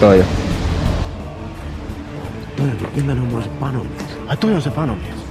toi jo. Toi on nimenomaan se panomies. Ai toi on se panomies.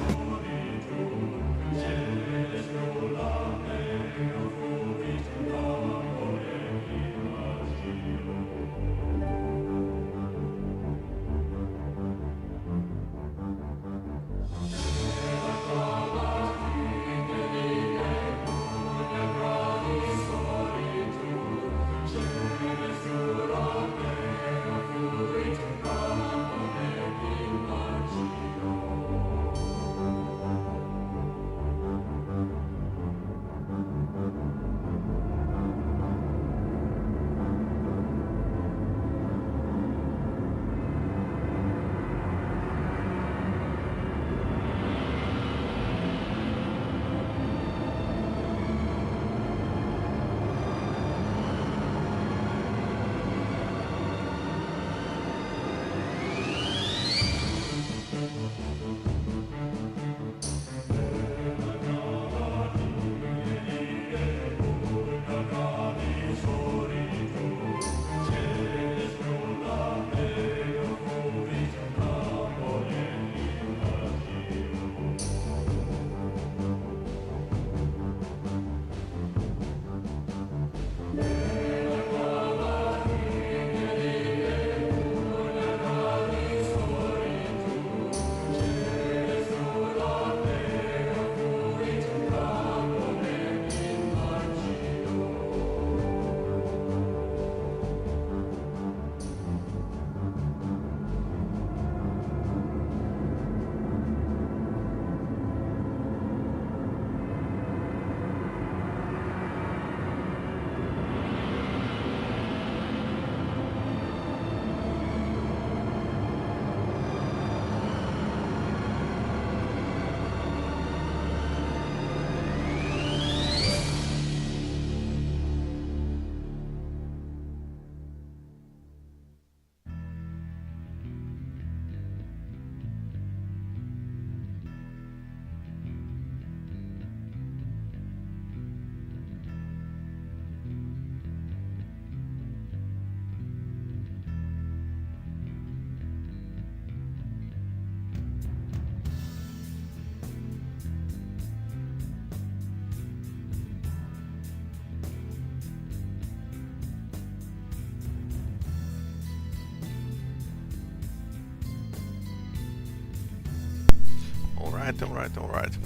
Alright.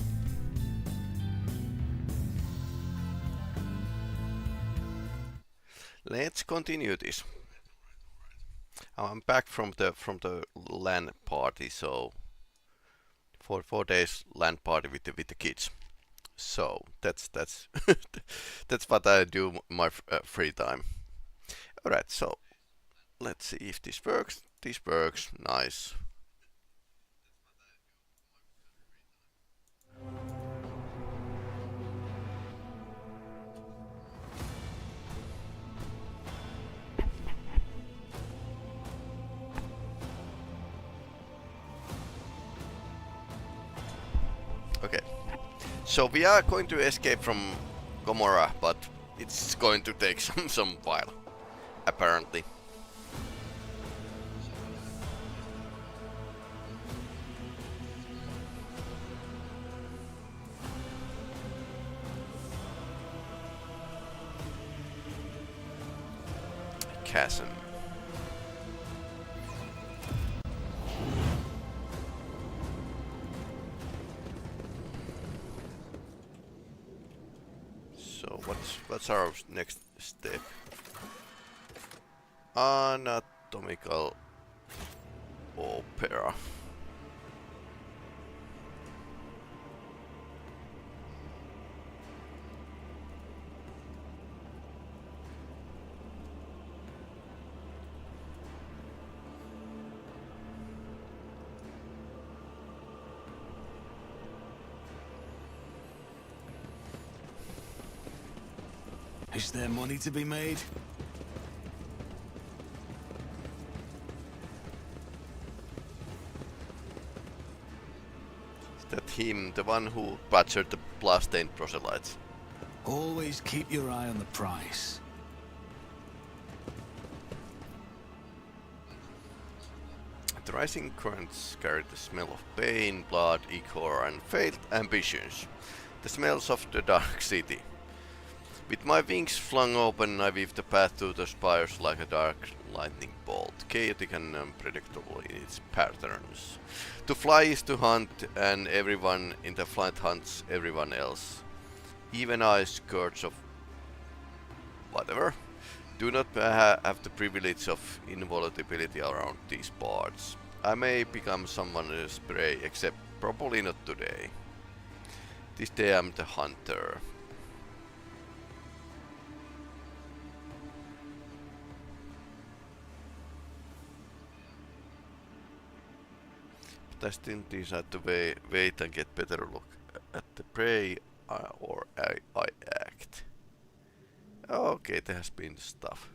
Let's continue this. I'm back from the LAN party, so for 4 days LAN party with the kids. So that's that's what I do my free time. Alright, so let's see if this works. This works, nice. Okay, so we are going to escape from Gomorragh, but it's going to take some while, apparently. Chasm. So what's our next step? Anatomical opera. Is there money to be made? Is that him, the one who butchered the bloodstained proselytes? Always keep your eye on the price. Rising currents carry the smell of pain, blood, ichor, and failed ambitions. The smells of the dark city. With my wings flung open, I weave the path to the spires like a dark lightning bolt, chaotic and unpredictable in its patterns. To fly is to hunt, and everyone in the flight hunts everyone else. Even I, scourge of whatever, do not have the privilege of invulnerability around these parts. I may become someone's prey, except probably not today. This day I'm the hunter. But I still decide to wait and get better look at the prey, or I act. Okay, there has been stuff.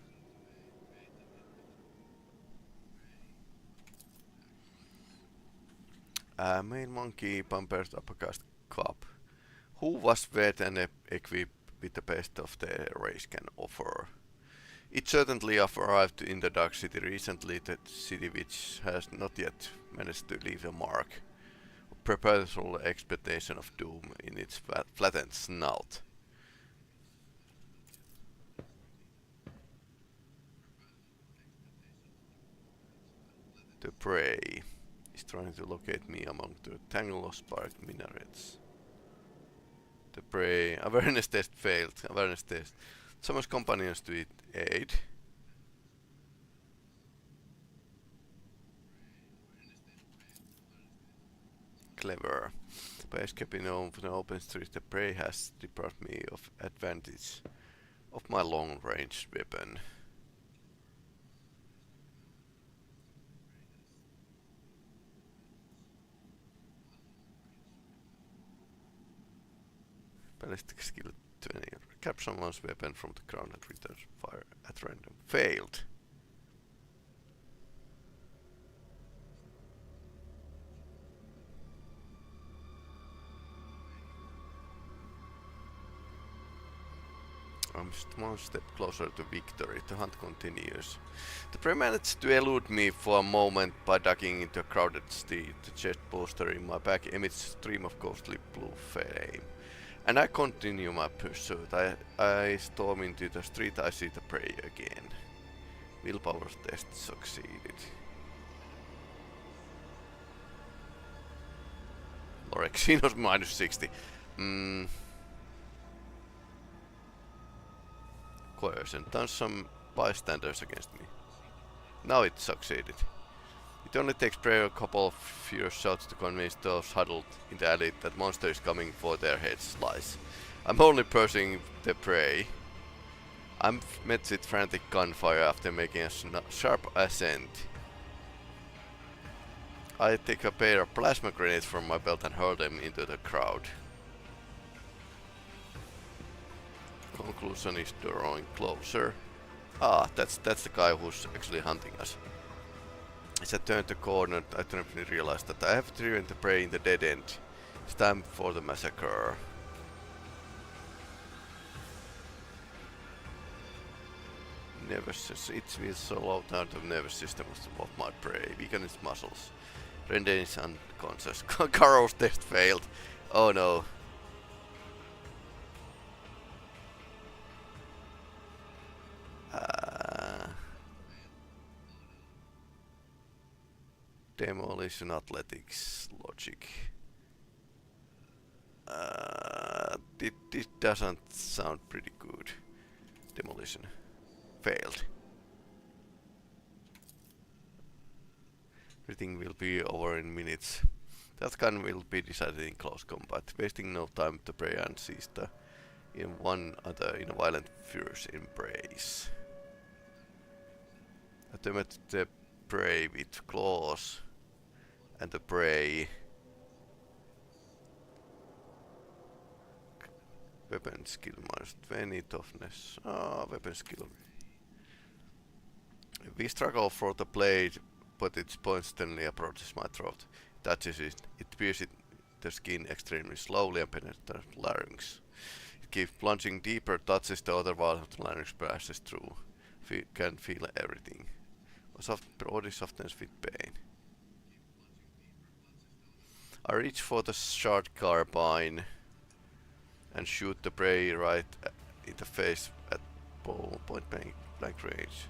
Male monkey bumpers uppercast cup. Who was wet and equipped with the best of the race can offer? It certainly arrived in the Dark City recently, the city which has not yet managed to leave a mark. Perpetual expectation of doom in its flattened snout. The prey is trying to locate me among the tangle of sparked minarets. The prey. Awareness test failed. Awareness test. Summons companions to aid. Clever. By escaping over the open street, the prey has deprived me of advantage of my long-range weapon. Ballistic skill 20. Capture someone's weapon from the ground and return fire at random. Failed. I'm just one step closer to victory. The hunt continues. The prey managed to elude me for a moment by ducking into a crowded street. The chest booster in my back emits a stream of ghostly blue flame. And I continue my pursuit. I storm into the street. I see the prey again. Willpower test succeeded. Lorexinos minus 60. Coercion. Turns some bystanders against me. Now it succeeded. It only takes prey a couple of furious shots to convince those huddled in the alley that monster is coming for their head slice. I'm only pursuing the prey. I'm met with frantic gunfire after making a sharp ascent. I take a pair of plasma grenades from my belt and hurl them into the crowd. Conclusion is drawing closer. Ah, that's the guy who's actually hunting us. As I turned the corner, I suddenly realized that I have driven the prey in the dead end. It's time for the massacre. It will slow down the nervous system of my prey, weaken its muscles. Render is unconscious. Carol's test failed. Oh no. Demolition, athletics, logic. This doesn't sound pretty good. Demolition. Failed. Everything will be over in minutes. That gun will be decided in close combat, wasting no time to pray and seize in one other in a violent furious embrace. I met the prey with claws, and the prey weapon skill minus 20, toughness. Weapon skill. We struggle for the blade, but its point suddenly approaches my throat. Touches it. It pierces the skin extremely slowly and penetrates the larynx. It keeps plunging deeper, touches the other wall of the larynx, passes through. Can feel everything. Body softens with pain. I reach for the short carbine and shoot the prey right in the face at point blank range.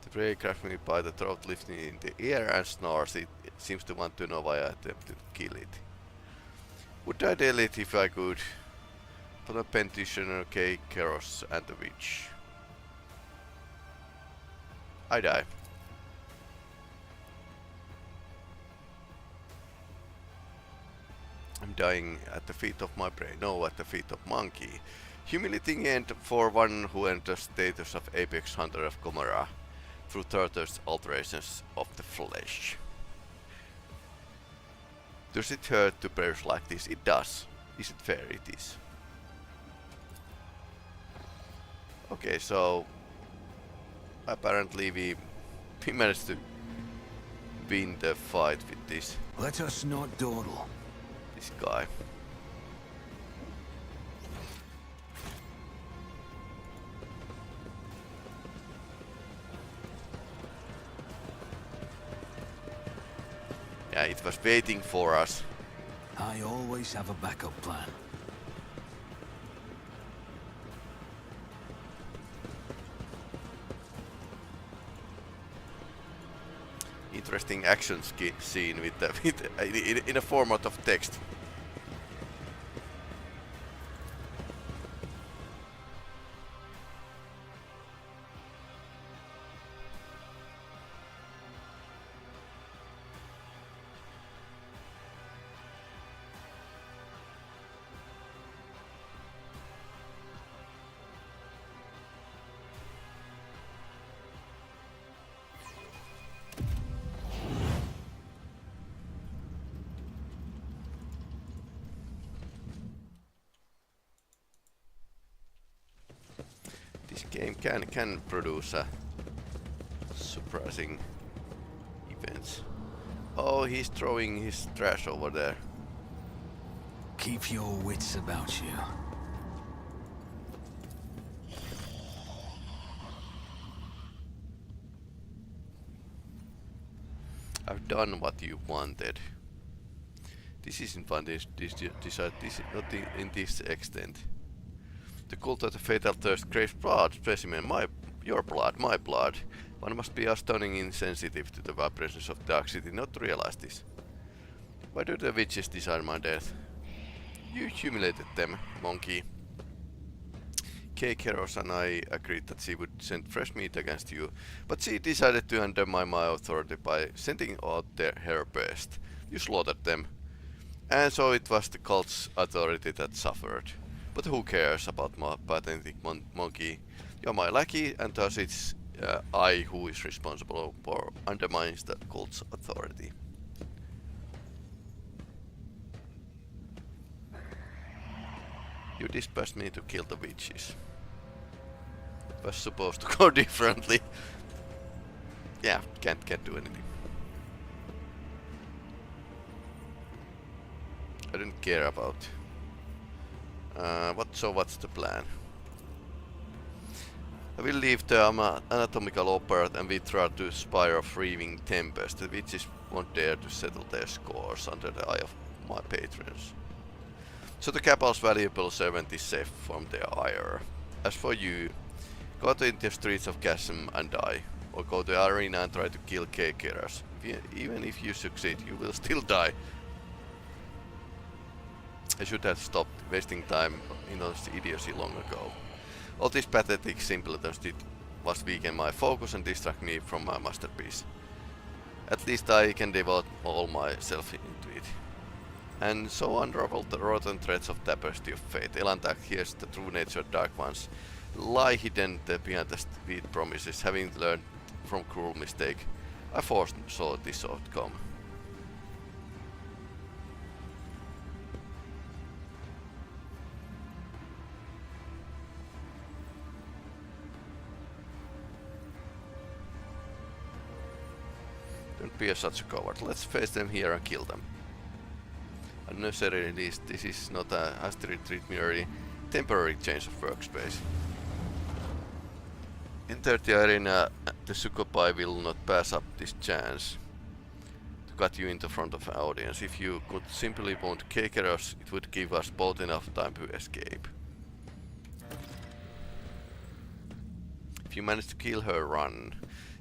The prey grabs me by the throat, lifting it in the air and snarls. It seems to want to know why I attempted to kill it. Would I deal it if I could? For the petitioner, Keros, and the witch. I die. I'm dying at the feet of my prey, no, at the feet of monkey. Humiliating end for one who enters status of apex hunter of Gomorraugh through Turtle's alterations of the flesh. Does it hurt to perish like this? It does. Is it fair? It is. Okay, so apparently we managed to win the fight with this. Let us not dawdle. This guy. Yeah, it was waiting for us. I always have a backup plan. Interesting action scene with the in a format of text. This game can produce surprising events. Oh, he's throwing his trash over there. Keep your wits about you. I've done what you wanted. This isn't fun. This not in this extent. The cult of the fatal thirst craves blood specimen. Your blood, my blood. One must be stunning insensitive to the vibrations of Dark City not to realize this. Why do the witches desire my death? You humiliated them, monkey. Keros and I agreed that she would send fresh meat against you, but she decided to undermine my authority by sending out her best. You slaughtered them. And so it was the cult's authority that suffered. But who cares about my pathetic monkey? You're my lackey, and thus it's I who is responsible for undermining the cult's authority. You dispatched me to kill the witches. It was supposed to go differently. Yeah, can't do anything. I didn't care about. What's the plan? I will leave the anatomical operate and we try to spire a freeing tempest. The witches won't dare to settle their scores under the eye of my patrons. So the Cabal's valuable servant is safe from their ire. As for you, go out into the streets of Chasm and die, or go to the arena and try to kill Keros. Even if you succeed, you will still die. I should have stopped wasting time in this idiocy long ago. All this pathetic simpletons did was weaken my focus and distract me from my masterpiece. At least I can devote all myself into it. And so unravel the rotten threads of tapestry of fate. Elantak hears the true nature of dark ones lie hidden behind the sweet promises. Having learned from cruel mistake, I foresaw this outcome. Don't be such a coward. Let's face them here and kill them. Unnecessarily, this is not a has to retreat merely temporary change of workspace. Enter the arena, the Sukupai will not pass up this chance to cut you into front of an audience. If you could simply wound Kekeros, it would give us both enough time to escape. If you manage to kill her, run.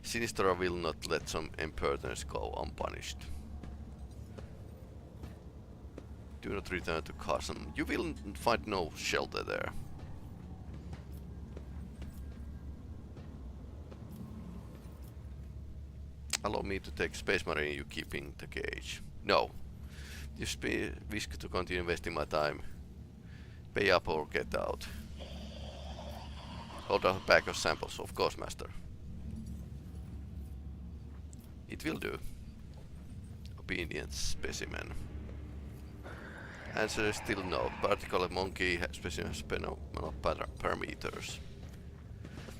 Sinistra will not let some impertinence go unpunished. Do not return to Carson. You will find no shelter there. Allow me to take Space Marine, you keeping the cage. No. You wish to continue wasting my time. Pay up or get out. Hold out a bag of samples, of course, master. It will do. Obedient specimen. Answer is still no. Particular monkey specimen has phenomenal parameters.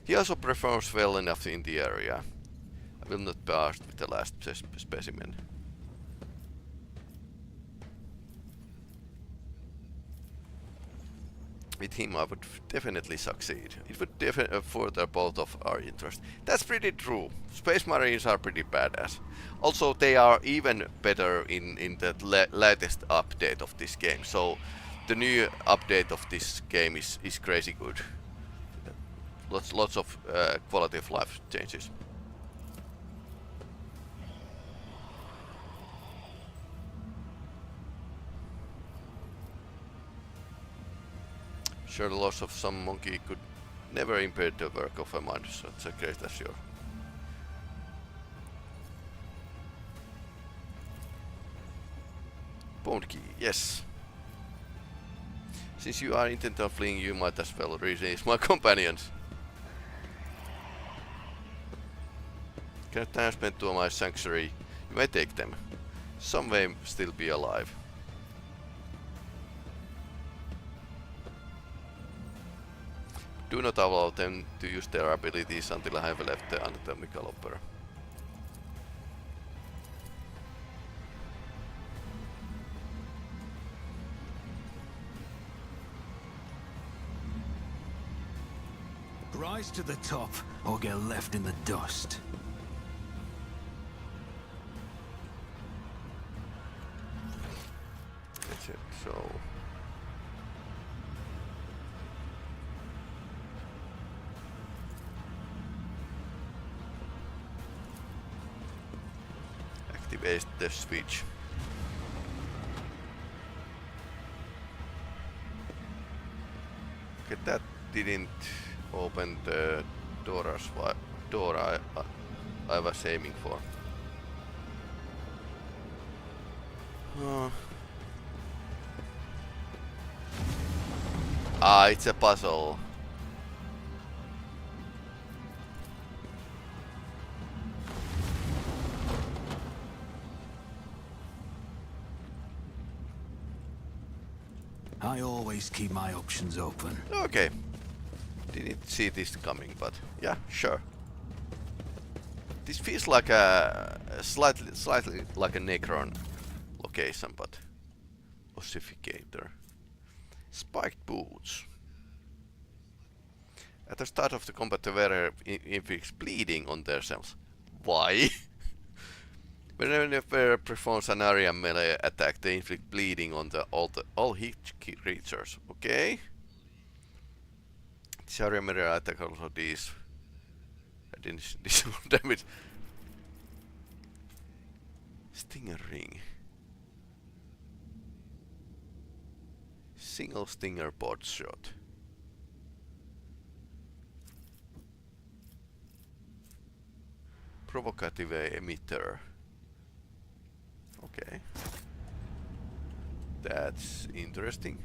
He also performs well enough in the area. I will not pass with the last specimen. With him I would definitely succeed. It would further both of our interests. That's pretty true. Space Marines are pretty badass. Also they are even better in the latest update of this game. So the new update of this game is crazy good. Lots of quality of life changes. Sure, the loss of some monkey could never impair the work of a mind, so it's a great assure. Bone key, yes. Since you are intent on fleeing, you might as well release my companions. Cannot time spent to my sanctuary. You may take them. Some may still be alive. Do not allow them to use their abilities until I have left the anatomical opera. Rise to the top or get left in the dust. That's it, so... activate the switch. Okay, that didn't open the door I was aiming for. It's a puzzle. I always keep my options open. Okay. Didn't see this coming, but yeah, sure. This feels like a slightly like a Necron location, but ossificator. Spiked boots. At the start of the combat, the wearer inflicts bleeding on themselves. Why? Whenever the wearer performs an area melee attack, they inflict bleeding on all hit creatures. Okay. This area melee attack also deals additional damage. Stinger ring. Single stinger pod shot. Provocative emitter. Okay. That's interesting.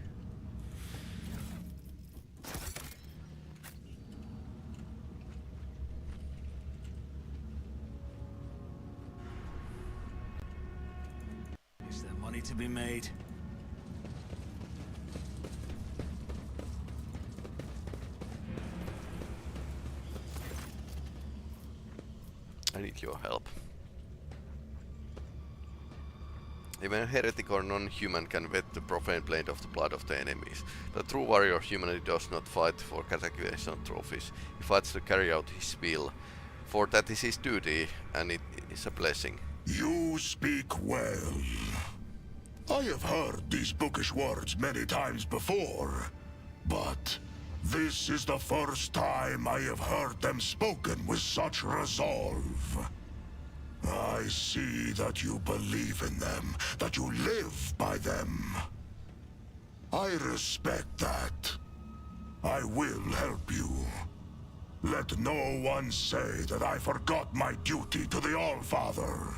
Is there money to be made? I need your help. Even a heretic or non-human can wet the profane blade of the blood of the enemies. But a true warrior humanity does not fight for gratification trophies. He fights to carry out his will. For that is his duty, and it is a blessing. You speak well. I have heard these bookish words many times before, but this is the first time I have heard them spoken with such resolve. I see that you believe in them, that you live by them. I respect that. I will help you. Let no one say that I forgot my duty to the Allfather.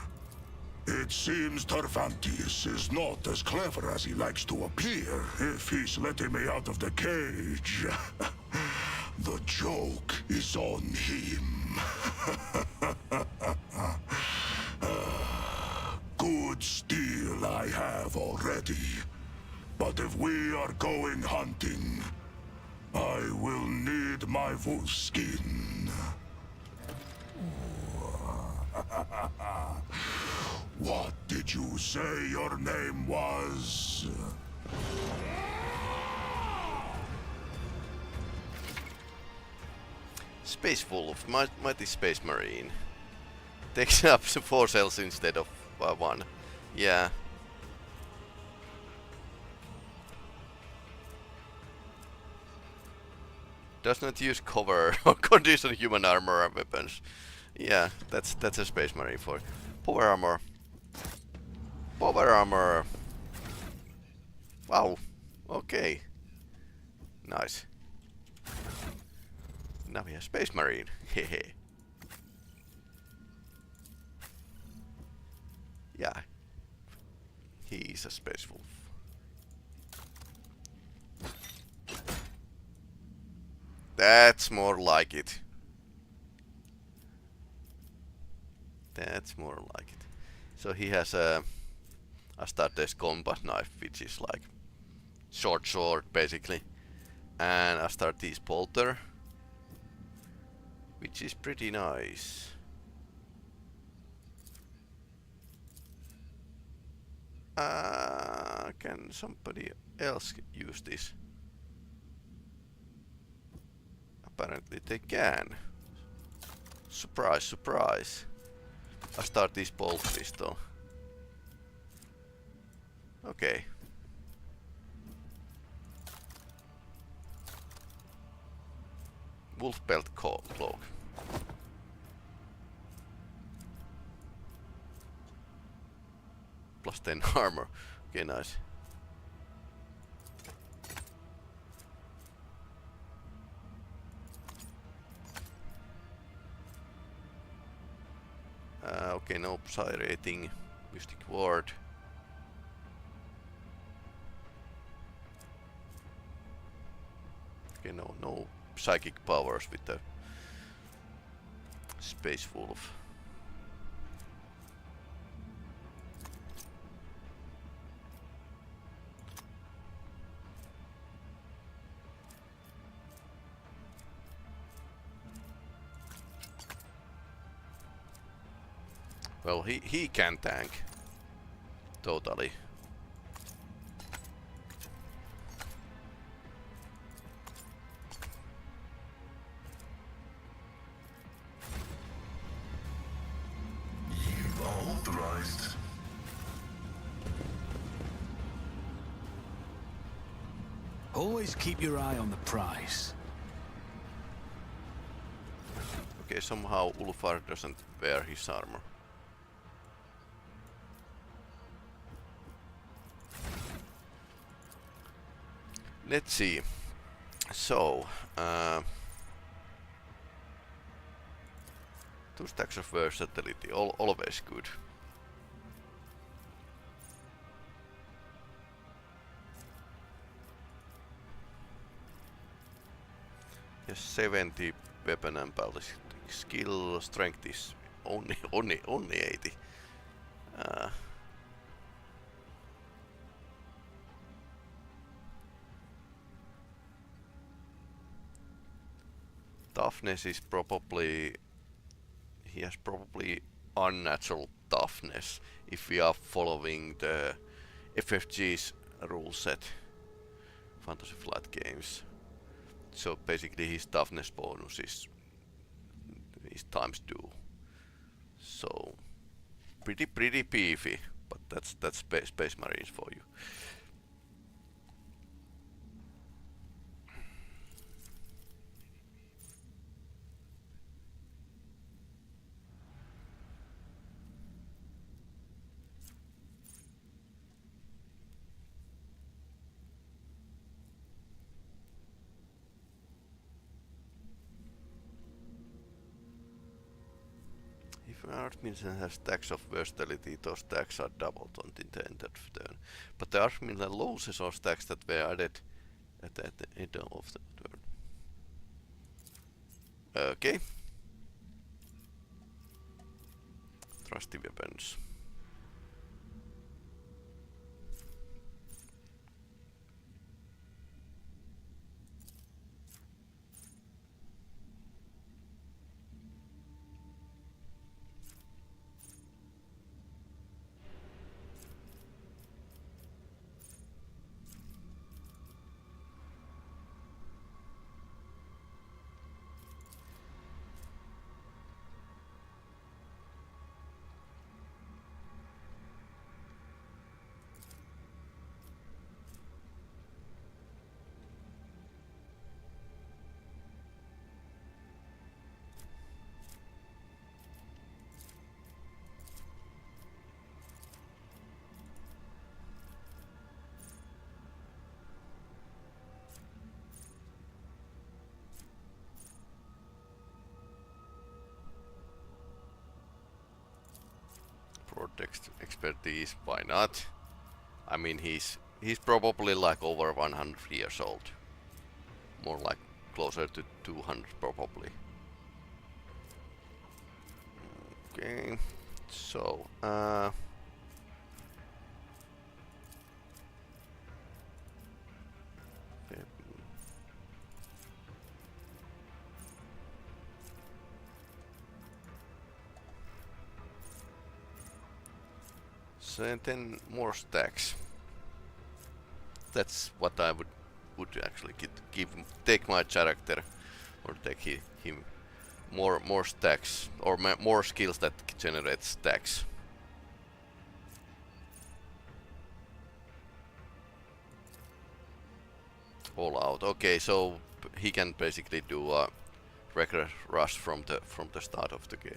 It seems Terfantius is not as clever as he likes to appear if he's letting me out of the cage. The joke is on him. Good steel I have already. But if we are going hunting, I will need my wolf skin. What did you say your name was? Space Wolf, mighty space marine. Takes up 4 cells instead of 1. Yeah. Does not use cover or condition human armor and weapons. Yeah, that's a space marine for power armor. Power armor. Wow. Okay. Nice. Now we have space marine. Hehe. Yeah. He's a space wolf. That's more like it. That's more like it. So he has a Astartes combat knife, which is like short sword basically, and Astartes bolter, which is pretty nice. Can somebody else use this? Apparently they can. Surprise, surprise. Astartes bolt pistol. Okay. Wolf belt cloak. Plus 10 armor. Okay, nice. Okay, no psi rating. Mystic ward. Okay, no psychic powers with the space wolf. Well, he can tank. Totally. You are authorized. Always keep your eye on the prize. Okay, somehow Ulfar doesn't wear his armor. Let's see. So, 2 stacks of versatility, always good. Yes, 70 weapon and ballistic skill, strength is only 80. Toughness is probably... He has probably unnatural toughness if we are following the FFG's rule set, Fantasy Flight Games. So basically his toughness bonus is times 2. So pretty beefy, but that's Space Marines for you. If an Archmillion has stacks of versatility, those stacks are doubled on the entered turn. But the Archmillion loses all stacks that were added at the end of the turn. Okay. Trusty weapons. Expertise, why not? I mean, he's probably like over 100 years old. More like closer to 200 probably. Okay, so and then more stacks. That's what I would actually take my character, or take him more stacks, or more skills that generate stacks. All out. Okay, so he can basically do a regular rush from the start of the game.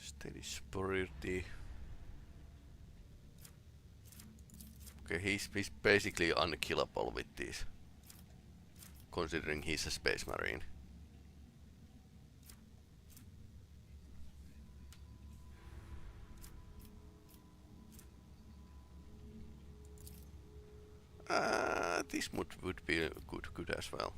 Steady superiority. Okay, he's basically unkillable with these, considering he's a Space Marine. This would be good as well.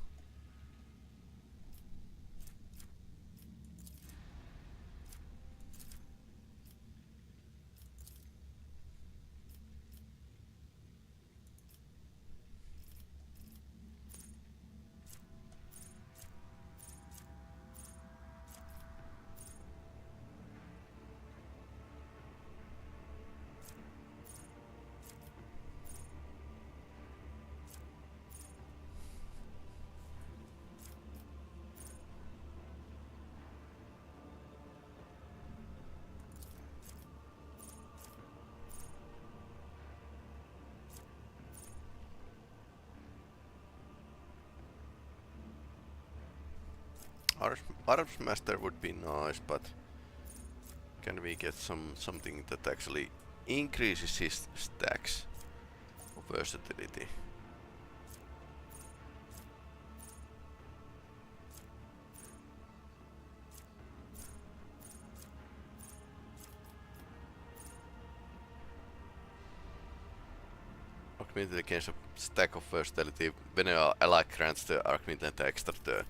Archmaster would be nice, but can we get something that actually increases his stacks of versatility? Archmintele gains a stack of versatility when an ally grants the Archmintele the extra turn.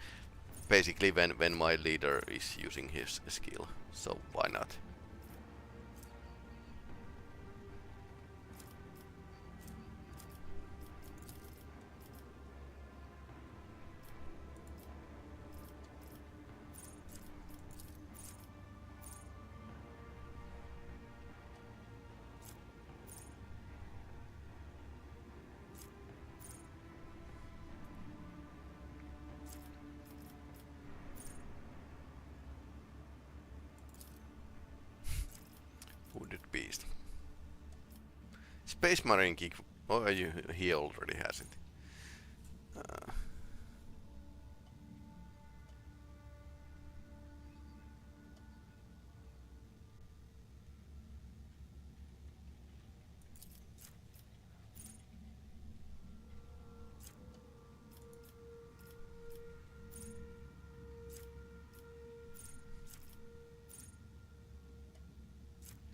Basically when my leader is using his skill, so why not? Wounded beast. Space Marine kick. Oh, he already has it.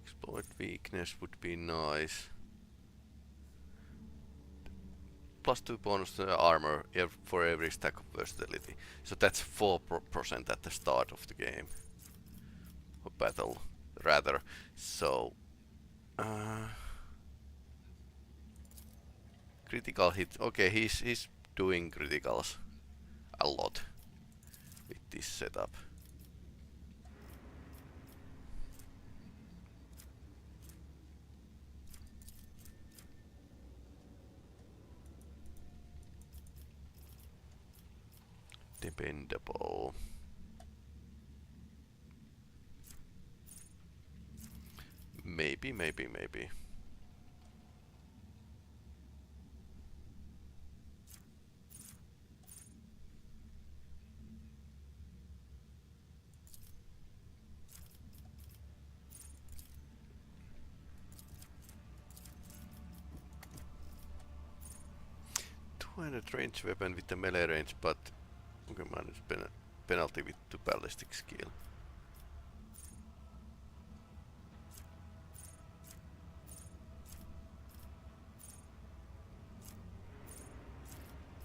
Exploit weakness would be nice. +2 bonus to armor for every stack of versatility. So that's 4% at the start of the game. Or battle, rather. So... critical hit. Okay, he's doing criticals a lot with this setup. Dependable. Maybe. Two-handed range weapon with the melee range, but okay, minus penalty with the ballistic skill.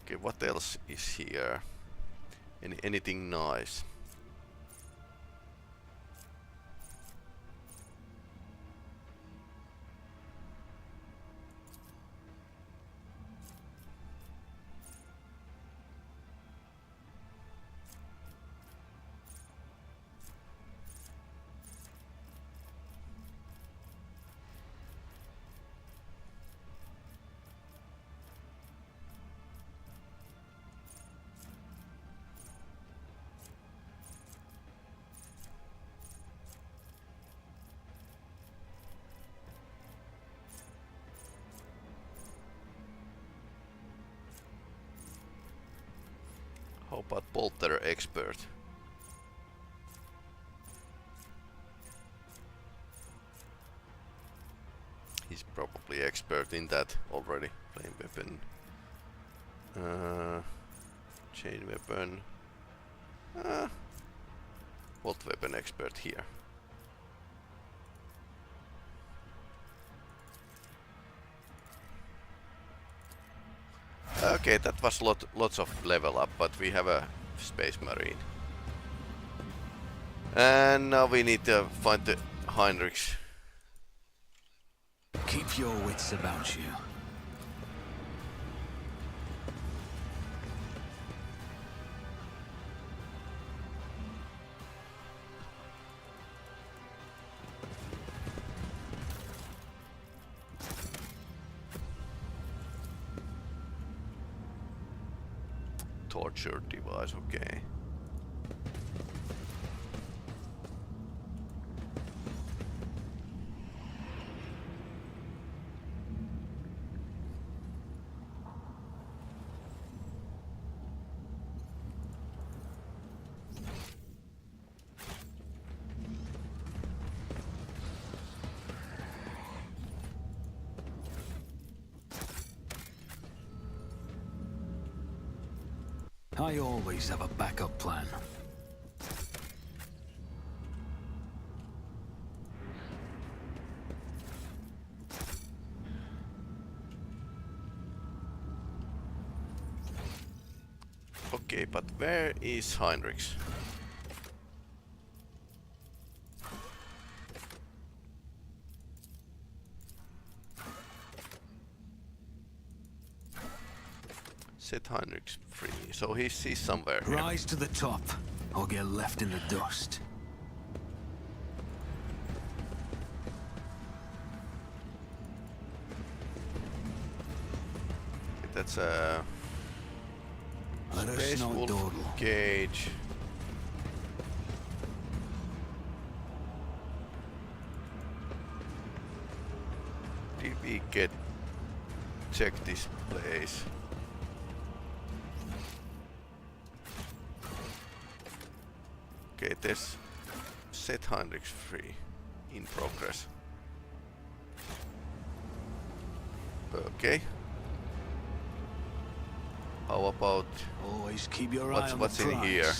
Okay, what else is here? Anything nice? How about Bolter Expert? He's probably expert in that already. Flame weapon. Chain weapon. Bolt weapon expert here. Okay, that was lots of level up, but we have a Space Marine. And now we need to find the Heinrichs. Keep your wits about you. Torture device, okay. I always have a backup plan. Okay, but where is Heinrichs? Set Heinrichs free, so he's somewhere here. Rise to the top, or get left in the dust. That's a Let us Space not Wolf dawdle. Gauge. Did we check this place? Okay, there's set Heinrichs free in progress. Okay. How about Always keep your eye on what's the in prize. here?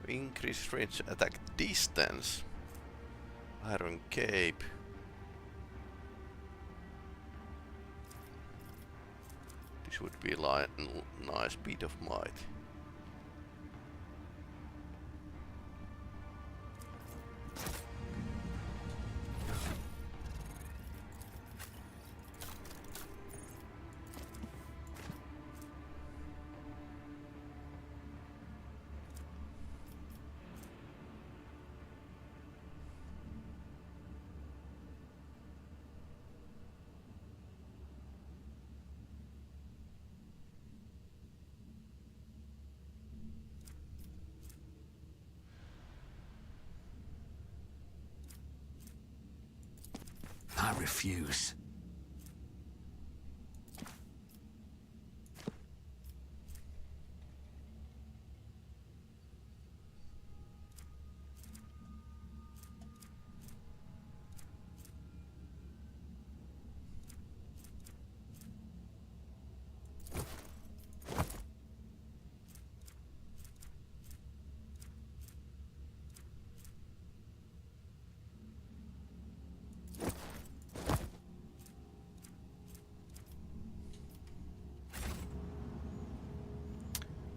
Increase range attack distance. Iron cape. This would be like nice bit of might. I refuse.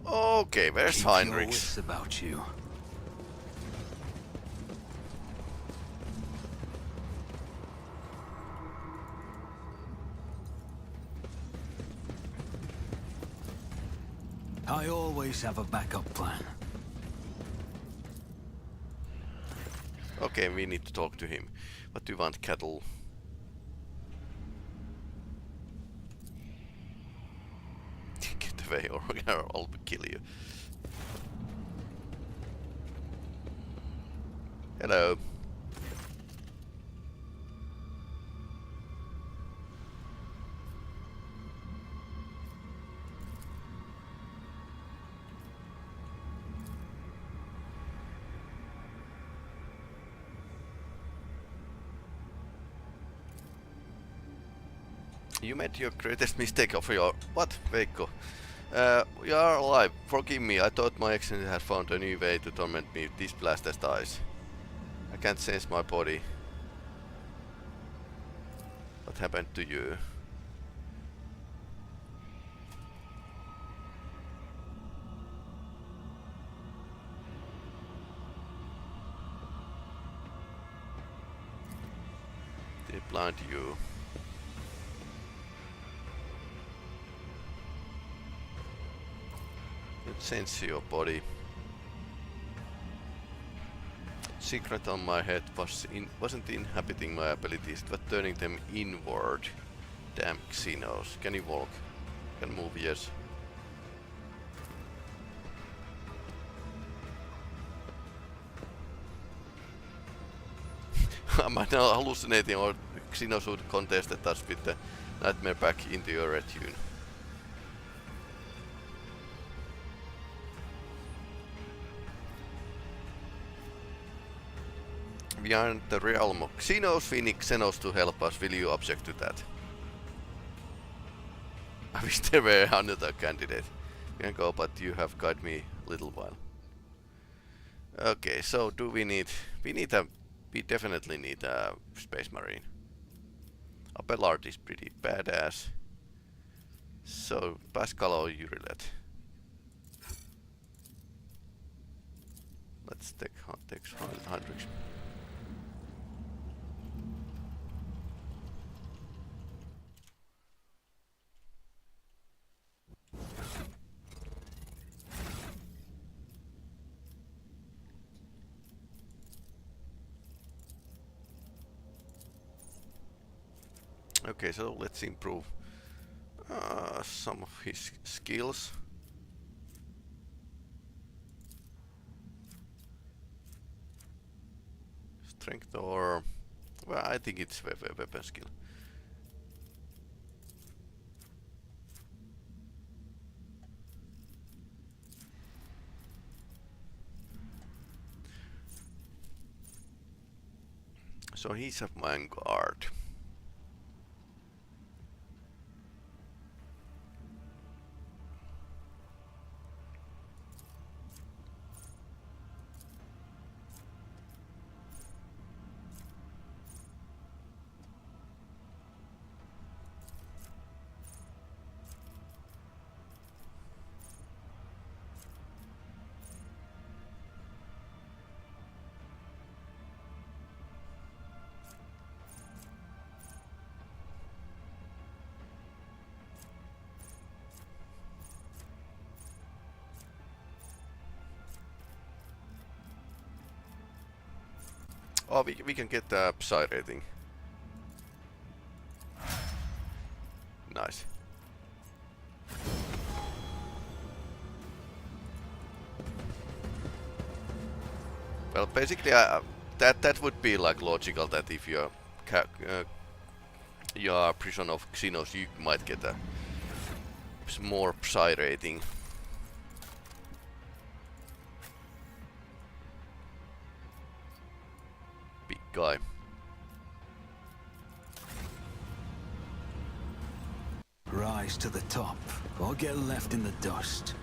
Okay, where's Keep your Heinrichs? wits about you. I always have a backup plan. Okay, we need to talk to him. What do you want, cattle? Get away or I'll kill you. Hello. You made your greatest mistake of your... What, Veikko? You are alive. Forgive me. I thought my accident had found a new way to torment me with these blasted eyes. I can't sense my body. What happened to you? Did it blind you? It sense your body. Secret on my head wasn't inhabiting my abilities, but turning them inward. Damn Xenos. Can you walk? Can move, yes. Am I now hallucinating, or Xenos would contested us with the nightmare back into your retinue? We are in the realm of Xenos. We need Xenos to help us. Will you object to that? I wish there were another candidate. You can go, but you have got me a little while. Okay, so do we need... We definitely need a Space Marine. Abelard is pretty badass. So, Pascal or Urilet? Let's take Hendrix. Okay, so let's improve some of his skills. Strength or... Well, I think it's weapon skill. So he's a vanguard. Oh, we can get the Psy rating. Nice. Well, basically, that would be like logical that if you're a prison of Xenos, you might get a more Psy rating. Big guy. Rise to the top, or get left in the dust.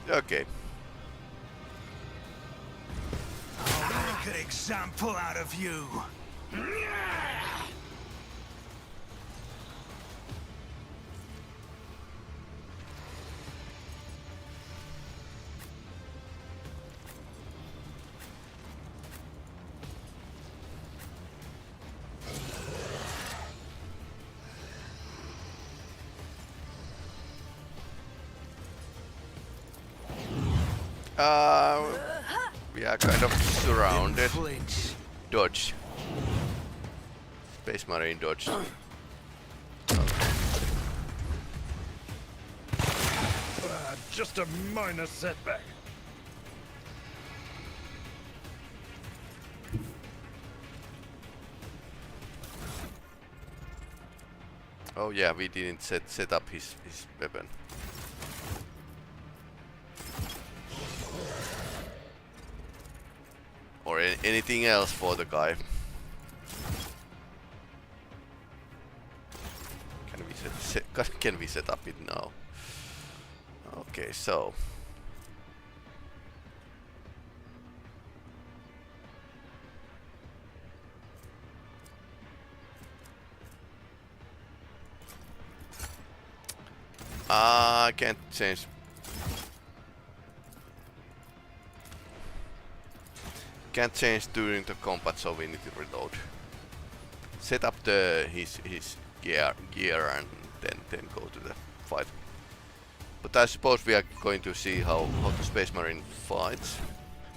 Okay. I'll make an example out of you. We are kind of surrounded. Flinch. Dodge. Space Marine dodge. Just a minor setback. Oh yeah, we didn't set up his weapon. Or anything else for the guy. Can we set up it now? Okay, so I can't change. Can't change during the combat, so we need to reload. Set up his gear and then go to the fight. But I suppose we are going to see how the Space Marine fights.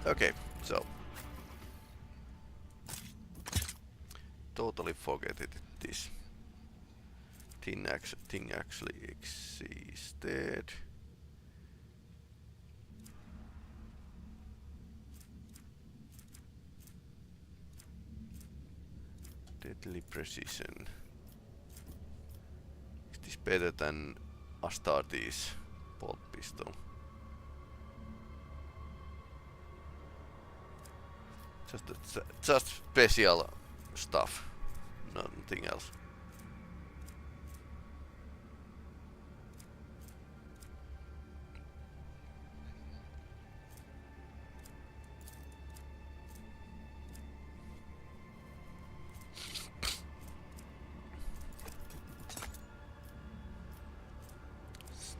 Okay, so totally forget it. This thing actually existed. Deadly precision. Is this better than Astarte's bolt pistol? Just special stuff, nothing else.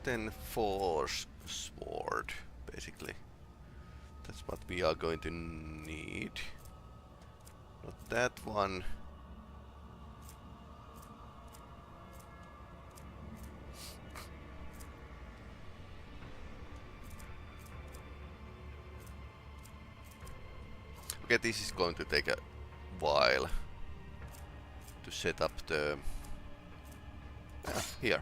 Then force sword, basically. That's what we are going to need. Not that one. Okay, this is going to take a while to set up the... here.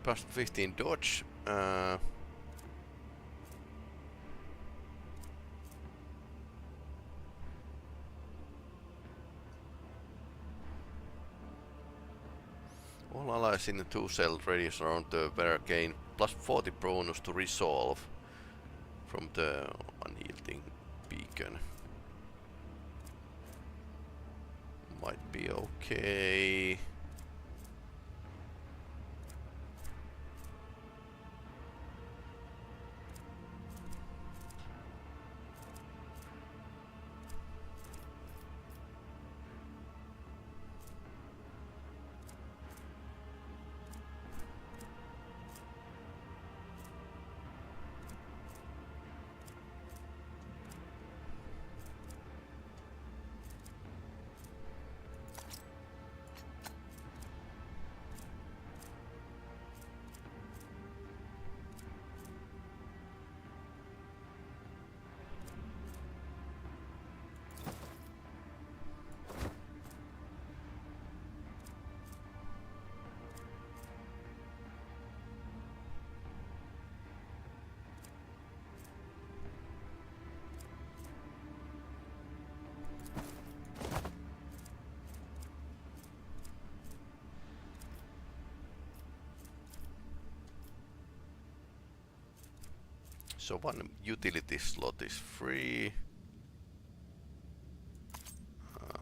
Plus 15 dodge. All allies in the 2-cell radius around the bearer gain plus 40 bonus to resolve from the unyielding beacon. Might be okay. So one utility slot is free.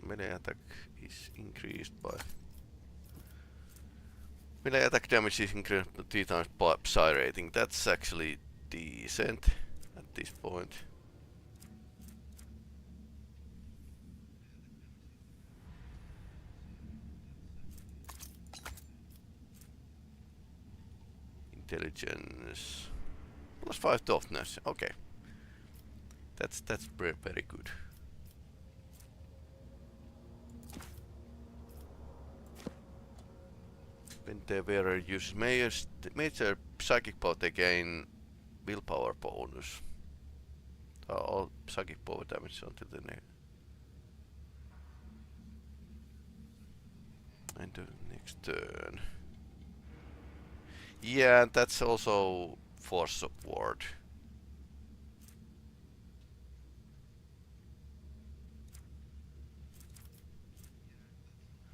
Melee attack is increased by... Melee attack damage is increased by 3 times by Psi rating. That's actually decent at this point. Intelligence. +5 toughness. Okay. That's very good. When the wearer uses major psychic power, they gain willpower bonus. All psychic power damage until the next turn. Yeah, and that's also force support.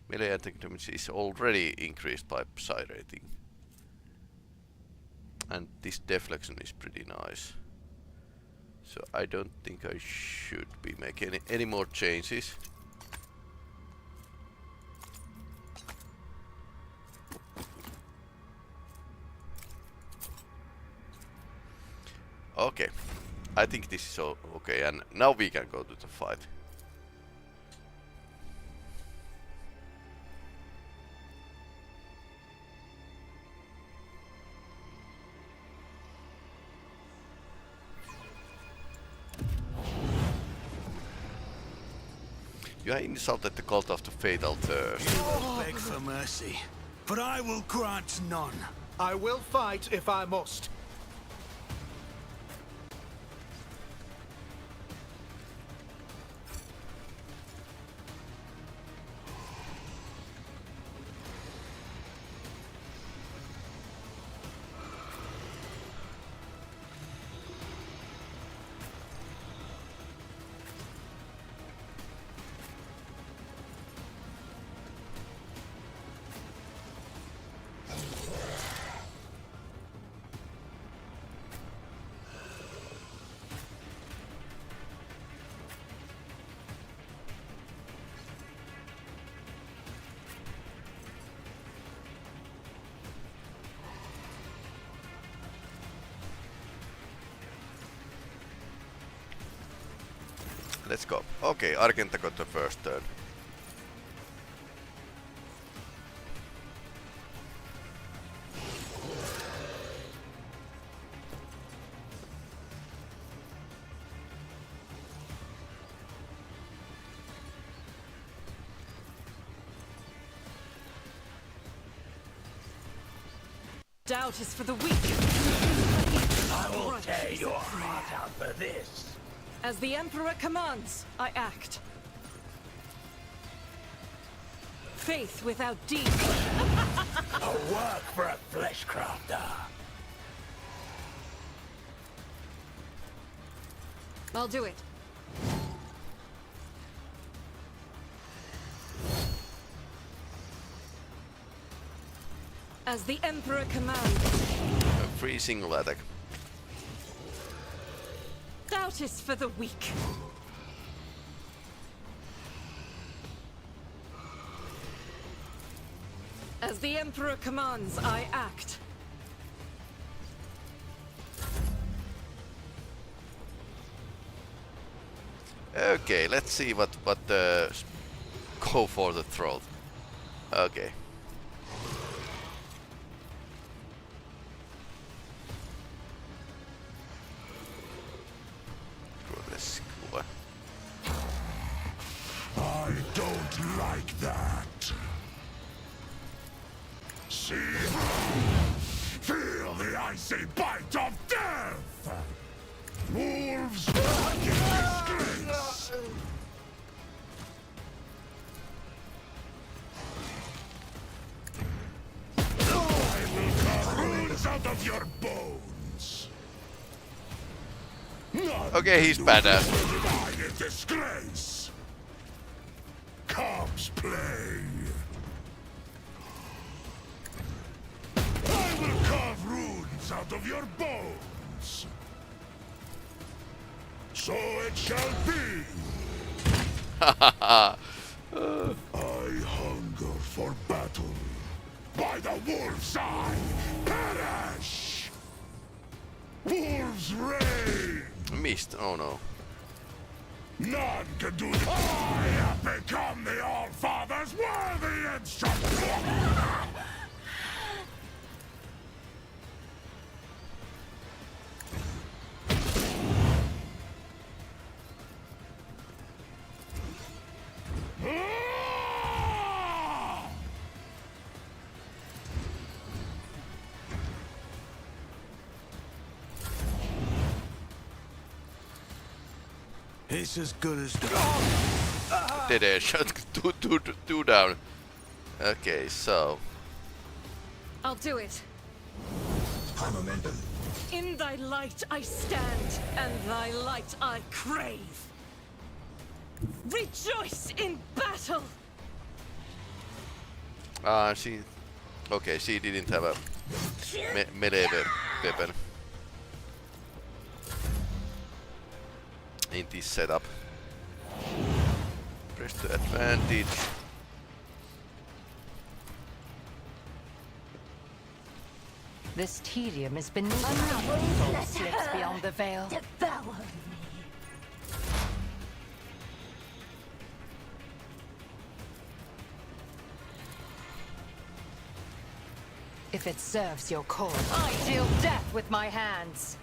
Melee attack damage is already increased by psi rating. And this deflection is pretty nice. So I don't think I should be making any more changes. Okay, I think this is okay, and now we can go to the fight. You have insulted the cult of the fatal thirst. You will beg for mercy, but I will grant none. I will fight if I must. Let's go. Okay, Argenta got the first turn. Doubt is for the weak. I will tear your heart out for this. As the Emperor commands, I act. Faith without deed. A work for a flesh crafter. I'll do it. As the Emperor commands. A free single attack. Doubt is for the weak. As the Emperor commands, I act. Okay, let's see what go for the throat. Okay. I don't like that. See? Feel the icy bite of death! Wolves, disgrace! I will carve runes out of your bones! Okay, he's badass. Divide in disgrace! Comes play! I will carve runes out of your bones! So it shall be! I hunger for battle. By the wolf's eye, perish! Wolves reign! Missed. Oh no. None can do this. I have become the All-Father's worthy instrument! It's as good as done. Dead air shot. Two down. Okay, so I'll do it. High momentum. In thy light I stand, and thy light I crave. Rejoice in battle! she. Okay, she didn't have a melee weapon in this setup. Press the advantage. This tedium has been another slips beyond the veil. Devour me. If it serves your cause, I deal death with my hands.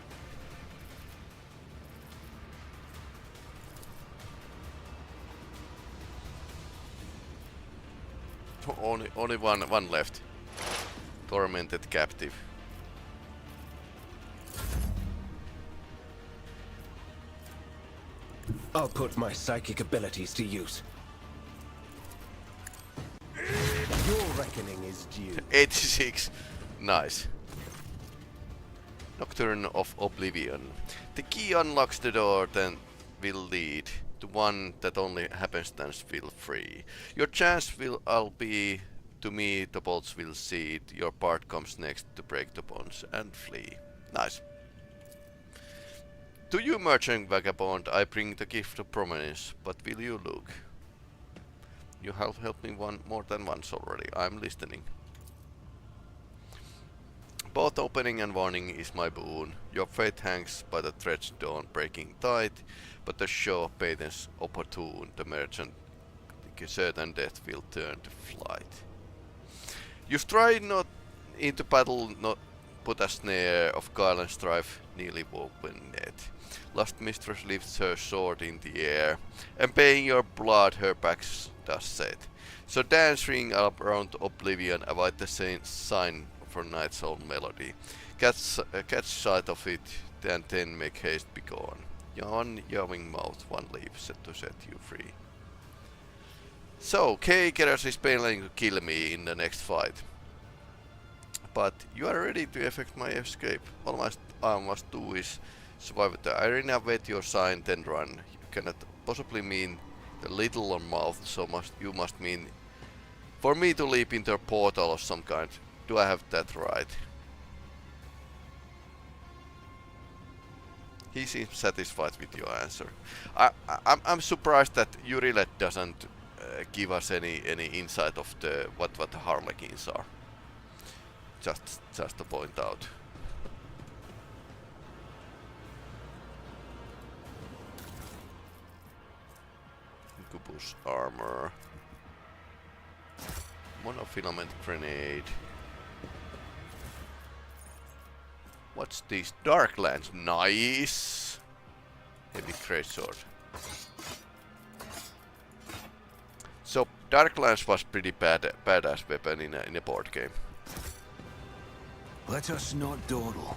Only one left. Tormented captive. I'll put my psychic abilities to use. Your reckoning is due. 86. Nice. Nocturne of Oblivion. The key unlocks the door, then will lead to one that only happenstance will free. Your chance will all be to me, the bolts will seed. Your part comes next to break the bonds and flee. Nice. To you, merchant vagabond, I bring the gift of prominence, but will you look? You have helped me more than once already. I'm listening. Both opening and warning is my boon. Your fate hangs by the thread's dawn breaking tight, but the show of patience opportune. The merchant, certain death will turn to flight. You stride not into battle, not put a snare of guile and strife, nearly woven net. Lust mistress lifts her sword in the air, and paying your blood her back does set. So dance ring around oblivion, avoid the sign for night's own melody. Catch sight of it, and then make haste be gone. One yawning mouth, one leap set to set you free. So, K-Keras is planning to kill me in the next fight. But you are ready to effect my escape. All I must do is survive the arena, wait your sign, then run. You cannot possibly mean the little or mouth, so you must mean for me to leap into a portal of some kind. Do I have that right? He seems satisfied with your answer. I'm surprised that Urilet doesn't give us any insight of the what the Harlequins are. Just to point out. Incubus armor. Monofilament grenade. What's this? Darklands. Nice! Heavy greatsword. So Darklands was pretty badass weapon in a board game. Let us not dawdle.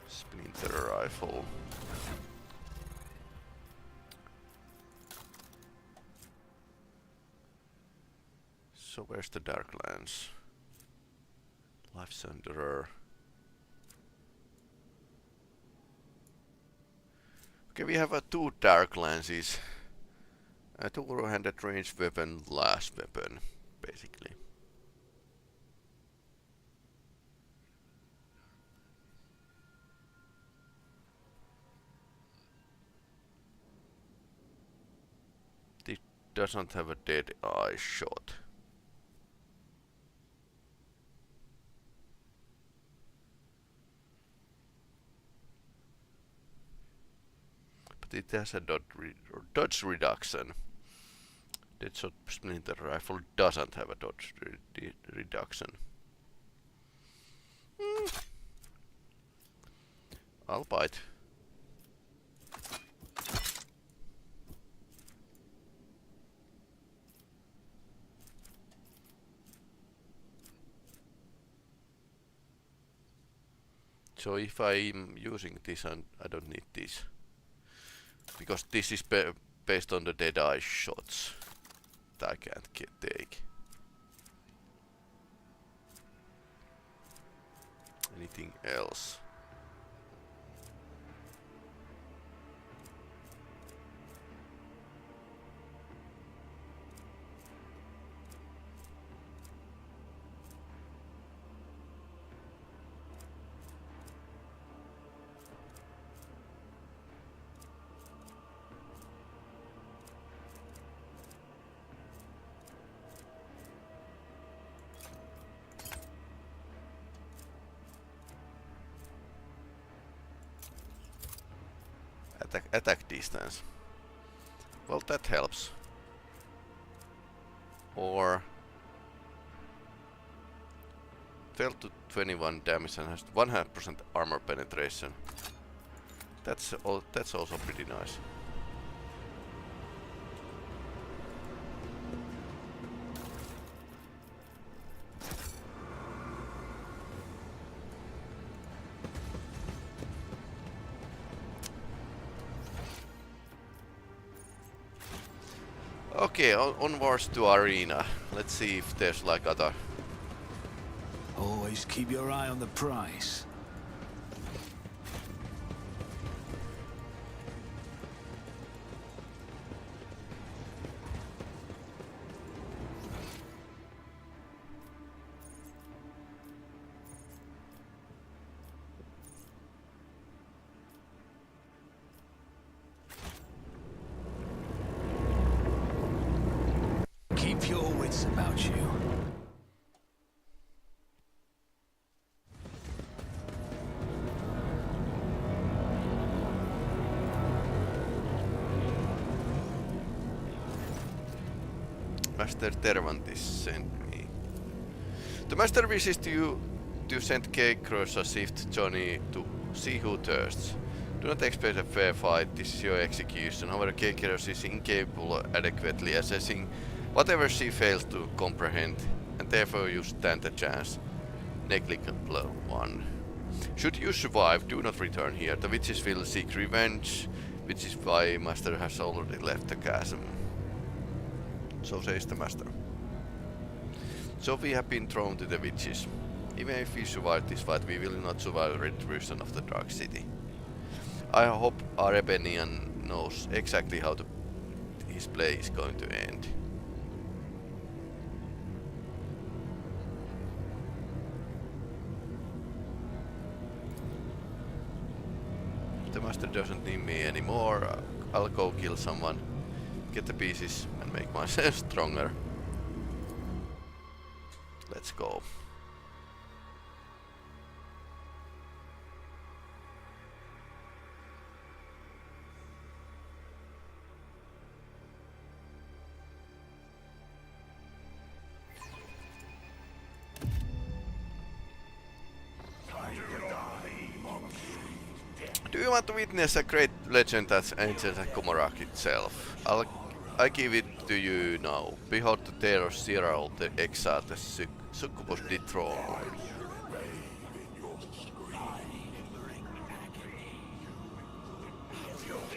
Splinter rifle. So where's the Darklands? Life Sunderer. Okay, we have two Darklandses. A two-handed ranged weapon, last weapon, basically. This doesn't have a dead eye shot. It has a dodge reduction. That splinter rifle doesn't have a dodge reduction. I'll bite. So if I'm using this, I don't need this. Because this is based on the dead eye shots that I can't take. Anything else? Attack distance. Well, that helps. Or 12 to 21 damage and has 100% armor penetration. That's also pretty nice. Okay, onwards to arena. Let's see if there's like other. Always keep your eye on the prize. Keep your wits about you. Master Tervantis sent me. The master wishes to send K-Cross Shift Johnny to see who thirsts. Do not expect a fair fight, this is your execution. However, K-Cross is incapable of adequately assessing whatever she fails to comprehend, and therefore you stand a chance. Negligible one. Should you survive, do not return here. The witches will seek revenge, which is why Master has already left the chasm. So says the Master. So we have been thrown to the witches. Even if we survive this fight, we will not survive the retribution of the Dark City. I hope Arebenian knows exactly how his play is going to end. The Master doesn't need me anymore. I'll go kill someone, get the pieces and make myself stronger. Let's go. Do you want to witness a great legend as ancient as Commorragh itself? I give it to you now. Behold the terror Cyril the exiled, the succubus dethroned.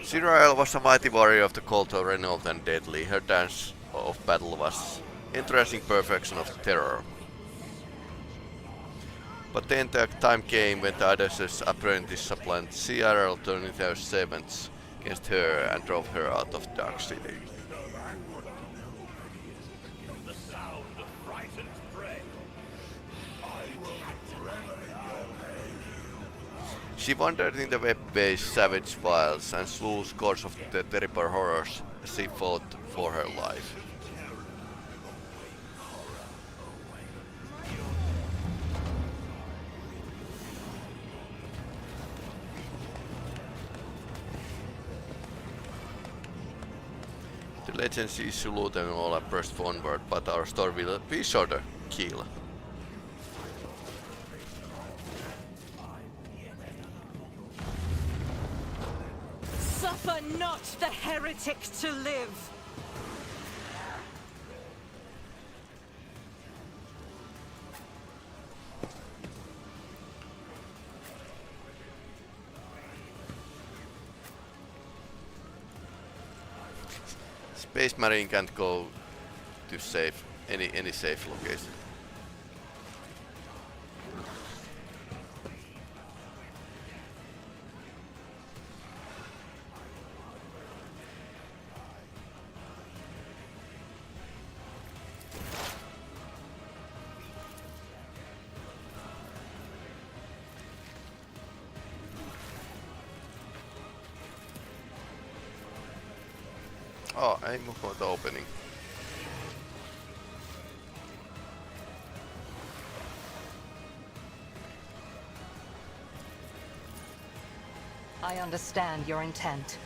Cyril was a mighty warrior of the cult of renowned and deadly. Her dance of battle was interesting perfection of terror. But then the time came when the Adder's apprentice supplanted Cyril, turning their servants against her and drove her out of Dark City. She wandered in the web-based savage wilds and slew scores of the terrible horrors as she fought for her life. The legend sees Zulu and all are pressed onward, but our story will be shorter. Kill. Suffer not the heretic to live! Base Marine can't go to safe any safe location. Oh, aim for the opening. I understand your intent.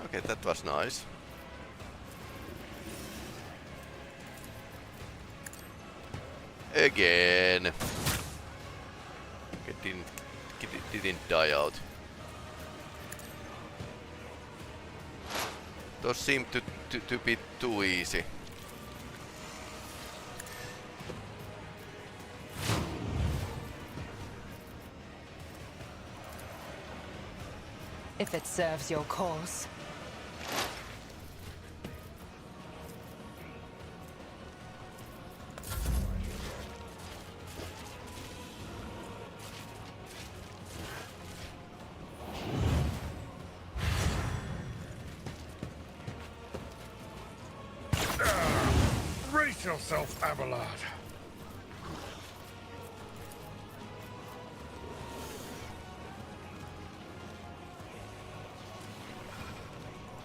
Okay, that was nice. Again. It didn't die out. Those seem to be too easy. If it serves your cause. Brace yourself, Abelard.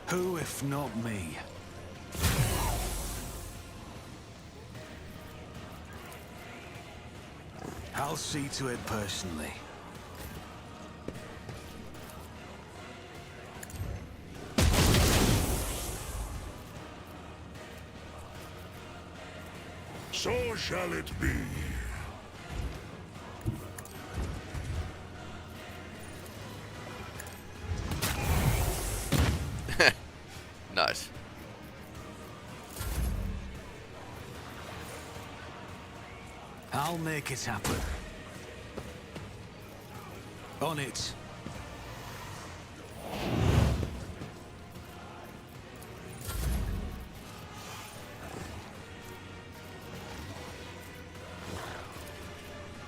Who if not me? I'll see to it personally. So shall it be. Nice. I'll make it happen. On it.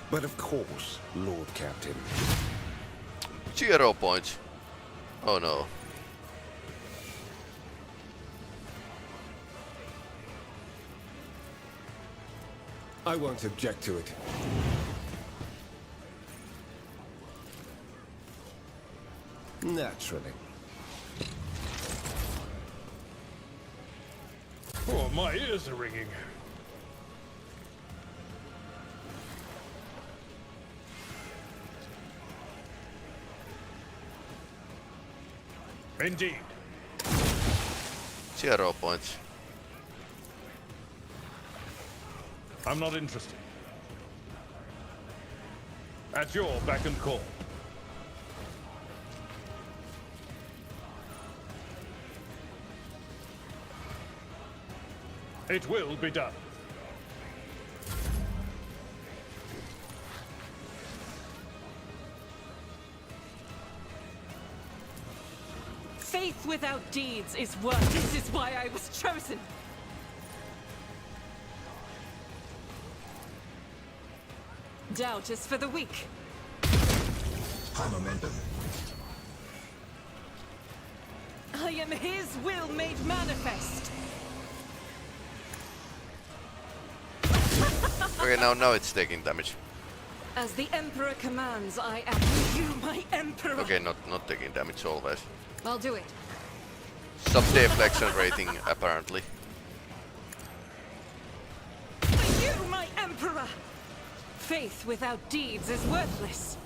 But of course, Lord Captain. 0 points. Oh no. I won't object to it. Naturally. Oh, my ears are ringing. Indeed. 0 points. I'm not interested. At your beck and call. It will be done. Faith without deeds is work. This is why I was chosen. Doubt is for the weak. High momentum. I am his will made manifest. Okay, now it's taking damage. As the Emperor commands, I am you, my Emperor. Okay, not taking damage always. I'll do it. Some deflection rating apparently. For you, my Emperor! Faith without deeds is worthless.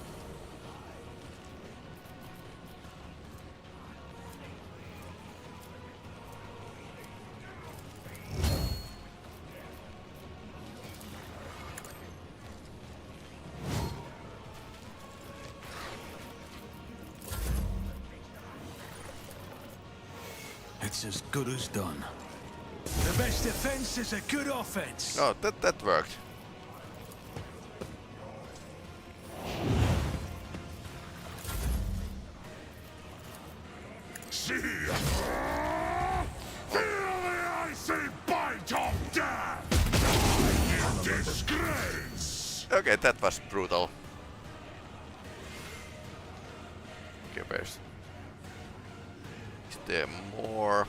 It's as good as done. The best defense is a good offense. Oh, that worked. See. Disgrace! Okay, that was brutal. Okay, where's... Is there more?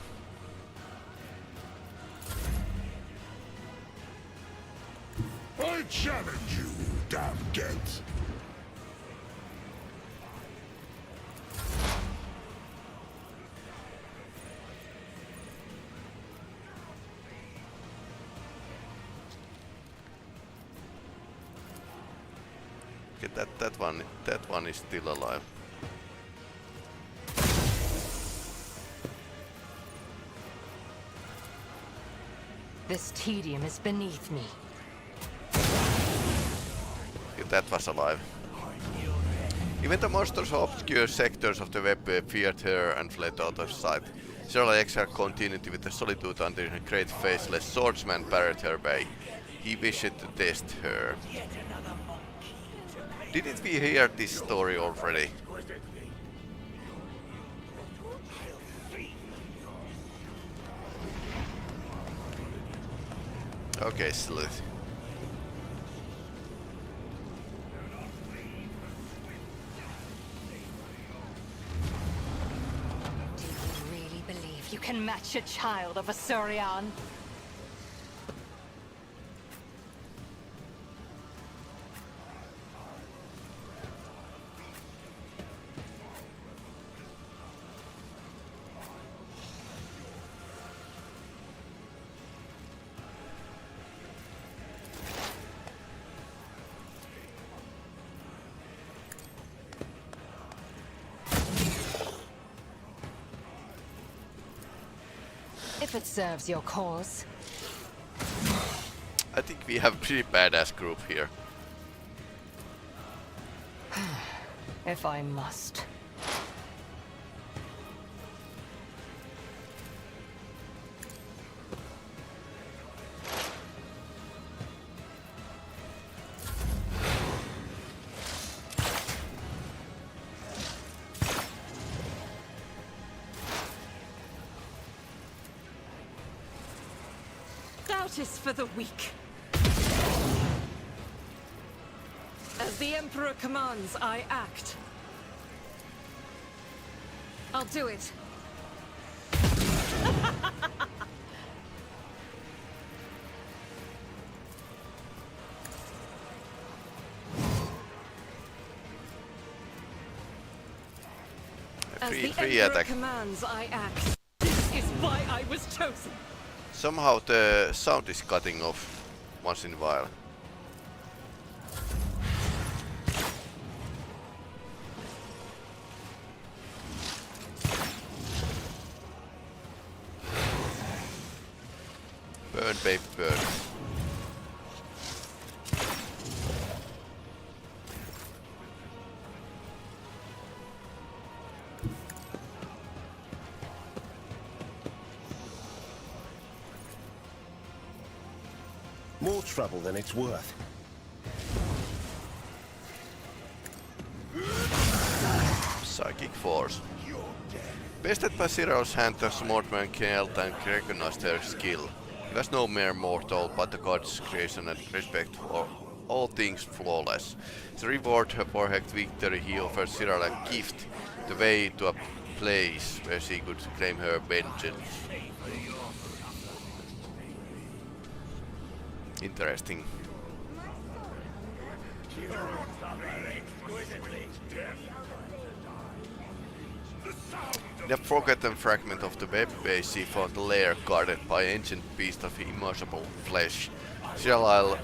I challenge you, damn Gent. Okay, that one is still alive. This tedium is beneath me. Okay, that was alive. Even the monsters of obscure sectors of the web feared her and fled out of sight. Sarah exiled continued with the solitude until a great faceless swordsman barred her way. He wished to test her. Didn't we hear this story already? Okay, sleuth. Do you really believe you can match a child of a Surian? If it serves your cause. I think we have a pretty badass group here. If I must. Doubt is for the weak. As the Emperor commands, I act. I'll do it. As the Emperor attack. commands, I act. This is why I was chosen. Somehow the sound is cutting off once in a while. Burn, baby, burn. More trouble than it's worth. Psychic force. Bested by Cyril's hand, the swordsman knelt and recognized her skill. He was no mere mortal, but the god's creation and respect for all things flawless. As a reward for her victory, he offered Cyril a gift, the way to a place where she could claim her vengeance. Interesting. In a forgotten fragment of the web base, she found a lair guarded by ancient beast of immersible flesh. Cyril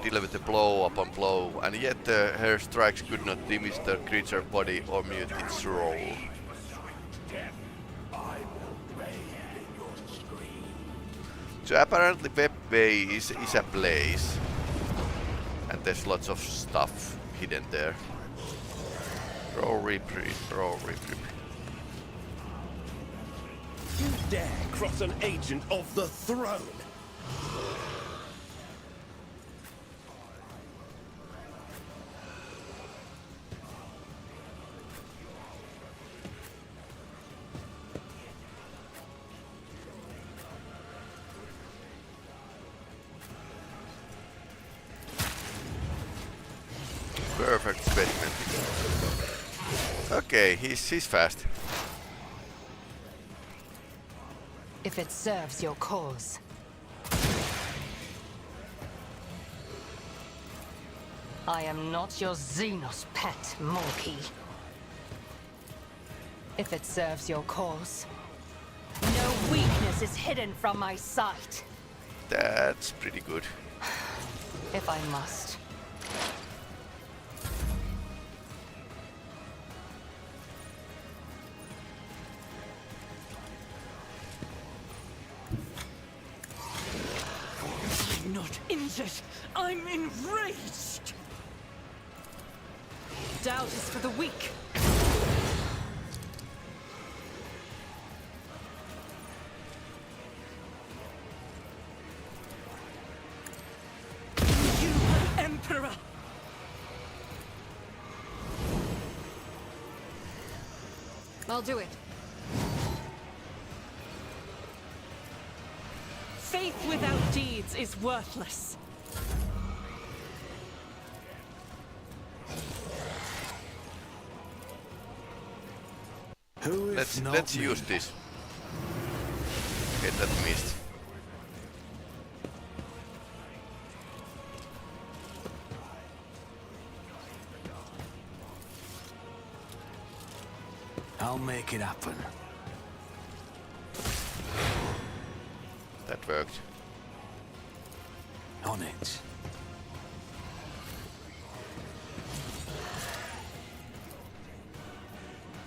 delivered blow upon blow, and yet her strikes could not diminish the creature's body or mute its roar. So apparently Web Bay is a place, and there's lots of stuff hidden there. Roll reprieve, roll reprieve. You dare cross an agent of the throne! Perfect specimen. Okay, he's fast. If it serves your cause. I am not your Xenos pet, monkey. If it serves your cause. No weakness is hidden from my sight. That's pretty good. If I must. I'm not injured. I'm enraged. Doubt is for the weak. You, my Emperor! I'll do it. Faith without deeds is worthless. Who if not Let's me? use this. Get that mist. I'll make it happen. That worked. On it.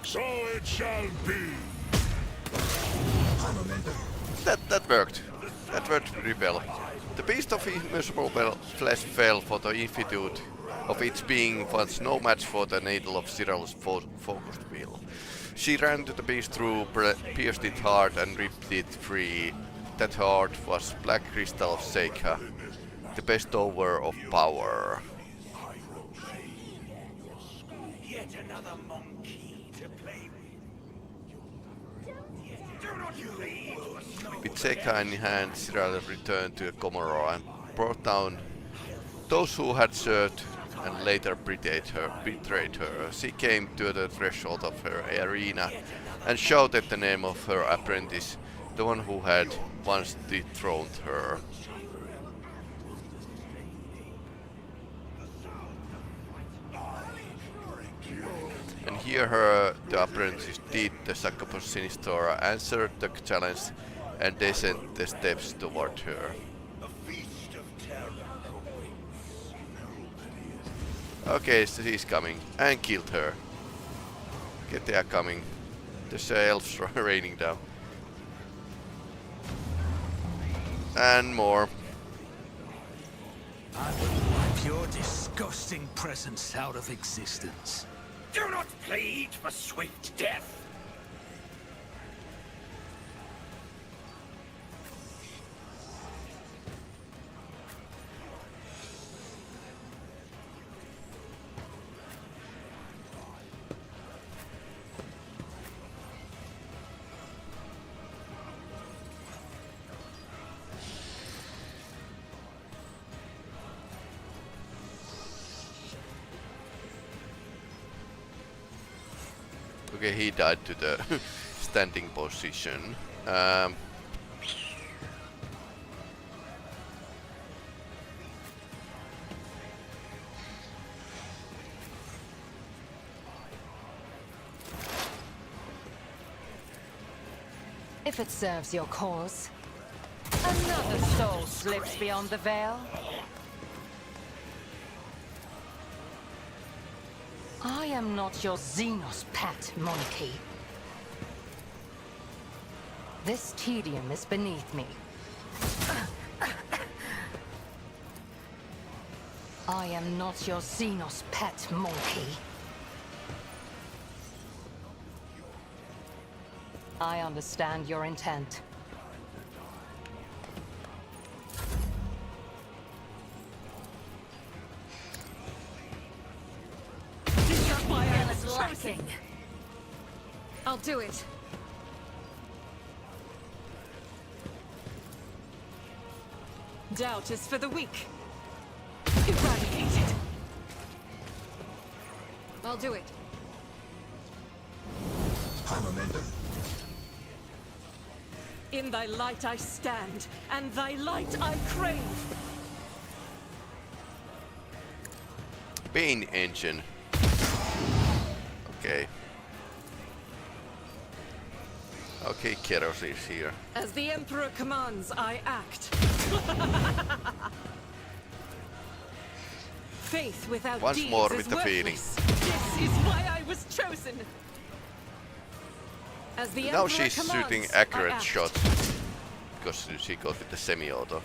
So it shall be. That worked. That worked pretty well. The beast of immeasurable flesh fell for the infinitude of its being once no match for the needle of Cyril's focused wheel. She ran to the beast through, pierced its heart and ripped it free. That heart was black crystal of Seika, the bestower of power. Yet another monkey to play with. Do not flee. With Seika in hand, Cyril returned to Gomorraugh and brought down those who had served and later betrayed her. She came to the threshold of her arena and shouted the name of her apprentice, the one who had once dethroned her. And here the apprentice did the Sacopus Sinistora, answered the challenge and descended the steps toward her. Okay, so he's coming and killed her. Okay, they are coming. The elves are raining down. And more. I will wipe your disgusting presence out of existence. Do not plead for swift death. Okay, he died to the standing position. If it serves your cause. Another soul slips beyond the veil. I am not your Xenos pet, monkey. This tedium is beneath me. I am not your Xenos pet, monkey. I understand your intent. Lacking. I'll do it. Doubt is for the weak. Eradicated. I'll do it. In thy light I stand, and thy light I crave. Pain engine. Okay. Okay, Keros is here. As the Emperor commands, I act. Faith without Once deeds more is with the feeling. worthless. This is why I was chosen. As the Now Emperor she's commands, shooting I accurate act. shots. Because she goes with the semi-auto.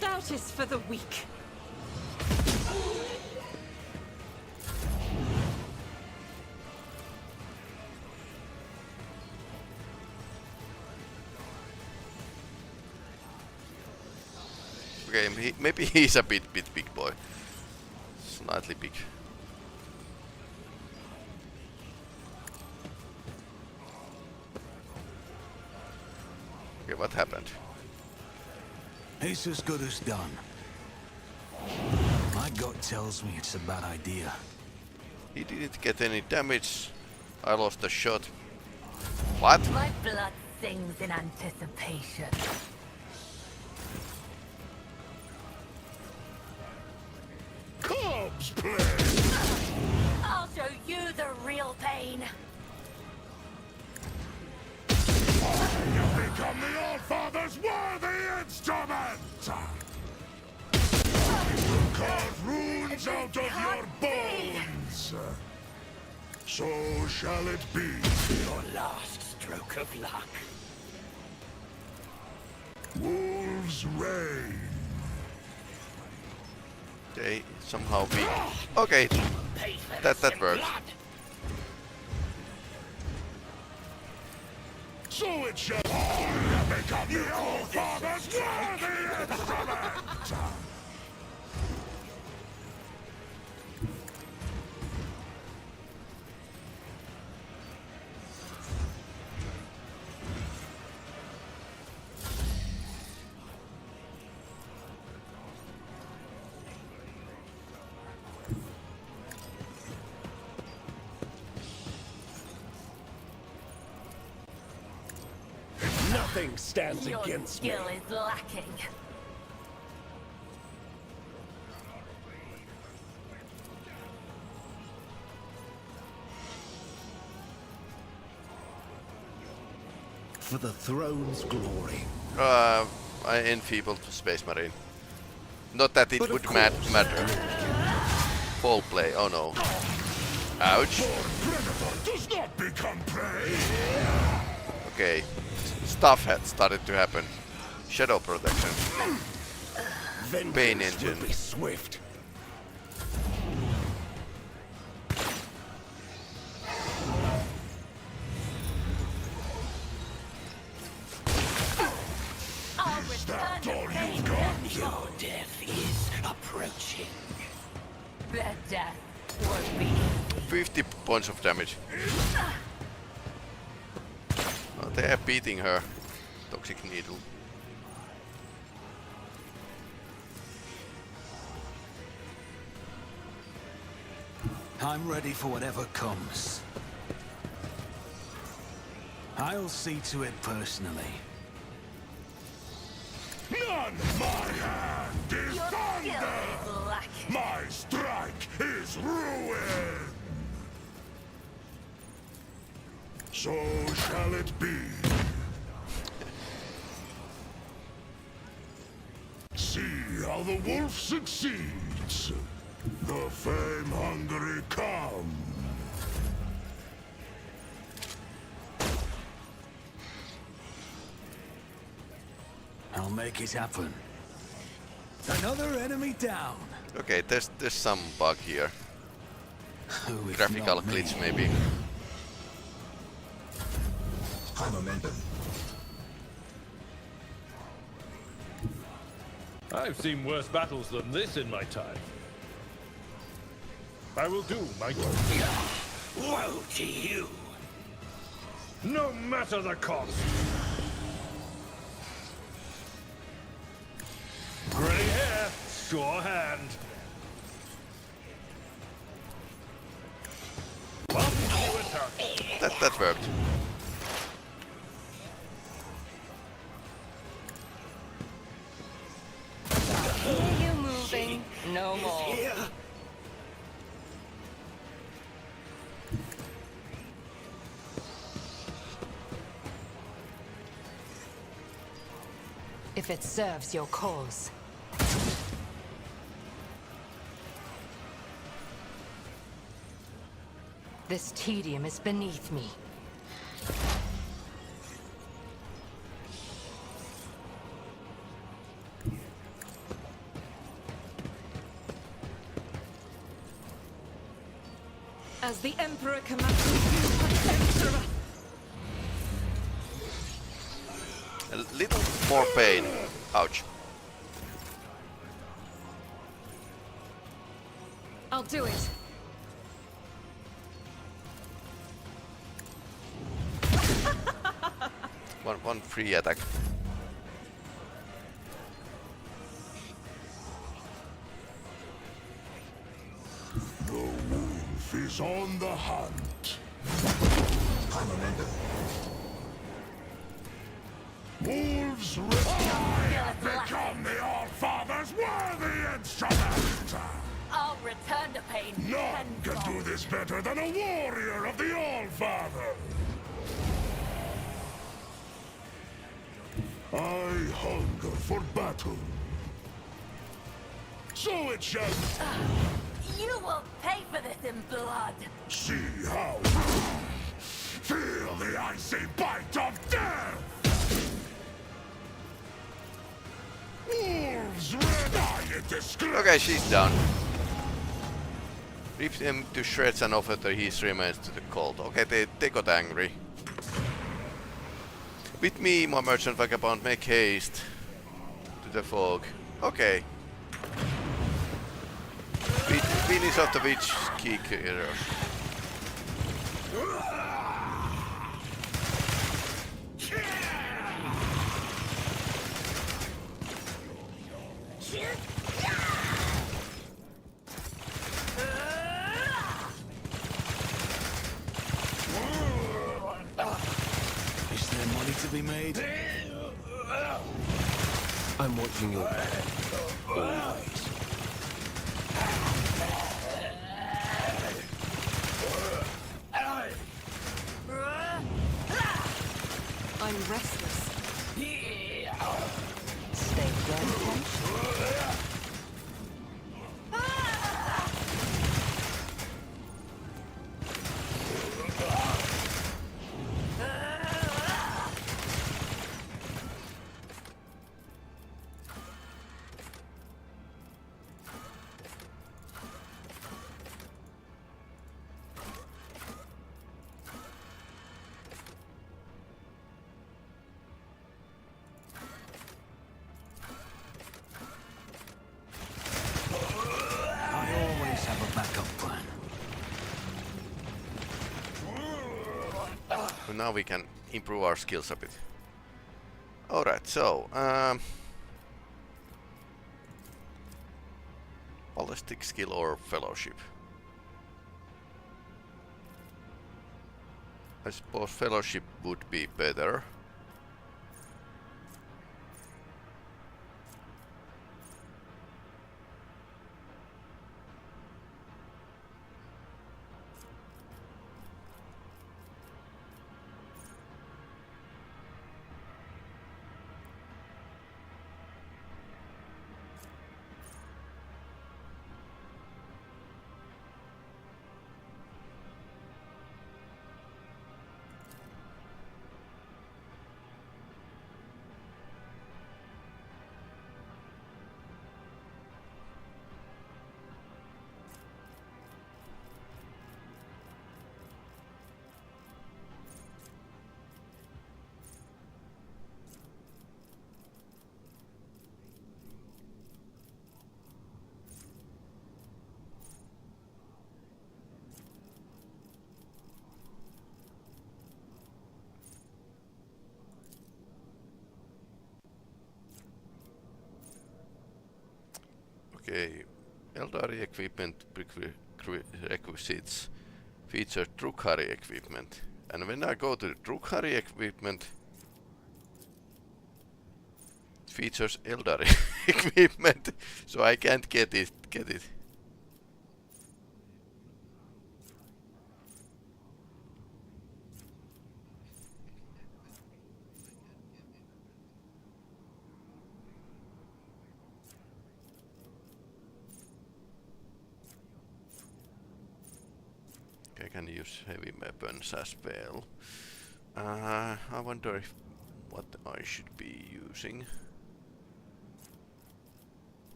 Doubt is for the weak. Okay, maybe he's a bit big boy. Slightly big. Okay, what happened? It's as good as done. My gut tells me it's a bad idea. He didn't get any damage. I lost a shot. What? My blood sings in anticipation. Cubs play! I'll show you the real pain. You become the All-Father's worthy instrument! I will carve runes out of your bones! So shall it be. Your last stroke of luck. Wolves reign. Okay, somehow weak. Okay, Pay for that some works. blood. So it shall I become the All-Father's worthy instrument! Nothing stands Your against me. skill is lacking. For the throne's glory. I enfeebled the Space Marine. Not that it would matter. Fall play, oh no. Ouch. Predator does not become prey! Okay, stuff had started to happen. Shadow protection. Vengeance Pain engine. will be swift. I'll Is return that the all pain. you've got? Your death is approaching. Their death won't be easy. 50 points of damage. Oh, they are beating her. Toxic needle. I'm ready for whatever comes. I'll see to it personally. None my hand is Your skill thunder! is lacking. My strike is ruin! So shall it be. See how the wolf succeeds. The fame-hungry come. I'll make it happen. Another enemy down. Okay, there's some bug here. Who if Graphical not me? glitch maybe. I've seen worse battles than this in my time. I will do my Woe to you! no matter the cost. Grey hair, sure hand. Up to attack. That worked. Hear you moving, no more. If it serves your cause. This tedium is beneath me. As the Emperor commands you, Emperor. A little more pain. Ouch. I'll do it. One free attack. The wolf is on the hunt. Wolves I have become the All-Father's worthy instrument! I'll return the pain. None can do this better than a warrior of the All-Father! I hunger for battle. So it shall You will pay for this in blood. see how. Feel the icy bite of death! Wolves red eye in disgrace! Okay, she's down. Ripped him to shreds and offered his remains to the cult. Okay, they got angry. With me, my merchant vagabond, make haste to the fog. Okay. Finish off the witch kicker. Is there money to be made? I'm watching your back. Always. I'm restless. Stay well. Now we can improve our skills a bit. Alright, so ballistic skill or fellowship. I suppose fellowship would be better. Okay, Eldari equipment requisites feature drukhari equipment, and when I go to the drukhari equipment, it features Eldari equipment, so I can't get it. I can use heavy weapons as well. I wonder if what I should be using.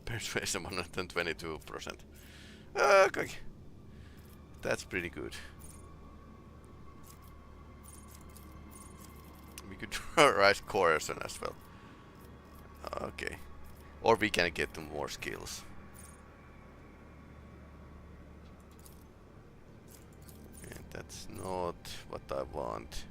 Persuasion 122%. Okay, that's pretty good. We could rise coercion as well. Okay. Or we can get more skills. Okay, that's not what I want.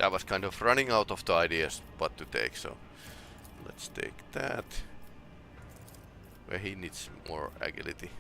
I was kind of running out of the ideas what to take, so let's take that. Where he needs more agility.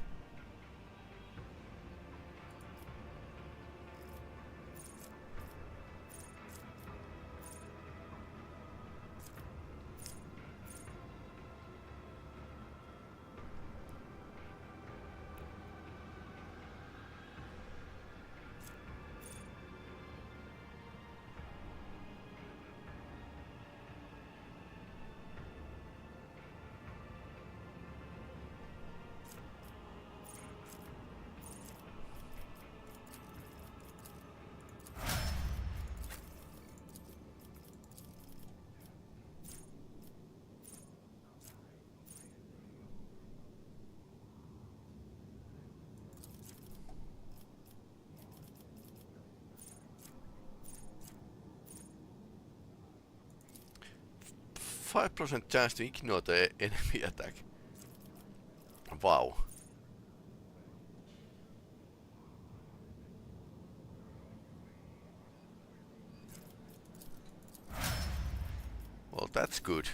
%5 chance to ignore the enemy attack. Wow. Well, that's good.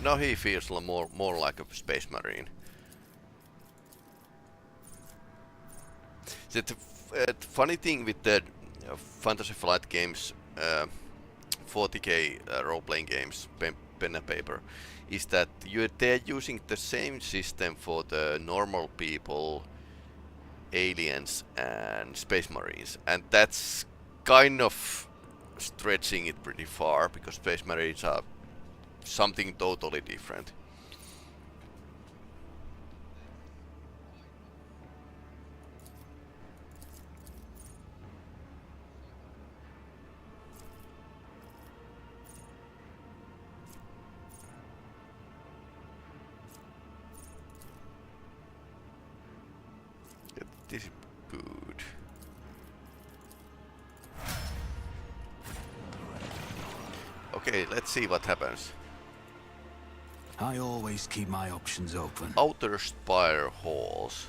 Now he feels more like a space marine. The funny thing with the Fantasy Flight games, 40k role-playing games, pen and paper, is that they're using the same system for the normal people, aliens, and space marines, and that's kind of stretching it pretty far because space marines are something totally different. Yeah, this is good. Okay, let's see what happens. I always keep my options open. Outer Spire Halls.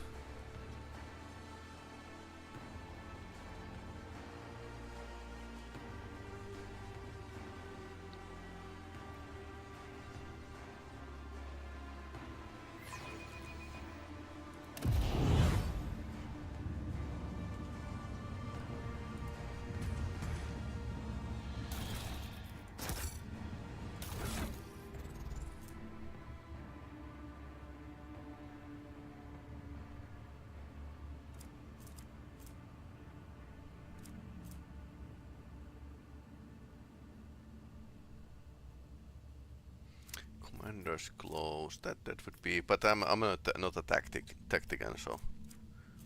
Defenders close. That would be. But I'm not a tactician, so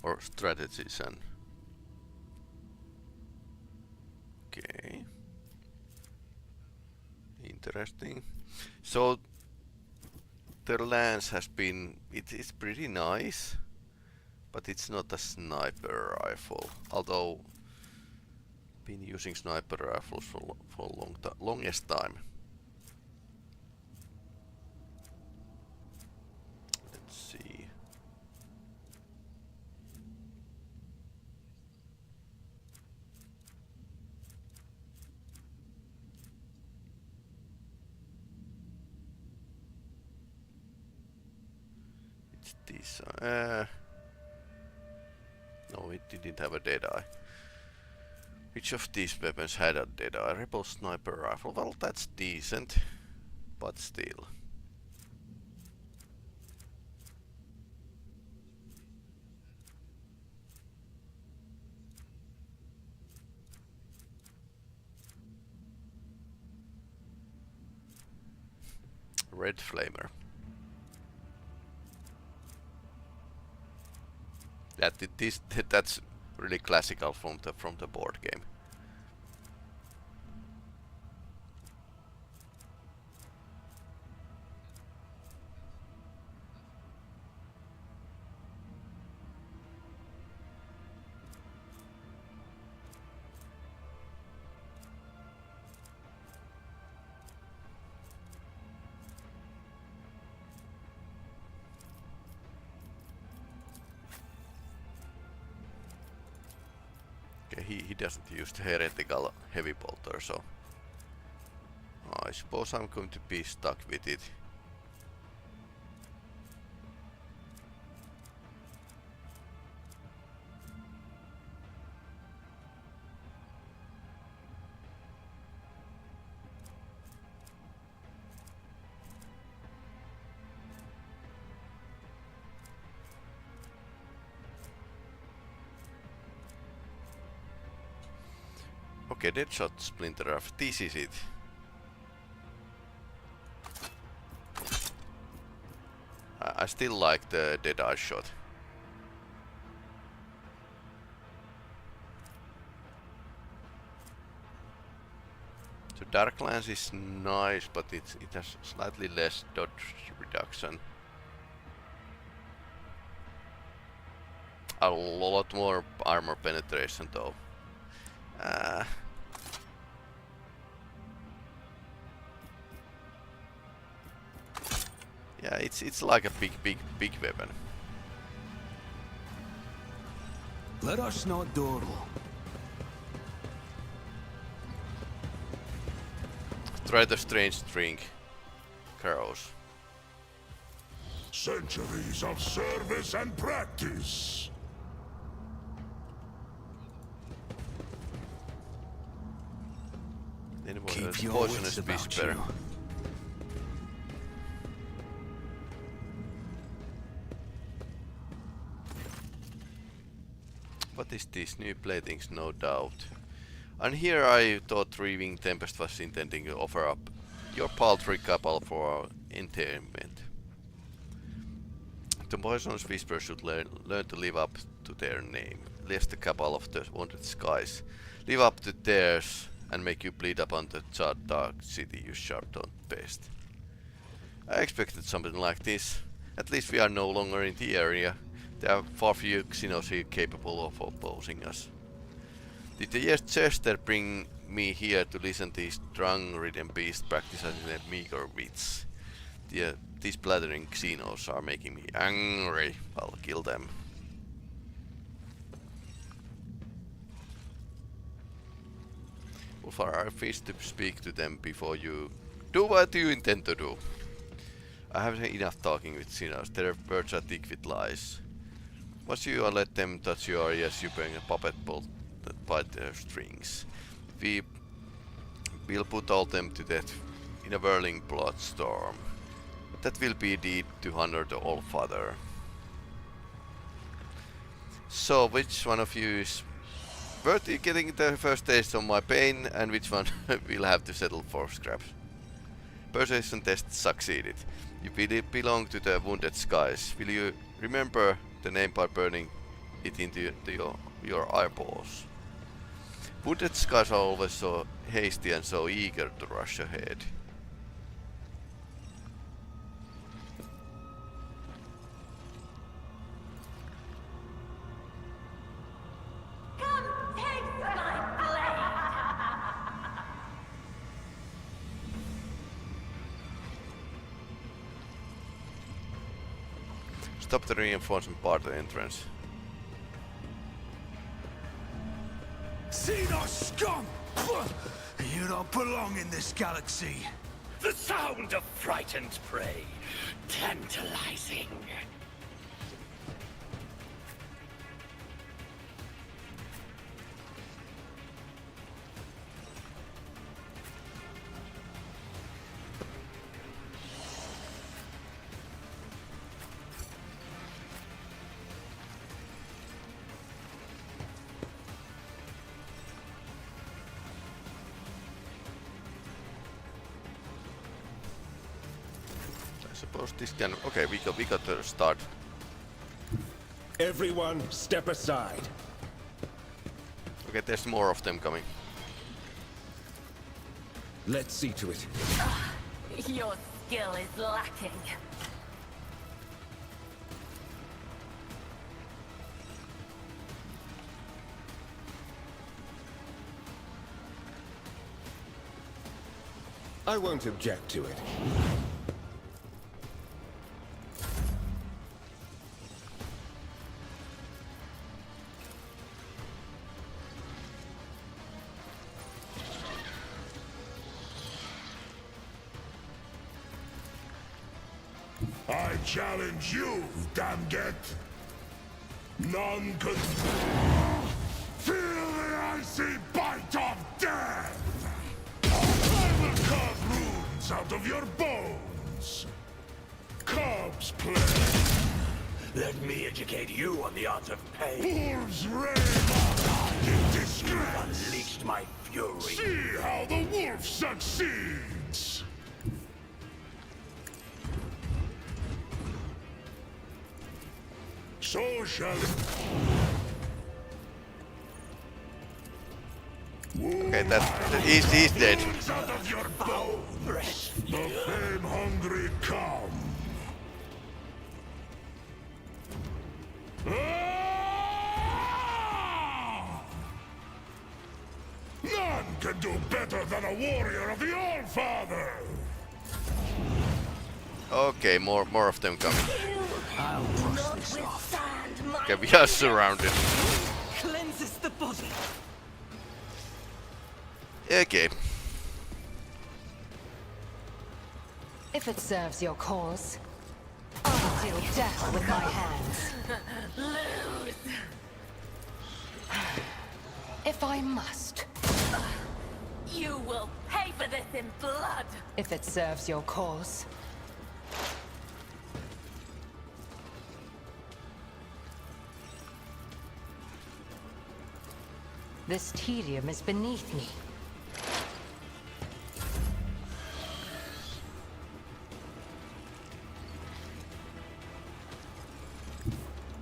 or strategician. Okay. Interesting. So the lance has been. It is pretty nice, but it's not a sniper rifle. Although been using sniper rifles for longest time. Let's see. It's this. No, it didn't have a deadeye. Which of these weapons had a deadeye? Rebel sniper rifle. Well, that's decent, but still. Red flamer. That's really classical from the board game. He doesn't use the heretical heavy bolter, so I suppose I'm going to be stuck with it. Okay, Deadshot Splinter Rifle, this is it. I still like the Deadeye shot. The Dark Lance is nice, but it has slightly less dodge reduction. A lot more armor penetration though. Yeah, it's like a big weapon. Let us not dawdle. Try the strange drink, Crows. Centuries of service and practice. Then Keep your poisonous wits about whisper. you. What is this? New platings, no doubt. And here I thought Reaving Tempest was intending to offer up your paltry couple for our entertainment. The poisonous whisper should learn to live up to their name, lest the couple of the wanted skies live up to theirs and make you bleed upon the charred dark city you sharp-tongued pest. I expected something like this. At least we are no longer in the area. There are far few Xenos here capable of opposing us. Did the jester bring me here to listen to these drunk-ridden beasts practicing their meager wits? These blathering Xenos are making me angry. I'll kill them. Wolfar, I wish to speak to them before you do what you intend to do. I haven't enough talking with Xenos. Their words are thick with lies. Once you let them touch your ears, you bring a puppet bolt that bite their strings. We will put all them to death in a whirling blood storm. That will be a deed to honor the All-Father. So, which one of you is worthy getting the first taste of my pain, and which one will have to settle for scraps? Persuasion test succeeded. You belong to the Wounded Skies. Will you remember the name by burning it into your eyeballs? Wounded Skies are always so hasty and so eager to rush ahead. Stop the reinforcement part of the entrance. Xenos scum! You don't belong in this galaxy. The sound of frightened prey. Tantalizing. Suppose this can. Okay, we got to start. Everyone, step aside. Okay, there's more of them coming. Let's see to it. Your skill is lacking. I won't object to it. I challenge you, Damget. None could feel the icy bite of death. I will carve runes out of your bones. Cubs play. Let me educate you on the art of pain. Wolves reign in disgrace. Unleashed my fury. See how the wolf succeeds. So shall it. Okay, he's dead. Out of your bones, the fame-hungry come. None can do better than a warrior of the All-Father. Okay, more of them coming. I'll brush this off. Okay, we are surrounded. Cleanses the body. Okay. If it serves your cause, I'll deal death with my hands. Lose. If I must. You will pay for this in blood. If it serves your cause. This tedium is beneath me.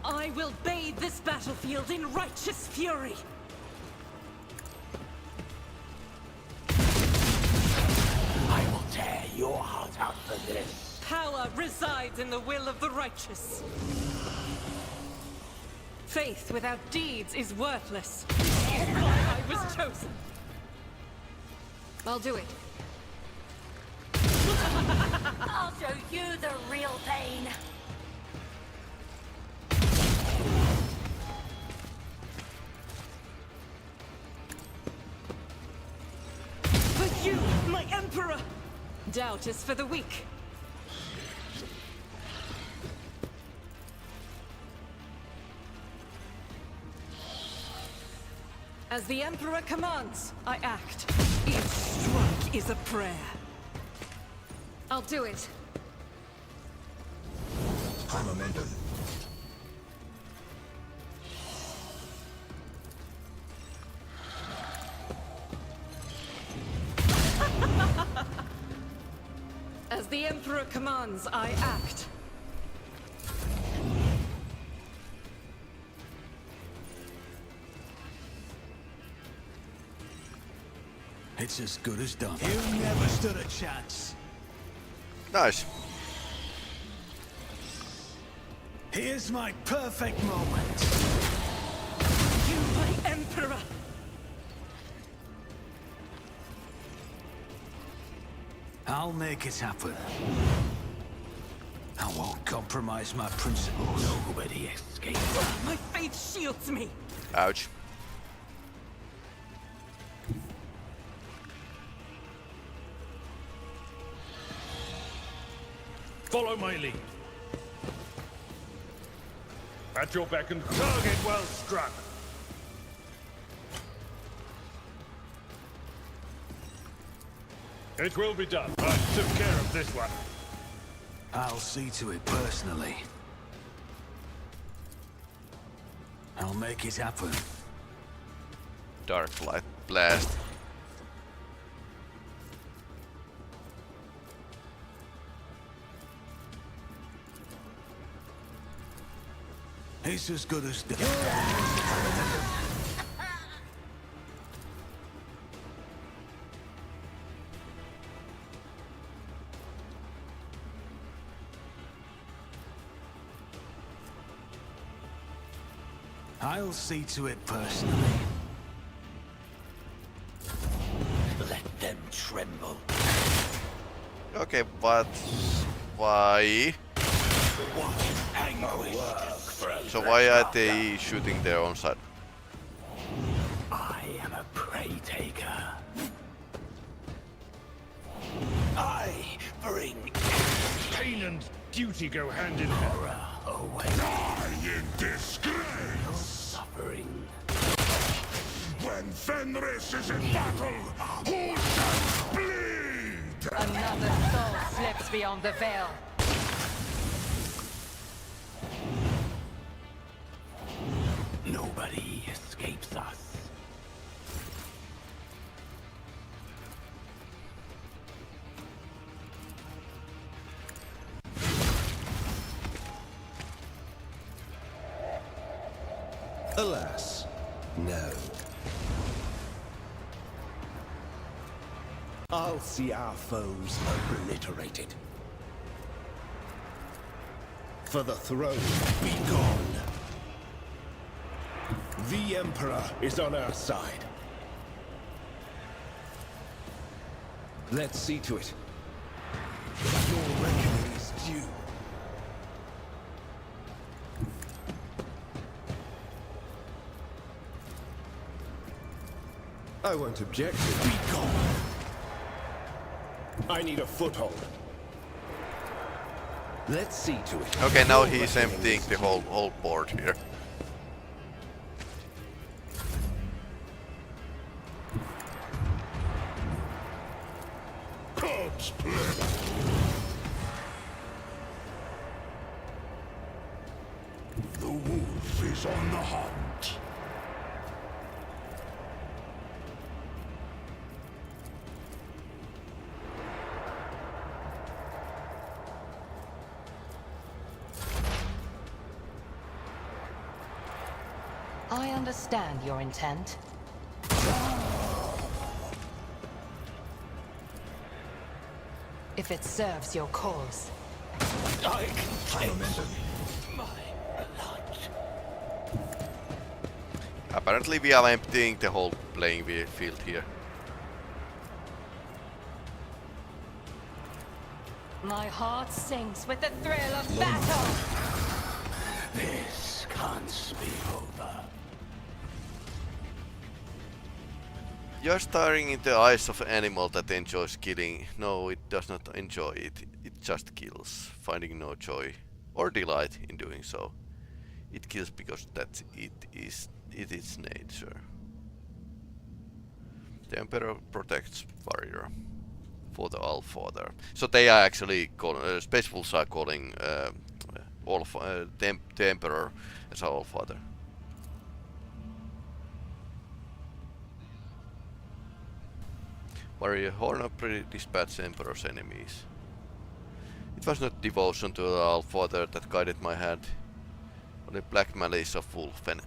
I will bathe this battlefield in righteous fury. I will tear your heart out for this. Power resides in the will of the righteous. Faith without deeds is worthless. This is why I was chosen. I'll do it. I'll show you the real pain. For you, my Emperor! Doubt is for the weak. As the Emperor commands, I act. Each strike is a prayer. I'll do it. Momentum. As the Emperor commands, I act. It's as good as done. You never stood a chance. Nice. Here's my perfect moment. You, my Emperor! I'll make it happen. I won't compromise my principles. Nobody escapes. My faith shields me! Ouch. Follow my lead. At your beck and target well struck. It will be done. I took care of this one. I'll see to it personally. I'll make it happen. Dark light blast. It's as good as done. I'll see to it personally. Let them tremble. Okay, but why? So why are they shooting their own side? I am a prey taker. I bring Pain and duty go hand in hand. horror away. Die in disgrace! Suffering. When Fenris is in battle, who shall bleed? Another soul slips beyond the veil. Nobody escapes us. Alas, no. I'll see our foes obliterated. For the throne, be gone. The Emperor is on our side. Let's see to it. Your reckoning is due. I won't object. Be gone. I need a foothold. Let's see to it. Okay, now he's emptying the whole board here. God split! The wolf is on the hunt. I understand your intent. If it serves your cause. I can taste my blood. Apparently we are emptying the whole playing field here. My heart sinks with the thrill of battle! This can't be over. You're staring in the eyes of an animal that enjoys killing. No, it does not enjoy it. It just kills, finding no joy or delight in doing so. It kills because it is its nature. The Emperor protects warrior for the Allfather. So they are actually Space Wolves are calling the Emperor as Allfather. Warrior Horn dispatch Emperor's enemies. It was not devotion to the All-Father that guided my hand, only black malice of wolf and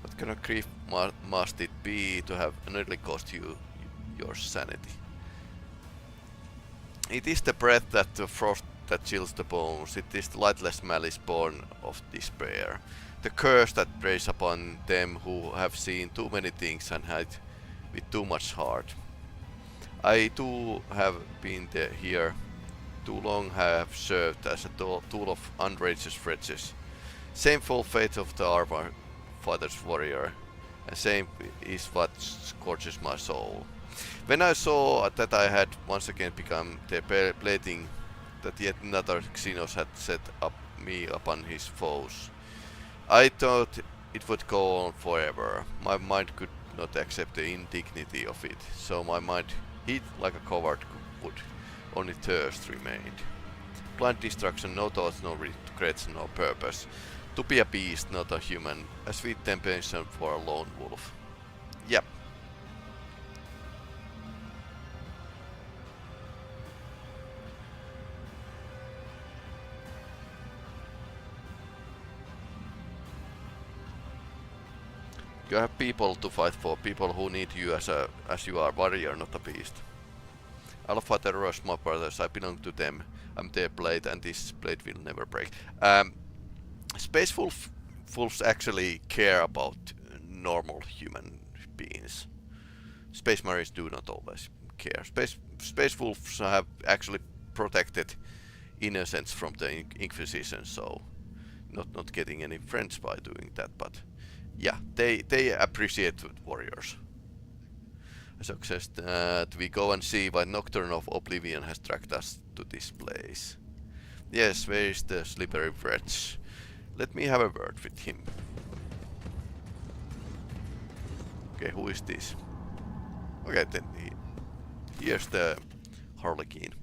What kind of grief must it be to have nearly cost you your sanity? It is the breath that the frost that chills the bones. It is the lightless malice born of despair. The curse that preys upon them who have seen too many things and hide with too much heart. I too have been here. Too long have served as a tool of unrighteous wretches. Shameful fate of the Our Father's warrior, and same is what scorches my soul. When I saw that I had once again become their plaything, that yet another Xenos had set up me upon his foes, I thought it would go on forever. My mind could not accept the indignity of it, so my mind, hid like a coward would, only thirst remained. Blind destruction, no thoughts, no regrets, no purpose. To be a beast, not a human. A sweet temptation for a lone wolf. Yep. You have people to fight for, people who need you as you are warrior, not a beast. Alpha Terrors, my brothers, I belong to them. I'm their blade, and this blade will never break. Space wolves actually care about normal human beings. Space marines do not always care. Space wolves have actually protected innocents from the Inquisition, so not getting any friends by doing that. But yeah, they appreciate warriors. I suggest that we go and see why Nocturne of Oblivion has dragged us to this place. Yes, where is the slippery wretch? Let me have a word with him. Okay, who is this? Okay, then here's the Harlequin.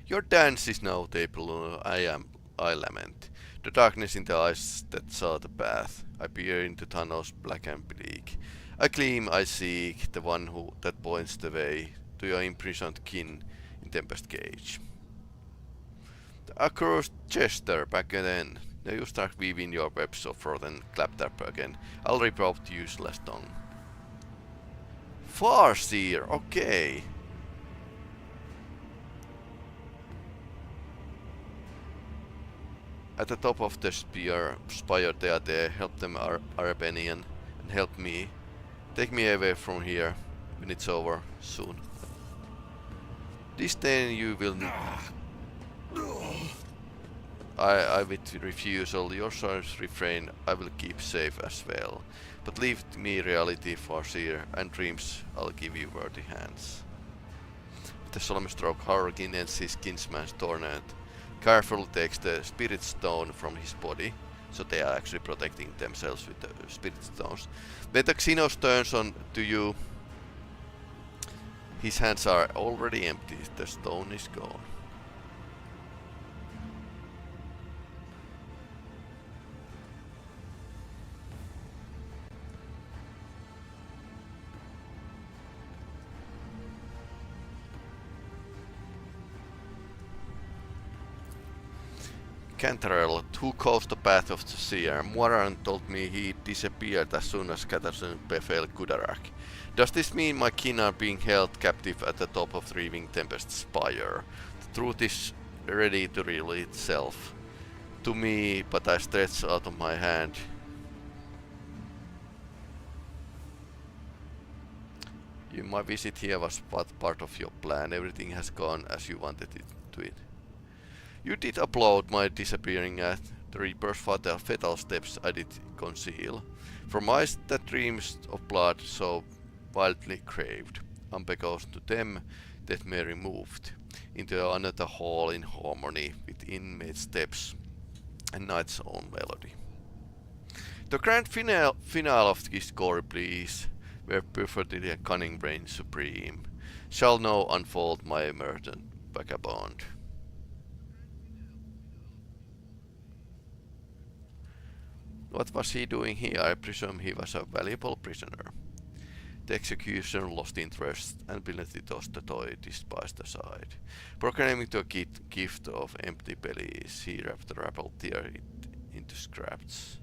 Your dance is now table. I lament. The darkness in the eyes that saw the path. I peer into tunnels black and bleak. I gleam, I seek the one that points the way to your imprisoned kin in Tempest Cage. The accursed jester back again. Now you start weaving your webs of fraud and claptrap again. I'll rip out the useless tongue. Farseer, okay. At the top of the spire they are there. Help them, Arabenian, and help me. Take me away from here when it's over soon. Disdain you will. I with refusal, your son's refrain I will keep safe as well. But leave me reality, Farseer, and dreams I'll give you worthy hands. With a solemn stroke, Harlequin ends his kinsman's torment. Carefully takes the spirit stone from his body, so they are actually protecting themselves with the spirit stones. When the Xenos turns on to you, his hands are already empty, the stone is gone. Cantarell, who caused the path of the seer. Moran told me he disappeared as soon as Katarzyna befell Gomorragh. Does this mean my kin are being held captive at the top of the Reaving Tempest's spire? The truth is ready to reveal itself to me, but I stretch out of my hand. My visit here was part of your plan. Everything has gone as you wanted it to. You did applaud my disappearing at the Reaper's fatal steps I did conceal. From eyes that dreams of blood so wildly craved, unbeknownst to them, that may removed into another hall in harmony with inmate steps and night's own melody. The grand finale of this story, please, where perfectly a cunning brain supreme, shall now unfold my emergent vagabond. What was he doing here? I presume he was a valuable prisoner. The executioner lost interest and blatantly tossed the toy despised aside. Proclaiming to a gift of empty bellies, he wrapped the rabble, tear it into scraps.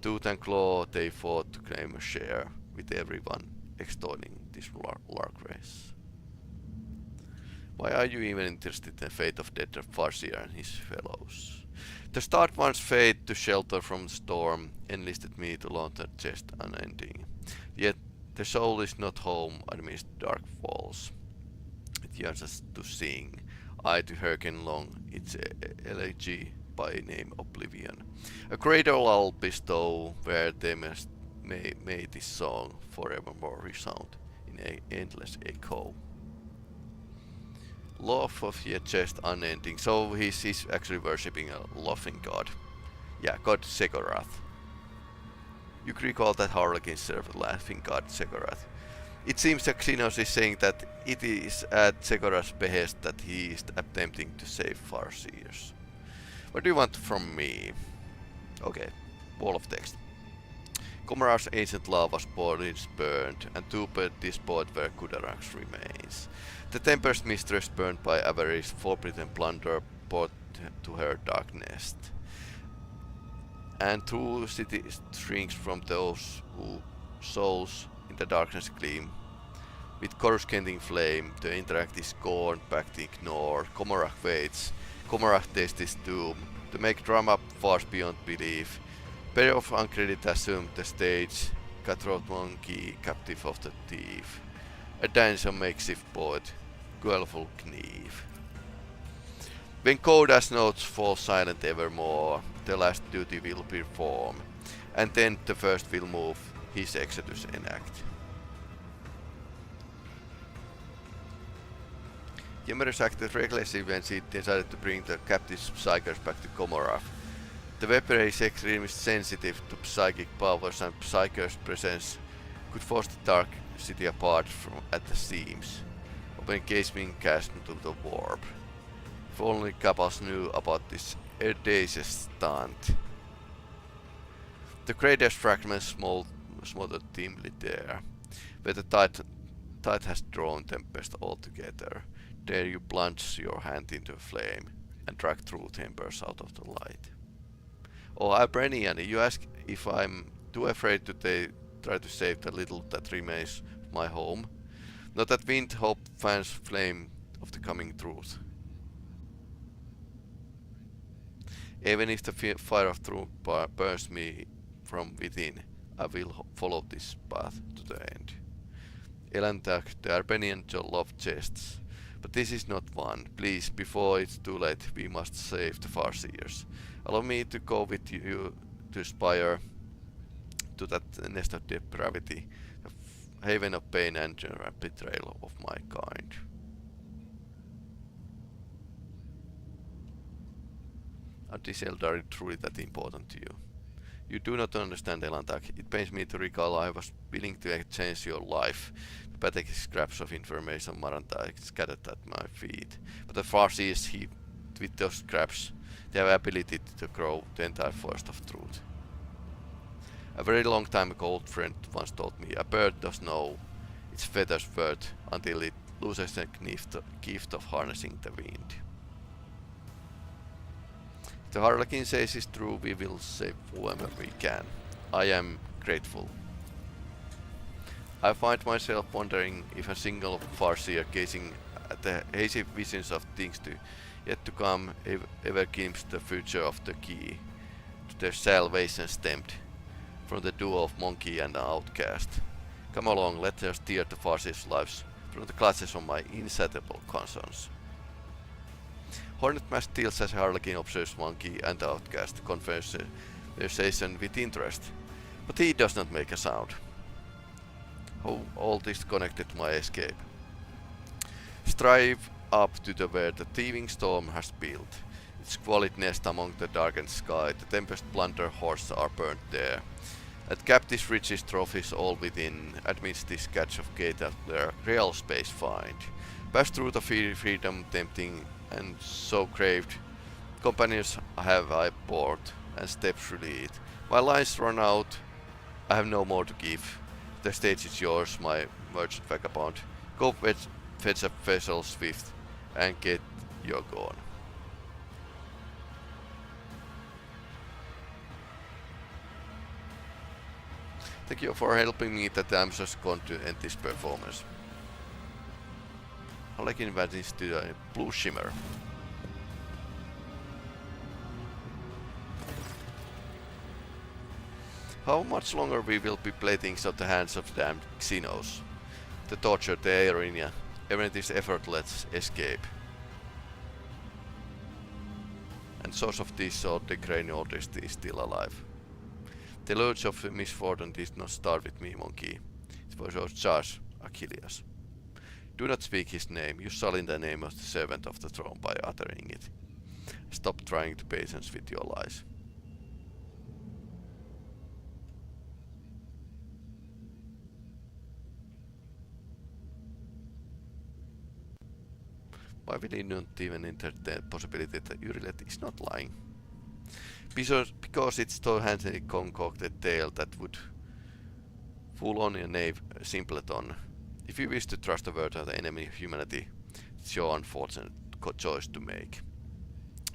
Tooth and claw they fought to claim a share, with everyone extolling this lark race. Why are you even interested in the fate of dead Farseer and his fellows? The start one's fate to shelter from the storm enlisted me to launch the chest unending. Yet the soul is not home amidst dark walls. It yearns to sing, I to hearken long its elegy by name Oblivion. A greater lull bestow where they may this song forevermore resound in an endless echo. Love of your chest unending. So he's actually worshipping a laughing god. Yeah, god Seggorath. You could recall that Harlequin served a laughing god Seggorath. It seems that Xenos is saying that it is at Seggorath's behest that he is attempting to save Farseers. What do you want from me? Okay, wall of text. Commorragh's ancient love was burned, and two disposed where Commorragh's remains. The Tempest mistress burned by avarice, forbidden plunder brought to her dark nest. And true city shrinks from those whose souls in the darkness gleam. With coruscating flame, the interact is scorned, pact ignored. Commorragh waits. Commorragh tastes his doom. To make drama far beyond belief. Pair of uncredited assumed the stage. Cutthroat monkey, captive of the thief. A dancer makeshift poet. Guelful Kneve. When Koda's notes fall silent evermore, the last duty will perform, and then the first will move, his exodus enact. Yemmerus acted recklessly when she decided to bring the captive psychers back to Gomorraugh. The weapon is extremely sensitive to psychic powers, and psychers' presence could force the dark city apart at the seams, opening casing cast into the warp. If only Cabals knew about this audacious stunt. The greatest fragments smoldered dimly there, where the tide has drawn Tempest altogether. There you plunge your hand into a flame and drag through timbers out of the light. Oh, Abrenian, you ask if I'm too afraid to try to save the little that remains of my home. Not that wind hope fans flame of the coming truth. Even if the fire of truth burns me from within, I will follow this path to the end. Elantak, the Arbenian love chests. But this is not one. Please, before it's too late, we must save the Farseers. Allow me to go with you to aspire to that nest of depravity, the haven of pain and betrayal of my kind. Are these Eldari truly that important to you? You do not understand, Elantak. It pains me to recall I was willing to exchange your life. The pathetic scraps of information Maranta scattered at my feet. But the Farseers heaped with those scraps, they have ability to grow the entire forest of truth. A very long time ago, old friend once told me, a bird does know its feathers worth until it loses the gift of harnessing the wind. If the Harlequin says is true, we will save whoever we can. I am grateful. I find myself wondering if a single Farseer gazing at the hazy visions of things yet to come ever glimpse the future of the key to their salvation stemmed from the duo of monkey and outcast. Come along, let us steer the Farseers' lives from the clutches of my insatiable conscience. Hornet Mask steals as Harlequin observes monkey and outcast conversation with interest, but he does not make a sound. How all this connected to my escape. Strive up to the where the thieving storm has built its squalid nest among the darkened sky. The tempest plunder horses are burnt there. At Captain's Riches trophies all within admits this catch of gate at their real space find. Pass through the freedom tempting and so craved. Companions have I bought and steps freely it. My lines run out, I have no more to give. The stage is yours, my merchant vagabond. Go fetch a vessel swift and get your gone. Thank you for helping me that I'm just going to end this performance. I like inviting to the blue shimmer. How much longer we will be playthings at the hands of damned Xenos? The torture, the irony, even this effortless escape. And source of this sort, the cranial is still alive. The lurch of misfortune did not start with me, monkey. It was your charge, Achilles. Do not speak his name, you sully the name of the servant of the throne by uttering it. Stop trying to patience with your lies. Why will he not even entertain the possibility that Urilet is not lying? Because it's so handsomely concocted tale that would fool only a knave simpleton. If you wish to trust the word of the enemy of humanity, it's your unfortunate choice to make.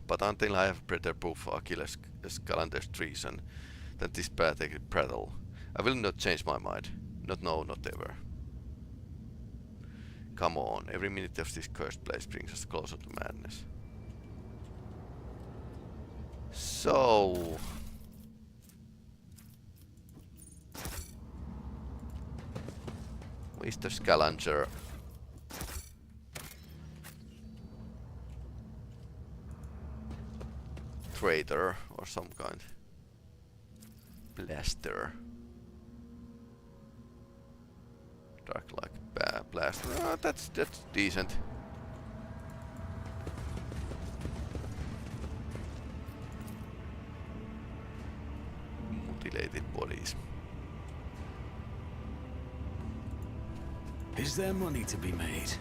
But until I have better proof for Achilles' calendar's treason than this pathetic prattle, I will not change my mind. Not now, not ever. Come on, every minute of this cursed place brings us closer to madness. So... Mr. Scavenger. Traitor or some kind. Blaster. Dark like blast. Oh, that's decent. Mutilated bodies. Is there money to be made?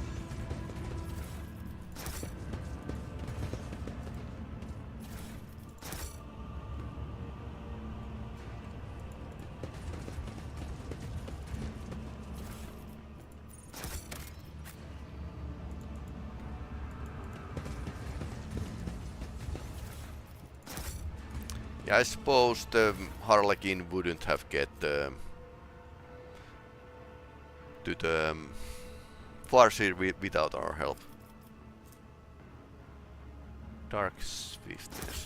Yeah, I suppose the Harlequin wouldn't have get to the Farseer without our help. Dark Swiftness.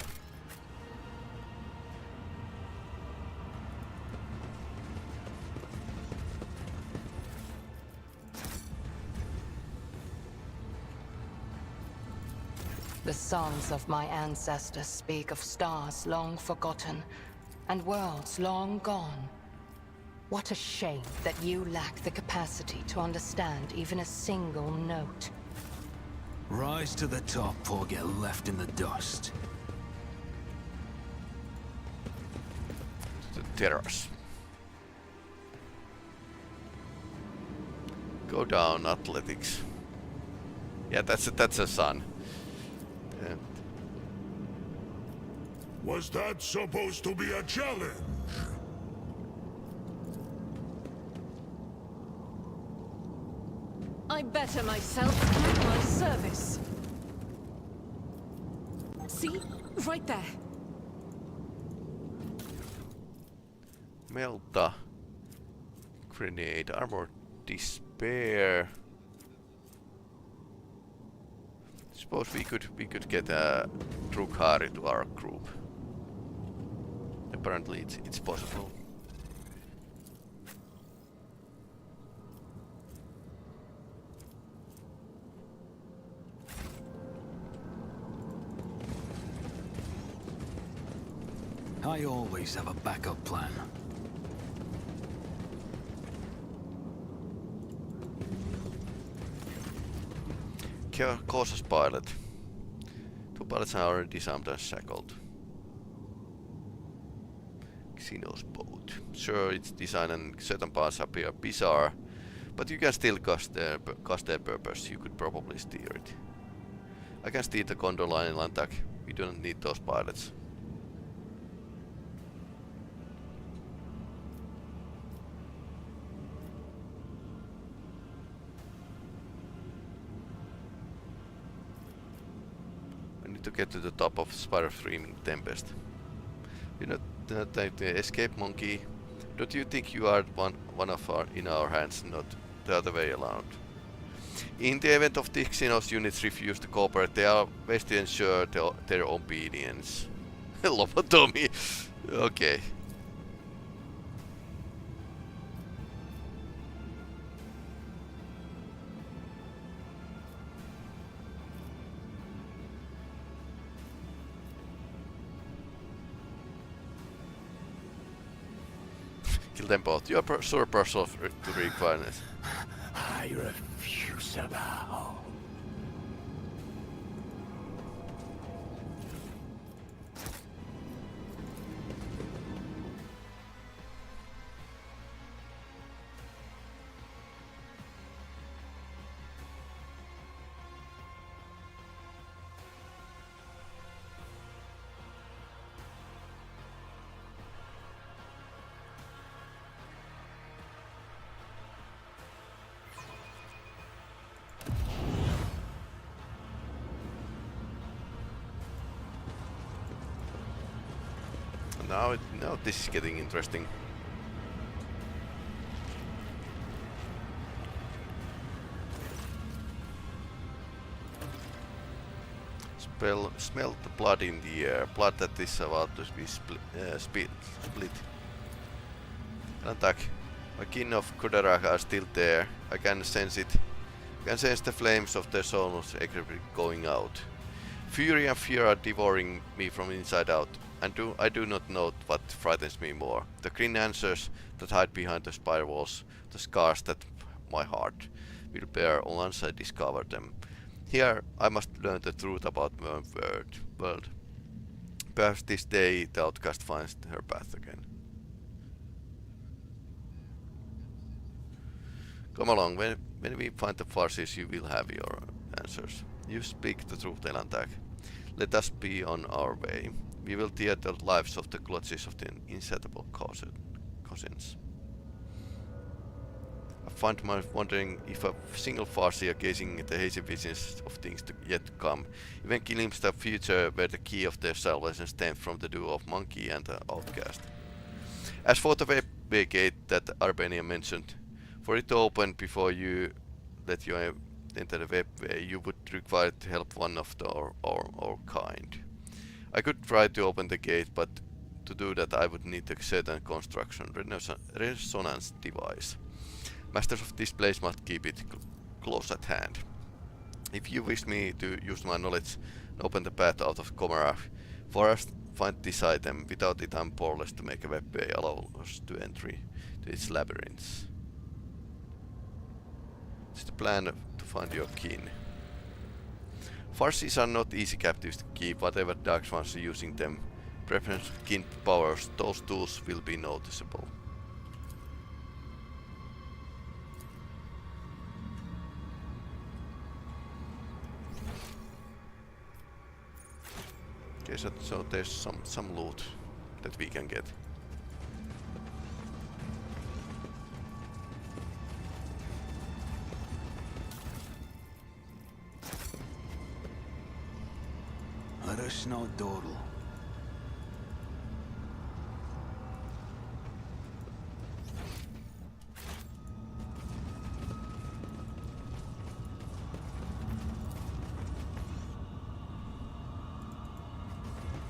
The songs of my ancestors speak of stars long forgotten and worlds long gone. What a shame that you lack the capacity to understand even a single note. Rise to the top or get left in the dust. The terrors. Go down, athletics. Yeah, that's a sun. Was that supposed to be a challenge? I better myself at my service. See? Right there. Melta. Grenade. Armor. Despair. Suppose we could get a drukhari to our group. Apparently it's possible. I always have a backup plan. Cautious pilot. Two pilots are already disarmed and shackled. Xenos boat. Sure, its design and certain parts appear bizarre, but you can still cast their purpose. You could probably steer it. I can steer the gondola in Lantak. We don't need those pilots. I need to get to the top of Spiral Streaming Tempest. You know the escape monkey. Don't you think you are one of our in our hands, not the other way around? In the event of the Xenos units refuse to cooperate, they are ways to ensure their obedience. Lobotomy. Okay. Kill them both. You are sure person to requirements. I refuse to bow. Now this is getting interesting. Smell the blood in the air. Blood that is about to be split. Attack. My kin of Commorragh are still there. I can sense it. I can sense the flames of their souls going out. Fury and fear are devouring me from inside out. And I do not know what frightens me more. The green answers that hide behind the spiral walls, the scars that my heart will bear once I discover them. Here I must learn the truth about my world. Perhaps this day the outcast finds her path again. Come along, when we find the farces you will have your answers. You speak the truth, Elantak. Let us be on our way. We will tear the lives of the clutches of the insatiable cousins. I find myself wondering if a single Farseer gazing at the hazy visions of things yet to come, even glimpse the future where the key of their salvation stems from the duo of monkey and the outcast. As for the webway gate that Arbania mentioned, for it to open before you let you enter the webway, you would require to help one of our kind. I could try to open the gate, but to do that I would need a certain construction resonance device. Masters of this place must keep it close at hand. If you wish me to use my knowledge and open the path out of Commorragh, first find this item. Without it I'm powerless to make a webway allow us to entry to its labyrinths. It's the plan to find your kin. Farseers are not easy captives to keep, whatever dark ones are using them. Preference kin powers, those tools will be noticeable. Okay, so there's some loot that we can get. Let us not dawdle.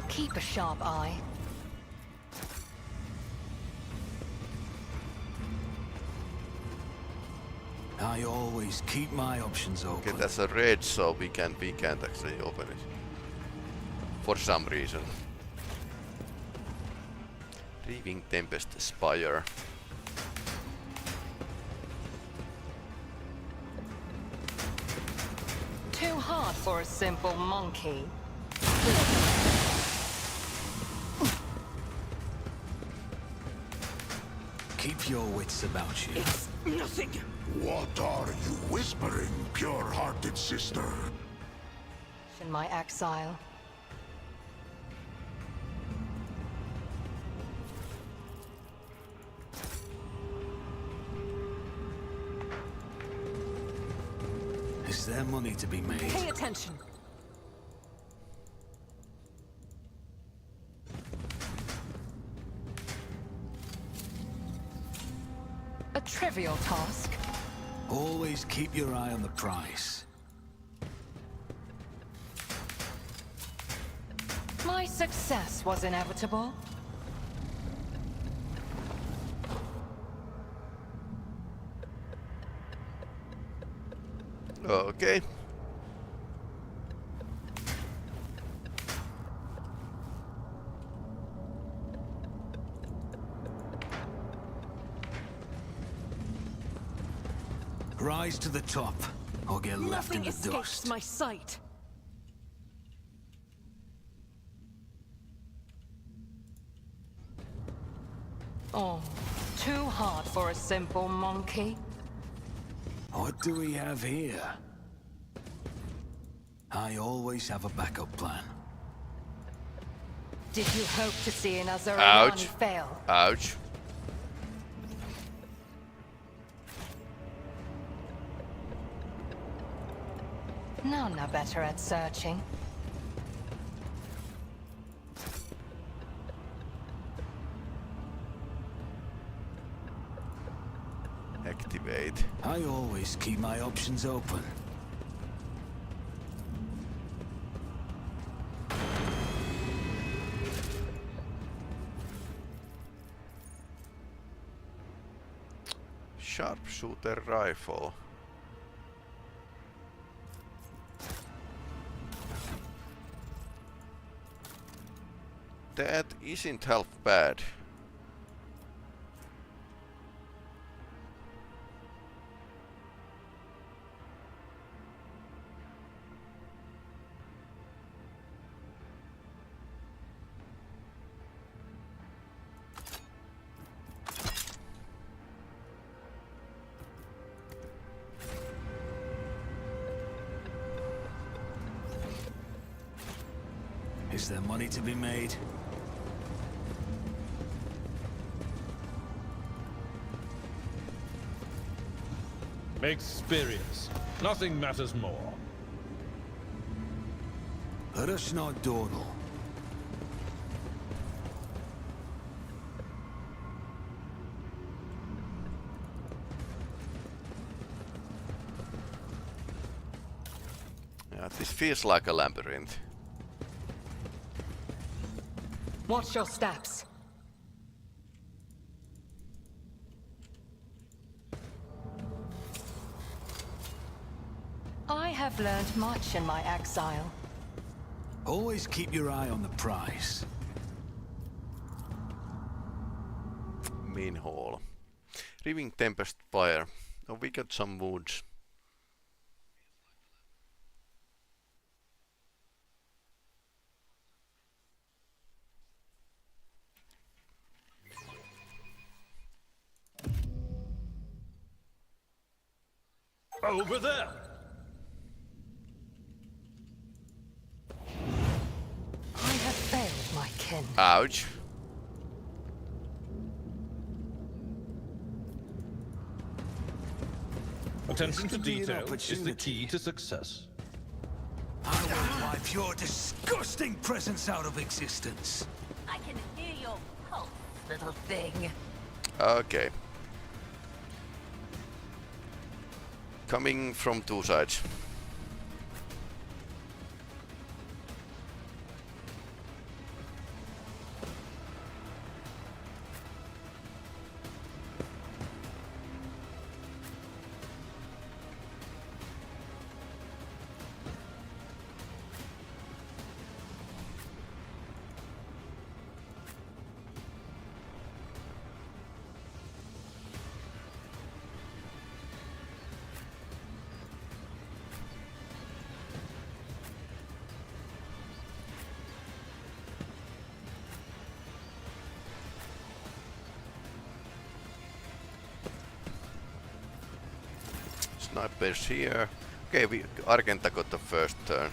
Keep a sharp eye. I always keep my options open. Okay, that's a red, so we can't actually open it. For some reason. Reaving Tempest Spire. Too hard for a simple monkey. Keep your wits about you. It's nothing. What are you whispering, pure-hearted sister? In my exile. Is there money to be made? Pay attention. A trivial task. Always keep your eye on the prize. My success was inevitable. Okay. Rise to the top, or get left in Nothing the escapes dust. my sight. Oh, too hard for a simple monkey. What do we have here? I always have a backup plan. Did you hope to see an Ouch. Azurani fail? Ouch. None are better at searching. Activate. I always keep my options open. Sharpshooter rifle. That isn't half bad. Is there money to be made? Experience. Nothing matters more. Let us not dawdle. Yeah, this feels like a labyrinth. Watch your steps. I have learned much in my exile. Always keep your eye on the prize. Main hall. Riving Tempest Fire. Oh, we got some wounds. Over there! I have failed my kin. Ouch. Attention to could be an detail is the opportunity. key to success. I will wipe your disgusting presence out of existence. I can hear your pulse, little thing. Okay. Coming from two sides. Snipers here. Okay, Argenta got the first turn.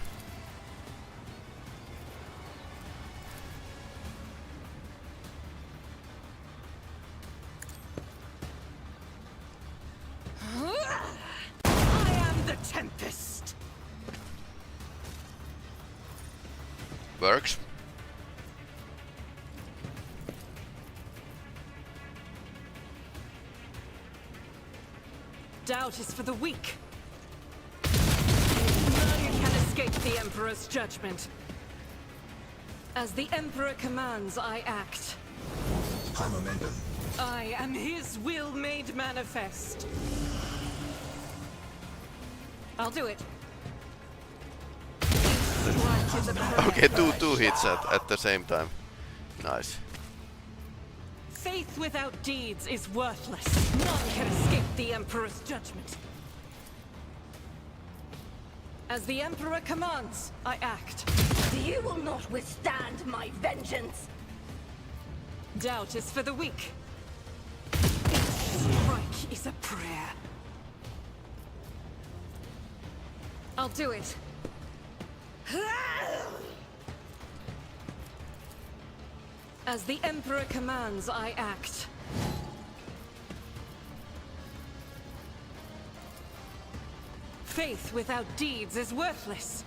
I am the Tempest. Works. Doubt is for the weak. None can escape the Emperor's judgment. As the Emperor commands, I act. High momentum. I am his will made manifest. I'll do it. Strike is a prayer. Okay, two hits at the same time. Nice. Faith without deeds is worthless. None can escape the Emperor's judgment. As the Emperor commands, I act. You will not withstand my vengeance. Doubt is for the weak. Each strike is a prayer. I'll do it. As the Emperor commands, I act. Faith without deeds is worthless.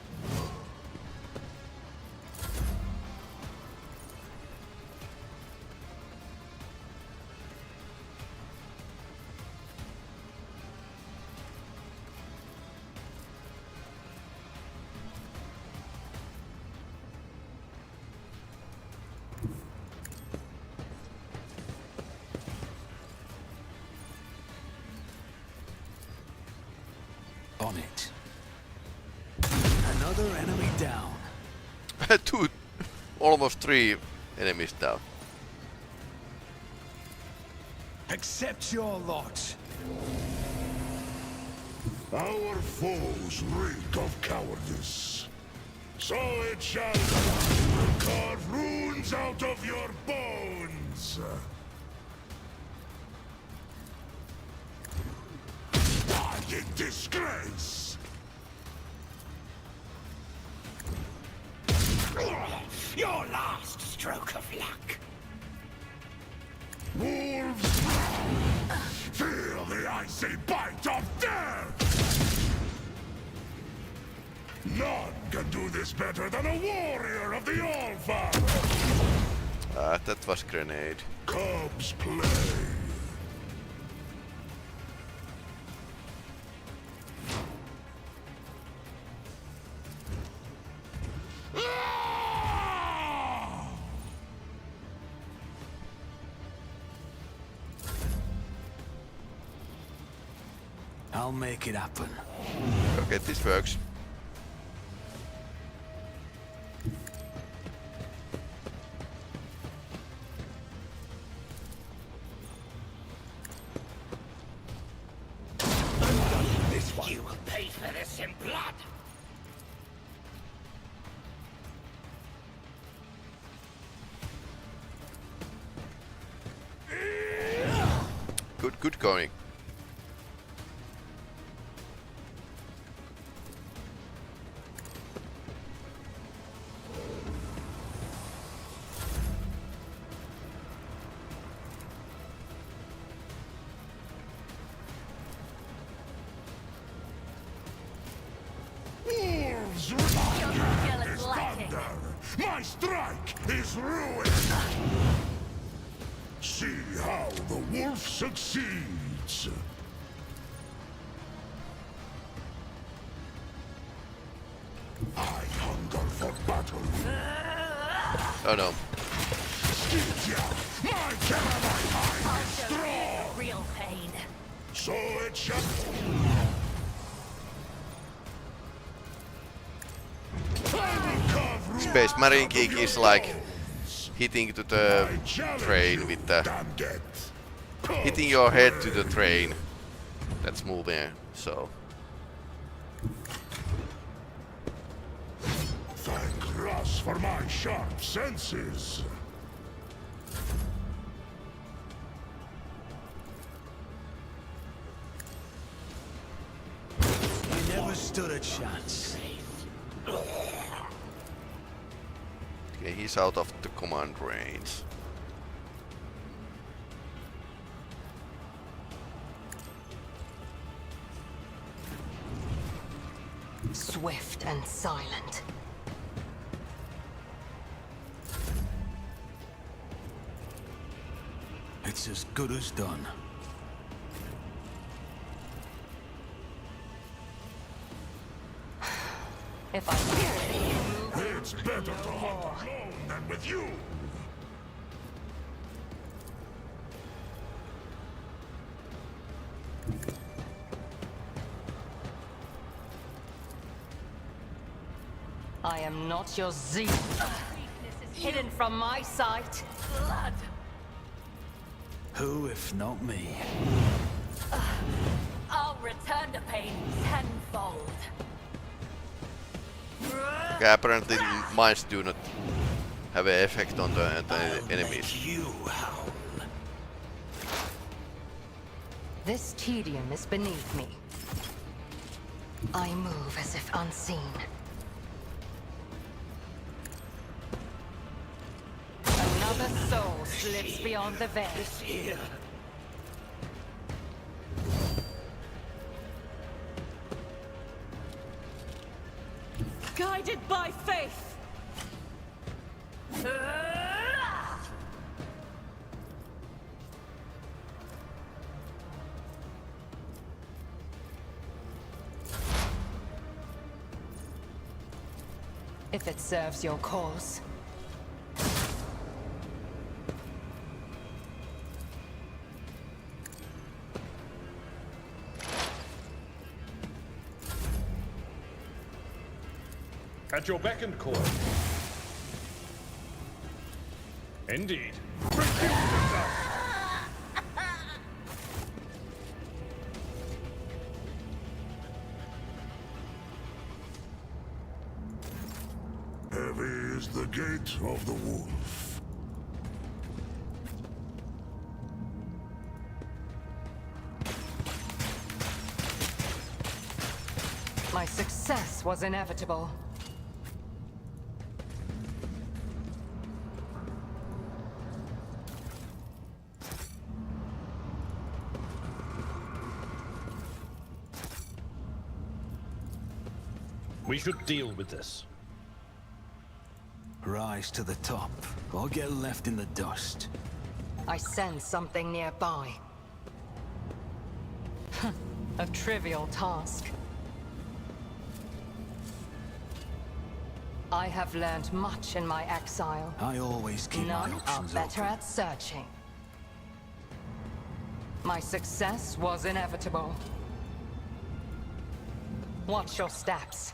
On it. Another enemy down. Almost 3 enemies down. Accept your lot. Our foes reek of cowardice. So it shall be. Carve runes out of your bones. Die in disgrace. Your last stroke of luck. Wolves, feel the icy bite of death! None can do this better than a warrior of the All-Father! That was grenade. Cubs play. I'll make it happen. Okay, this works. This one. You will pay for this in blood. Good going. Wolves Jealous is liking. thunder. My strike is ruin. See how the wolf succeeds. I hunger for battle. Oh no. Skidja, my Calamite hide is Show you strong. the real pain. So it shall. Space Marine Geek is like hitting to the train with the hitting your head to the train that's moving. So Thank Russ for my sharp senses. stood a chance. Okay, he's out of the command range. Swift and silent. It's as good as done. If I It's better to hunt alone than with you. I am not your zeal. Hidden from my sight. Blood. Who if not me? I'll return the pain tenfold. Okay, apparently mines do not have an effect on the enemies. You howl. This tedium is beneath me. I move as if unseen. Another soul slips beyond the veil. Here. Guided by faith. If it serves your cause. At your beck and call. Indeed. Heavy is the gate of the wolf. My success was inevitable. We should deal with this. Rise to the top, or get left in the dust. I sense something nearby. A trivial task. I have learned much in my exile. I always keep my None are options better open. at searching. My success was inevitable. Watch your steps.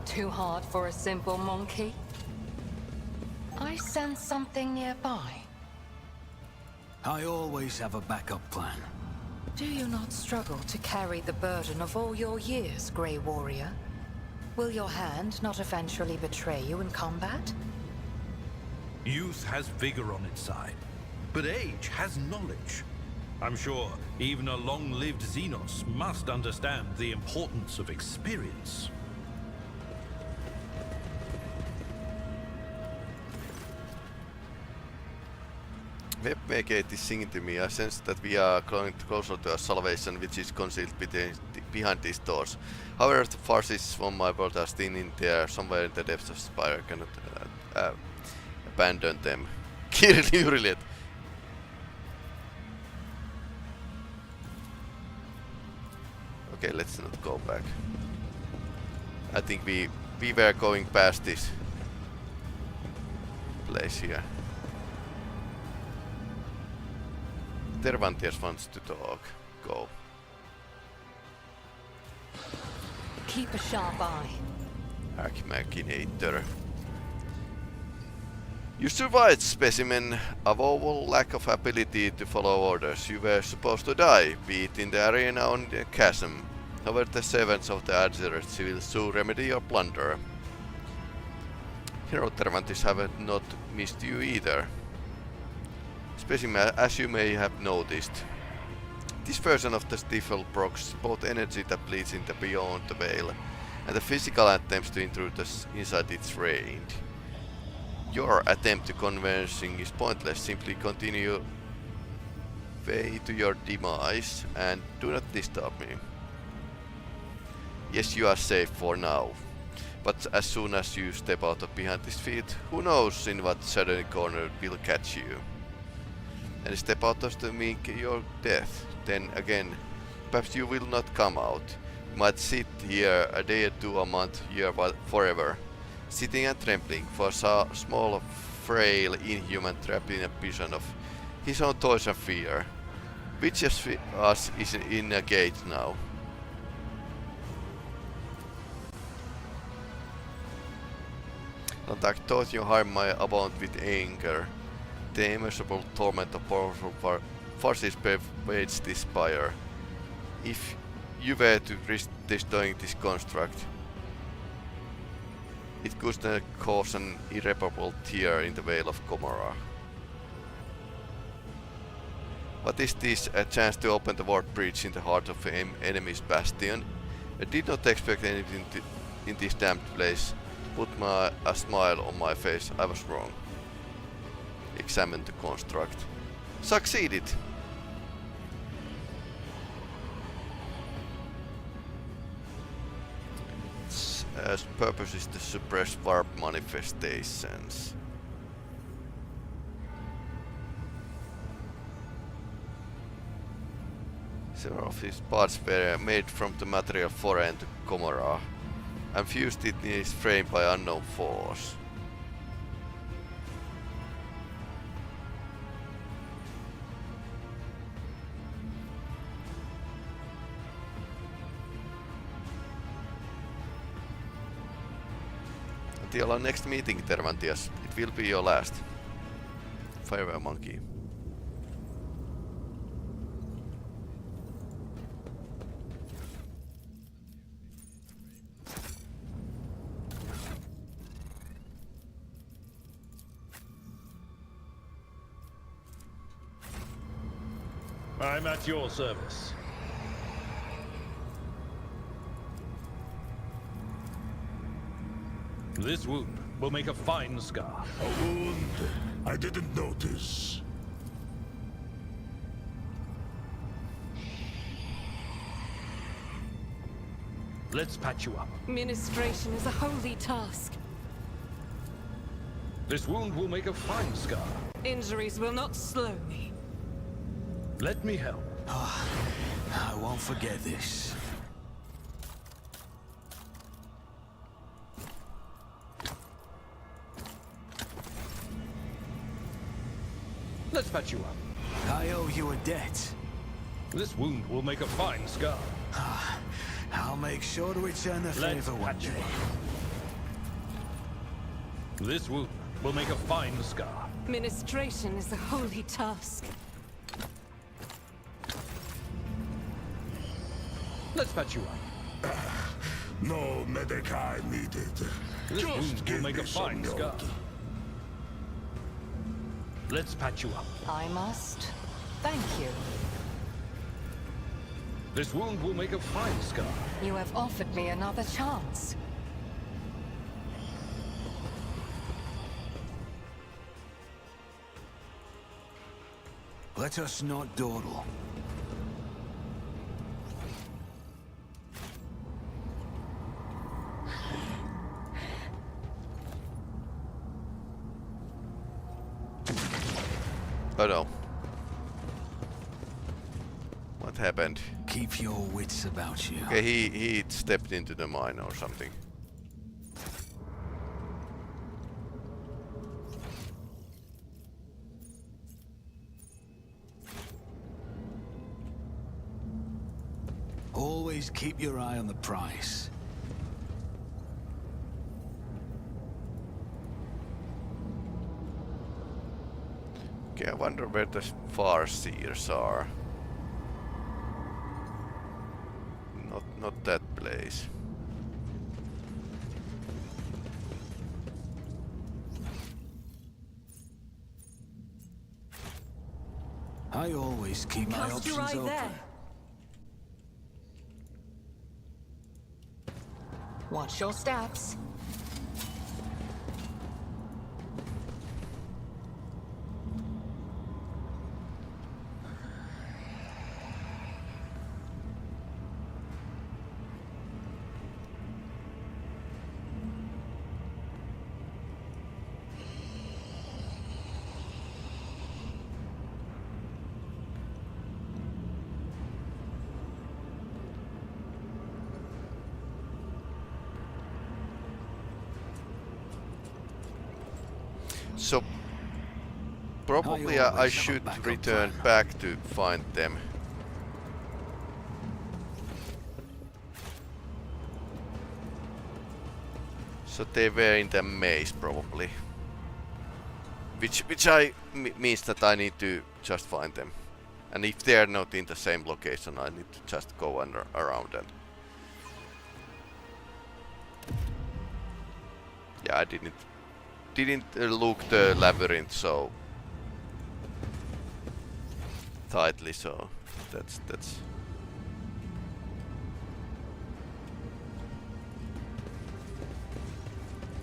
Too hard for a simple monkey? I sense something nearby. I always have a backup plan. Do you not struggle to carry the burden of all your years, Grey Warrior? Will your hand not eventually betray you in combat? Youth has vigor on its side, but age has knowledge. I'm sure even a long-lived Xenos must understand the importance of experience. Web gate is singing to me. I sense that we are going closer to a salvation which is concealed behind these doors. However, the forces from my world are still in there, somewhere in the depths of Spire. I cannot abandon them. Kirli. Okay, let's not go back. I think we were going past this place here. Tervantius wants to talk. Go. Keep a sharp eye. Archmachinator. You survived, specimen. A woeful lack of ability to follow orders. You were supposed to die, be it in the arena or in the chasm. However, the servants of the Adzeroth will soon remedy your blunder. Hero Tervantis have not missed you either. Especially as you may have noticed. This version of the stifle procs both energy that bleeds into beyond the veil and the physical attempts to intrude inside its range. Your attempt to conversing is pointless, simply continue way to your demise and do not disturb me. Yes, you are safe for now, but as soon as you step out of behind this field, who knows in what sudden corner will catch you. And step out of the mean your death, then again, perhaps you will not come out. You might sit here a day or two, a month, year, but forever, sitting and trembling for a small, frail, inhuman trapped in a prison of his own toys and fear. Which of us is in a cage now? Don't act thought you harm my abound with anger. The immeasurable torment of powerful forces pervades this spire. If you were to risk destroying this construct, it could cause an irreparable tear in the veil of Gomorraugh. What is this? A chance to open the ward breach in the heart of the enemy's bastion? I did not expect anything in this damned place. Put a smile on my face. I was wrong. Examine the construct. Succeeded! Its purpose is to suppress warp manifestations. Several of these parts were made from the material foreign to Commorragh and fused it in its frame by unknown force. Until our next meeting, Tervantias, it will be your last. Farewell, monkey. I'm at your service. This wound will make a fine scar. A wound? I didn't notice. Let's patch you up. Ministration is a holy task. This wound will make a fine scar. Injuries will not slow me. Let me help. I won't forget this. Let's patch you up. I owe you a debt. This wound will make a fine scar. I'll make sure to return the Let's favor one patch you day. up. This wound will make a fine scar. Ministration is a holy task. Let's patch you up. No Medicae needed. This wound Just will give make me a fine some scar. note. Let's patch you up. I must. Thank you. This wound will make a fine scar. You have offered me another chance. Let us not dawdle. Oh no. What happened? Keep your wits about you. Okay, he stepped into the mine or something. Always keep your eye on the prize. Okay, I wonder where the Farseers are. Not that place. I always keep my Cast your options eye open. there. Watch your steps. So probably I I always have a should backup return plan. back to find them. So they were in the maze probably, which means that I need to just find them, and if they are not in the same location, I need to just go around and. Yeah, I didn't look the labyrinth so tightly, so that's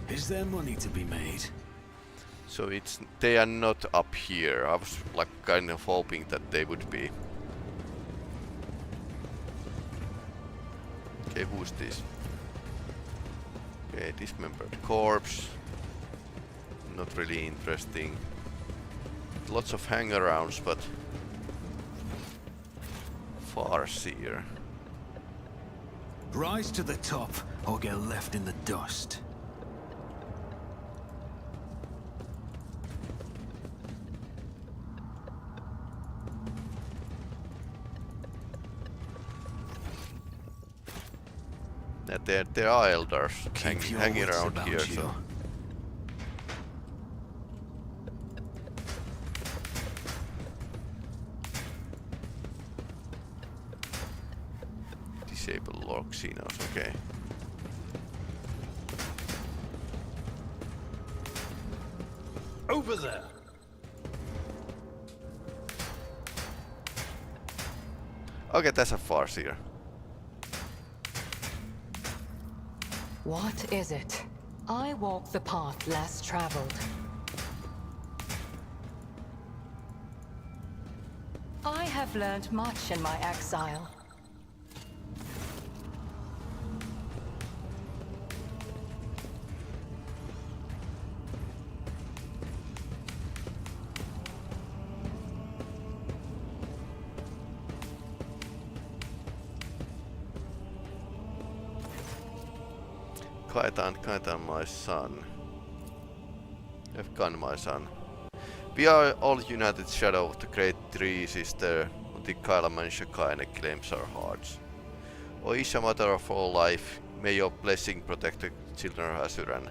Is there money to be made? so they are not up here. I was like kind of hoping that they would be. Okay, who's this? Okay, dismembered corpse. Not really interesting. Lots of hang-arounds, but Farseer. Rise to the top, or get left in the dust. There are elders Keep your hanging wits around about here, you. so. Disable log Xenos, okay. Over there! Okay, that's a Farseer. What is it? I walk the path less traveled. I have learned much in my exile. Kaitan, my son. Efkan, my son. We are all united shadow of the great tree sister. The Kailaman Shakaine claims our hearts. O Isha, mother of all life, may your blessing protect the children of Asuran.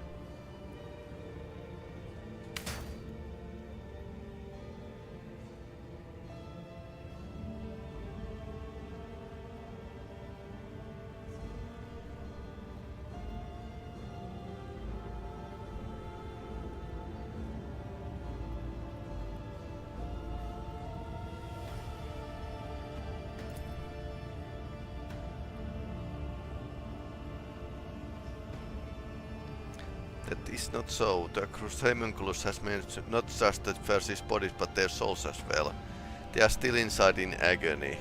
That is not so. The Homunculus has managed not just the Verse's bodies but their souls as well. They are still inside in agony,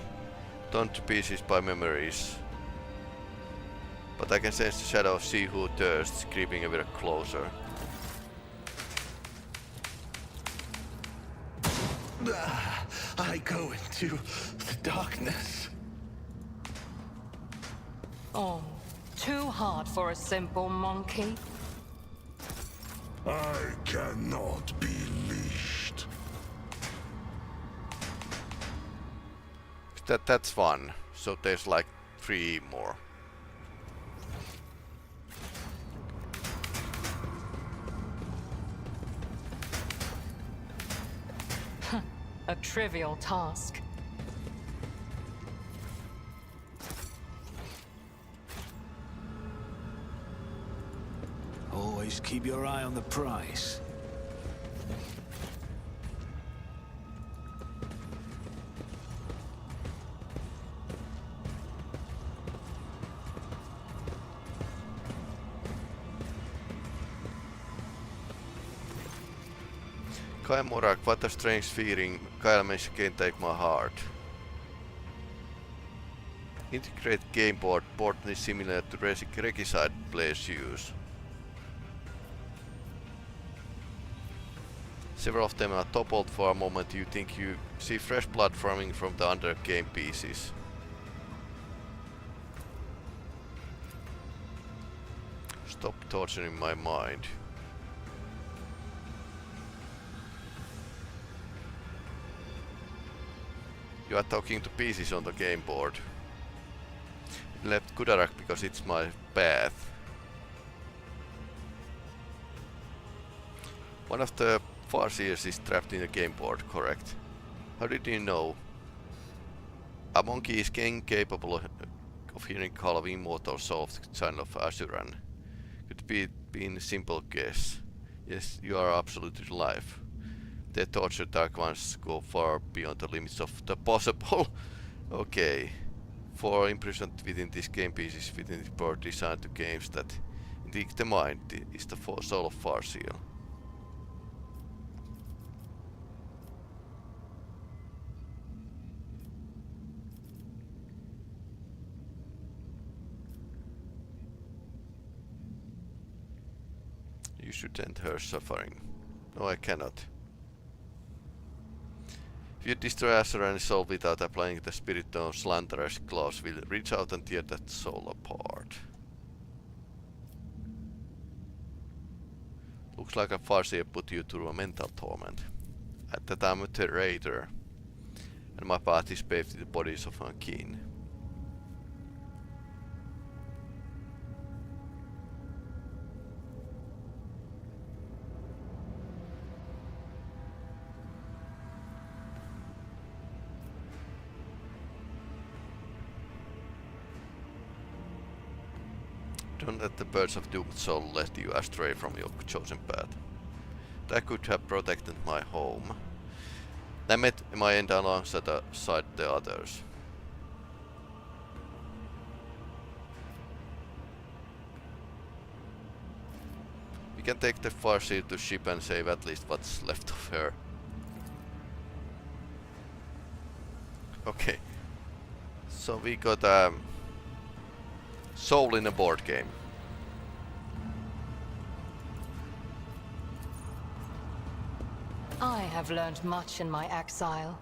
torn to pieces by memories. But I can sense the shadow of she who thirsts creeping ever closer. I go into the darkness. Oh, too hard for a simple monkey. I cannot be leashed. That's fun. So there's like 3 more. A trivial task. Always keep your eye on the prize. Commorragh, what a strange feeling. Elements can't take my heart. Integrate game board. Board is similar to Regicide players use. Several of them are toppled for a moment. You think you see fresh blood forming from the under game pieces. Stop torturing my mind. You are talking to pieces on the game board. I left Gomorraugh because it's my path. One of the Farseers is trapped in the game board, correct? How did you know? A monkey is capable of hearing call of immortal soul of the child of Asuran. Could be a simple guess. Yes, you are absolutely alive. The tortured dark ones go far beyond the limits of the possible. Okay. For imprisoned within this game pieces within the board designed to games that intrigue the mind is the soul of Farseer. You should end her suffering. No, I cannot. If you destroy Asuran's soul without applying the spirit of slanderous claws, will reach out and tear that soul apart. Looks like a Farseer put you through a mental torment. At that I'm a traitor, and my path is paved with the bodies of my kin. Don't let the birds of doomed soul lead you astray from your chosen path. That could have protected my home. I met my end alongside the others. We can take the Farseer to ship and save at least what's left of her. Okay. So we got soul in a board game. I have learned much in my exile.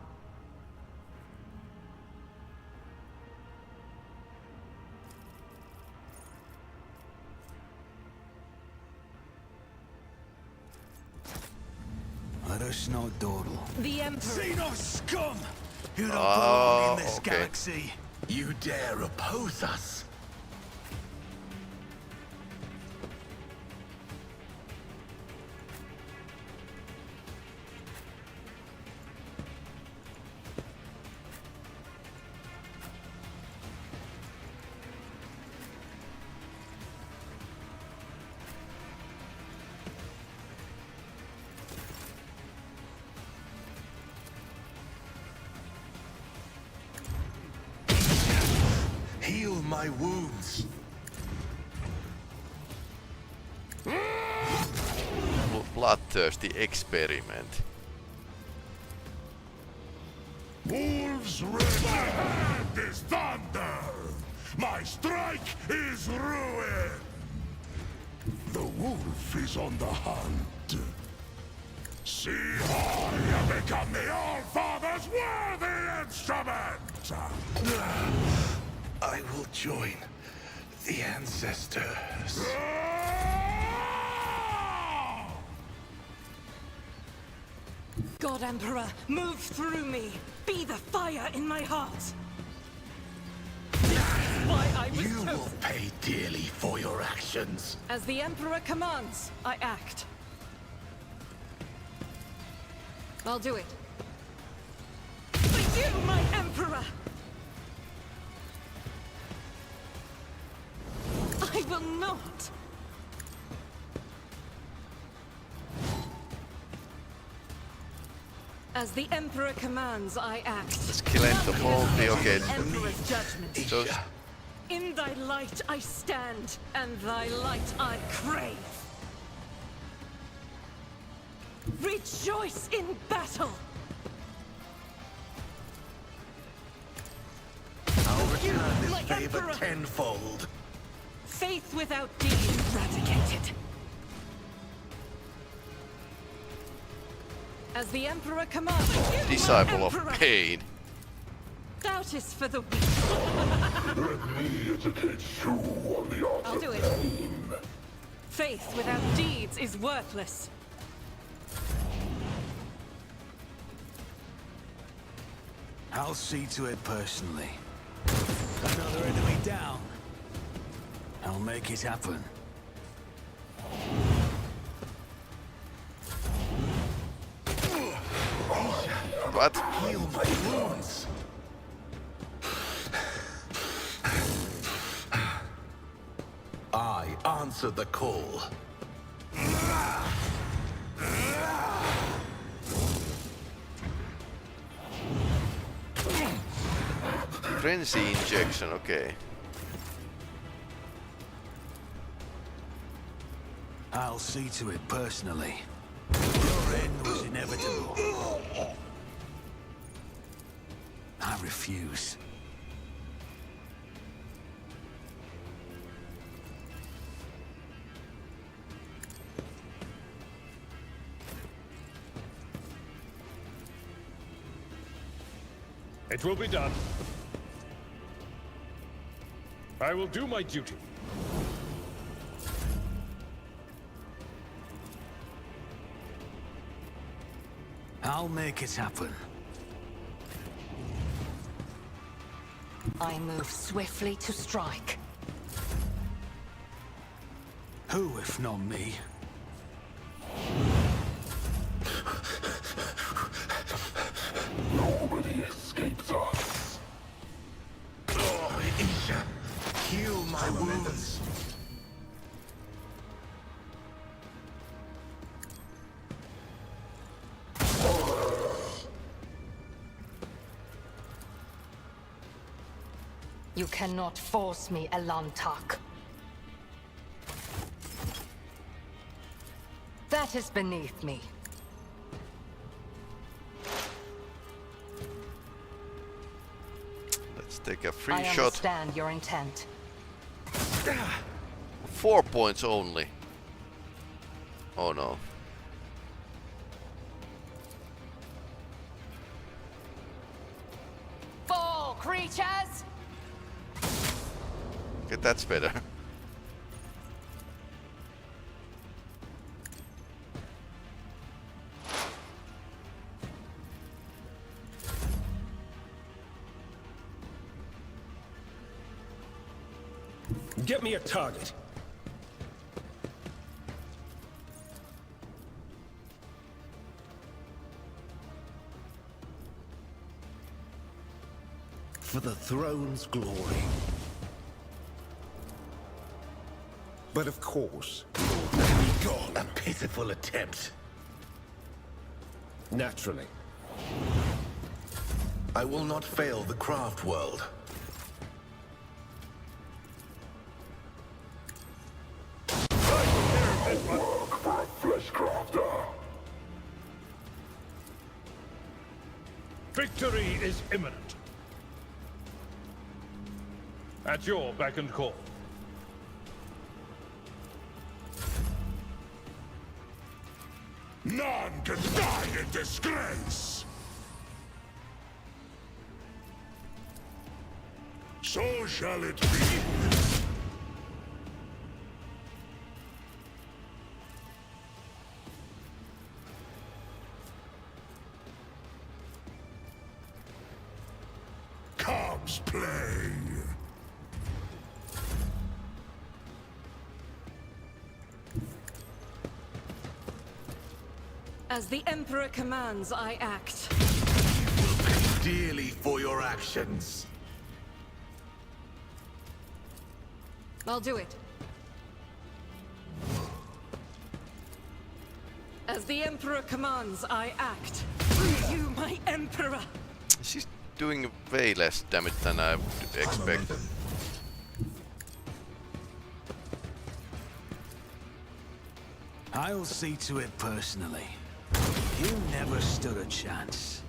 Let us not dawdle. The Emperor. Xenos scum! You don't belong in this okay. galaxy. You dare oppose us? Heal my wounds. Bloodthirsty experiment. Wolves rend. My hand is thunder. My strike is ruin. The wolf is on the hunt. See how you become the All-Father's worthy instrument! I will join the ancestors. God Emperor, move through me. Be the fire in my heart. This is why I was You will chosen. pay dearly for your actions. As the Emperor commands, I act. I'll do it. For you, my Emperor! I will not! As the Emperor commands, I act. Skeleton multi, okay. Emperor's judgment. So In thy light I stand, and thy light I crave. Rejoice in battle! I'll return this my favor Emperor. tenfold. Faith without deed eradicated. As the Emperor commands, you, Disciple my of Emperor. pain. Doubt is for the weak. Let me educate you on the art I'll of do it. pain. Faith without deeds is worthless. I'll see to it personally. Another enemy down. I'll make it happen. What? Heal my wounds. I answer the call. Frenzy injection, okay. I'll see to it personally. Your end was inevitable. I refuse. It will be done. I will do my duty. I'll make it happen. I move swiftly to strike. Who, if not me? Nobody escapes us. Oh, Isha, heal my wounds. You cannot force me, Elantak. That is beneath me. Let's take a free I shot. understand your intent. 4 points only. Oh no. Fall, creatures! Okay, that's better. Get me a target. For the throne's glory. But of course, Gone. A pitiful attempt. naturally. I will not fail the craft world. Work for a flesh crafter. Victory is imminent. At your beck and call. None can die in disgrace. So shall it be. Comes play. As the Emperor commands, I act. You will pay dearly for your actions. I'll do it. As the Emperor commands, I act. You, my Emperor! She's doing way less damage than I would expect. I'll see to it personally. never stood a chance.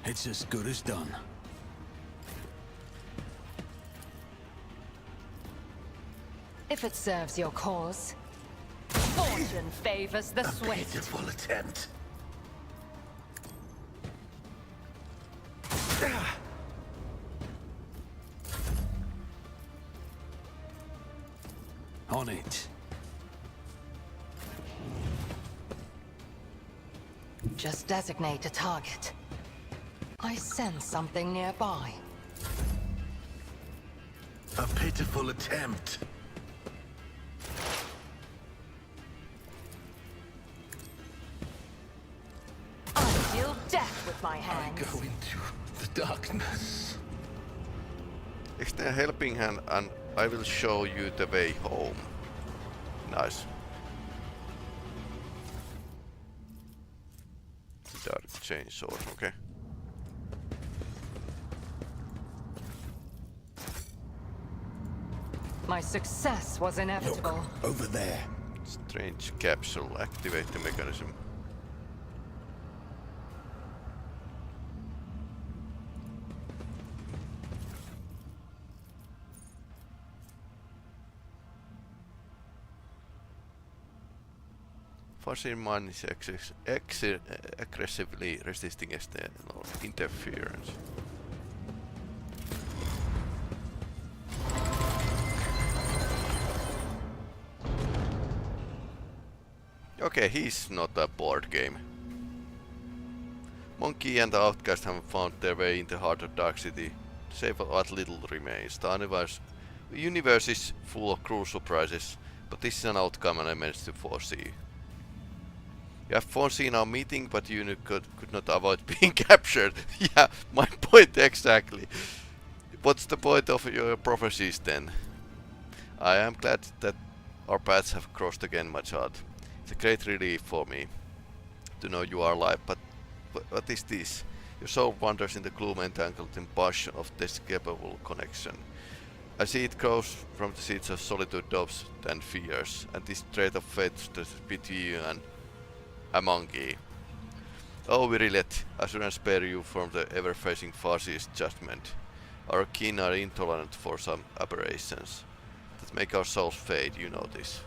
It's as good as done. If it serves your cause, fortune favors the swift. Pitiful attempt. On it. Just designate a target. I sense something nearby. A pitiful attempt. I deal death with my hands. I go into the darkness. Extend a helping hand and I will show you the way home. Nice. Dark chainsaw, okay. My success was inevitable. Look, over there. Strange capsule, activate the mechanism. Fuzzy mine is aggressively resisting external interference. Okay, he's not a board game. Monkey and the Outcast have found their way in the heart of Dark City. Save what little remains. The universe is full of cruel surprises, but this is an outcome I managed to foresee. You have foreseen our meeting, but you could not avoid being captured. Yeah, my point exactly. What's the point of your prophecies then? I am glad that our paths have crossed again, my child. It's a great relief for me to know you are alive, but what is this? Your soul wanders in the gloom entangled in passion of inescapable connection. I see it grows from the seeds of solitude, doubts and fears, and this trait of fate stands between you and a monkey. Oh, Virilet, I shouldn't spare you from the ever-facing Farsi's judgment. Our kin are intolerant for some aberrations that make our souls fade, you know this.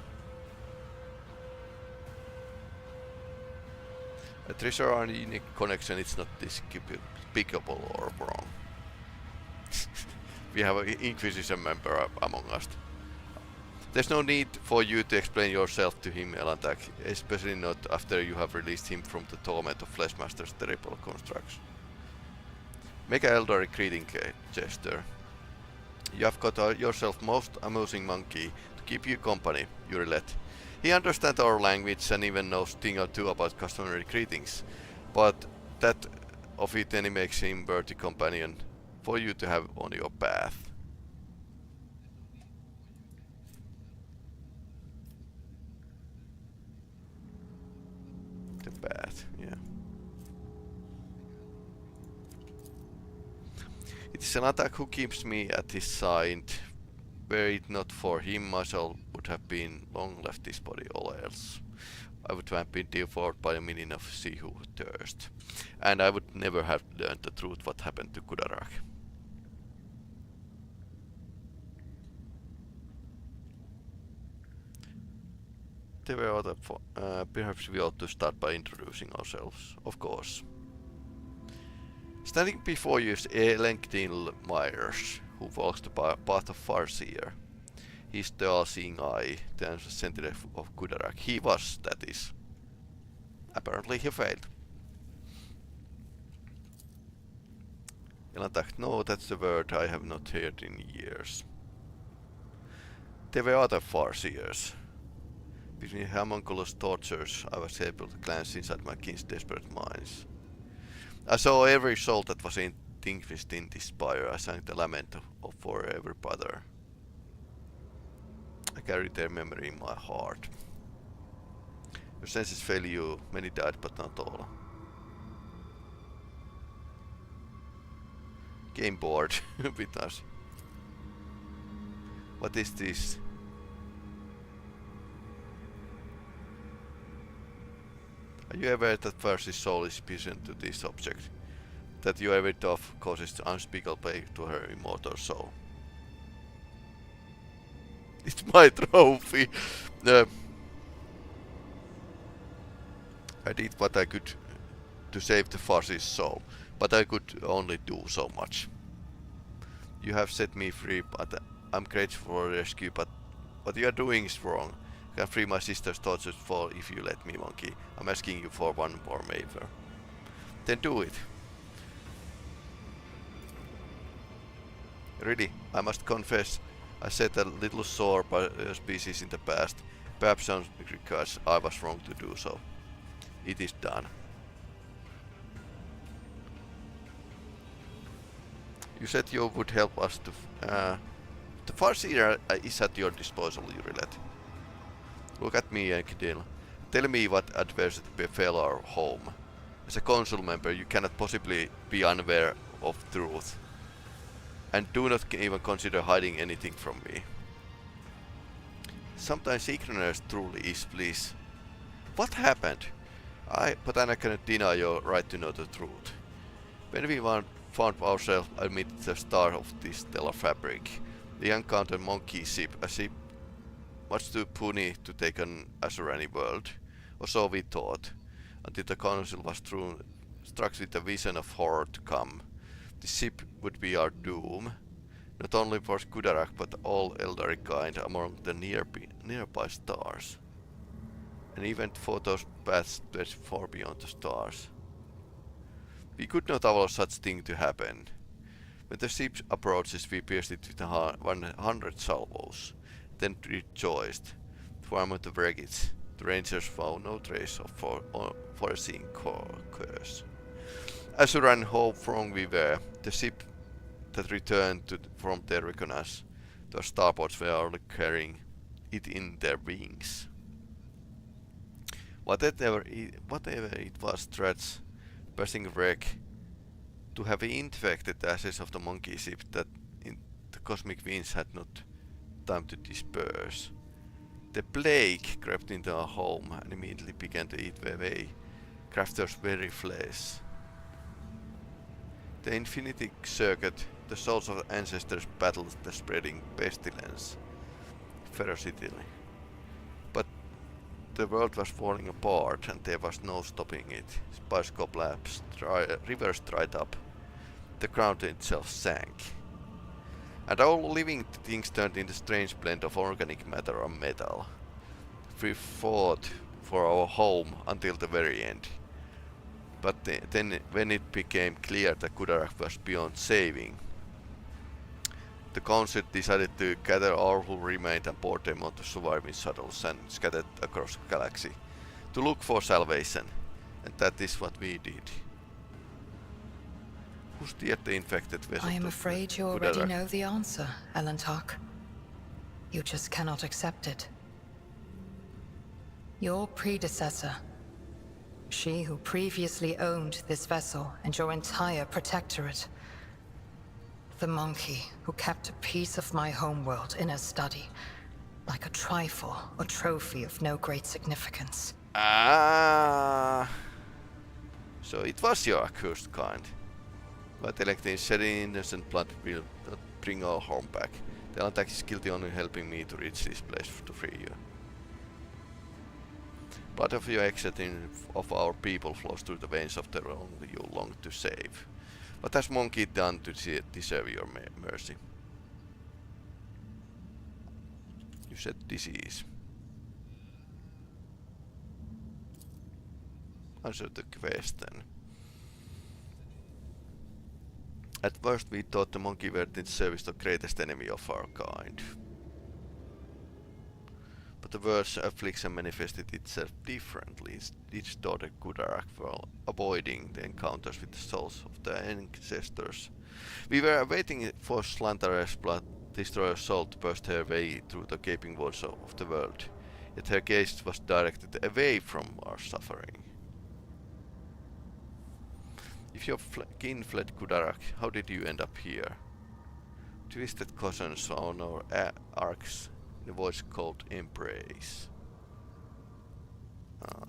A treasure or a unique connection, it's not despicable or wrong. We have an Inquisition member among us. There's no need for you to explain yourself to him, Elantak, especially not after you have released him from the torment of Fleshmaster's terrible construction. Make an elderly greeting gesture. You have got yourself most amusing monkey to keep you company, Urilet. He understands our language and even knows a thing or two about customary greetings, but that of it any makes him worthy companion for you to have on your path. The path, yeah. It is an attack who keeps me at his side. Were it not for him, my soul would have been long left this body, all else. I would have been devoured by a million of sea who thirst. And I would never have learned the truth what happened to Commorragh. Perhaps we ought to start by introducing ourselves, of course. Standing before you is Elenkdil Myers, who walks the path of Farseer. He's the all-seeing eye, the ancient sentinel of Commorragh. He was, that is. Apparently he failed. Elantak, no, that's the word I have not heard in years. There were other Farseers. Between homunculus tortures, I was able to glance inside my kin's desperate minds. I saw every soul that was extinguished in this spire. I sang the lament for every brother. I carry their memory in my heart. Your senses fail you. Many died, but not all. Game board with us. What is this? Are you aware that Farsi's soul is present to this object? That you every of causes unspeakable pain to her immortal soul. It's my trophy! I did what I could to save the Farsi's soul, but I could only do so much. You have set me free, but I'm grateful for the rescue, but what you are doing is wrong. I can free my sister's tortured fall if you let me, monkey. I'm asking you for one more favor. Then do it. Really, I must confess, I said a little sore by a species in the past. Perhaps on regards I was wrong to do so. It is done. You said you would help us to... the Farseer is at your disposal, Urilet. Look at me, Enkdil. Tell me what adversity befell our home. As a council member, you cannot possibly be unaware of truth. And do not even consider hiding anything from me. Sometimes ignorance truly is bliss. What happened? But I cannot deny your right to know the truth. When we found ourselves amid the star of this stellar fabric, we encountered monkey ship, a ship much too puny to take an Azurani world, or so we thought, until the council was struck with a vision of horror to come. The ship would be our doom, not only for Commorragh but all elderly kind among the nearby stars. And even for those paths that far beyond the stars. We could not allow such thing to happen. When the ship approaches, we pierced it with 100 salvos, then rejoiced. For among the wreckage, the rangers found no trace of foreseeing curse. Azuran, how wrong we were. The ship that returned from their reconnaissance, the starboards were only carrying it in their wings. Whatever it was, threats, passing wreck, to have infected the ashes of the monkey ship that in the cosmic winds had not time to disperse. The plague crept into our home and immediately began to eat away Crafter's very flesh. The infinity circuit, the souls of ancestors battled the spreading pestilence ferocity. But the world was falling apart and there was no stopping it. Spice collapsed, rivers dried up, the ground itself sank. And all living things turned into a strange blend of organic matter and metal. We fought for our home until the very end. But then, when it became clear that Commorragh was beyond saving, the council decided to gather all who remained and board them onto surviving shuttles and scattered across the galaxy to look for salvation. And that is what we did. Who steered the infected vessel? I am afraid you already know the answer, Elentark. You just cannot accept it. Your predecessor, she who previously owned this vessel and your entire protectorate, the monkey who kept a piece of my homeworld in her study, like a trifle or trophy of no great significance. Ah, so it was your accursed kind. But electing shedding innocent blood will not bring our home back. The attack is guilty only helping me to reach this place to free you. Blood of your exiting of our people flows through the veins of the one you long to save. What has Monkey done to deserve your mercy? You said disease. Answer the question. At first we thought the monkey were in service the greatest enemy of our kind. But the world's affliction manifested itself differently. Its daughter Commorragh while avoiding the encounters with the souls of their ancestors. We were waiting for Slantare's blood destroyer's soul to burst her way through the gaping walls of the world. Yet her gaze was directed away from our suffering. If your kin fled Commorragh, how did you end up here? Twisted cousins on our arcs, in a voice called Embrace.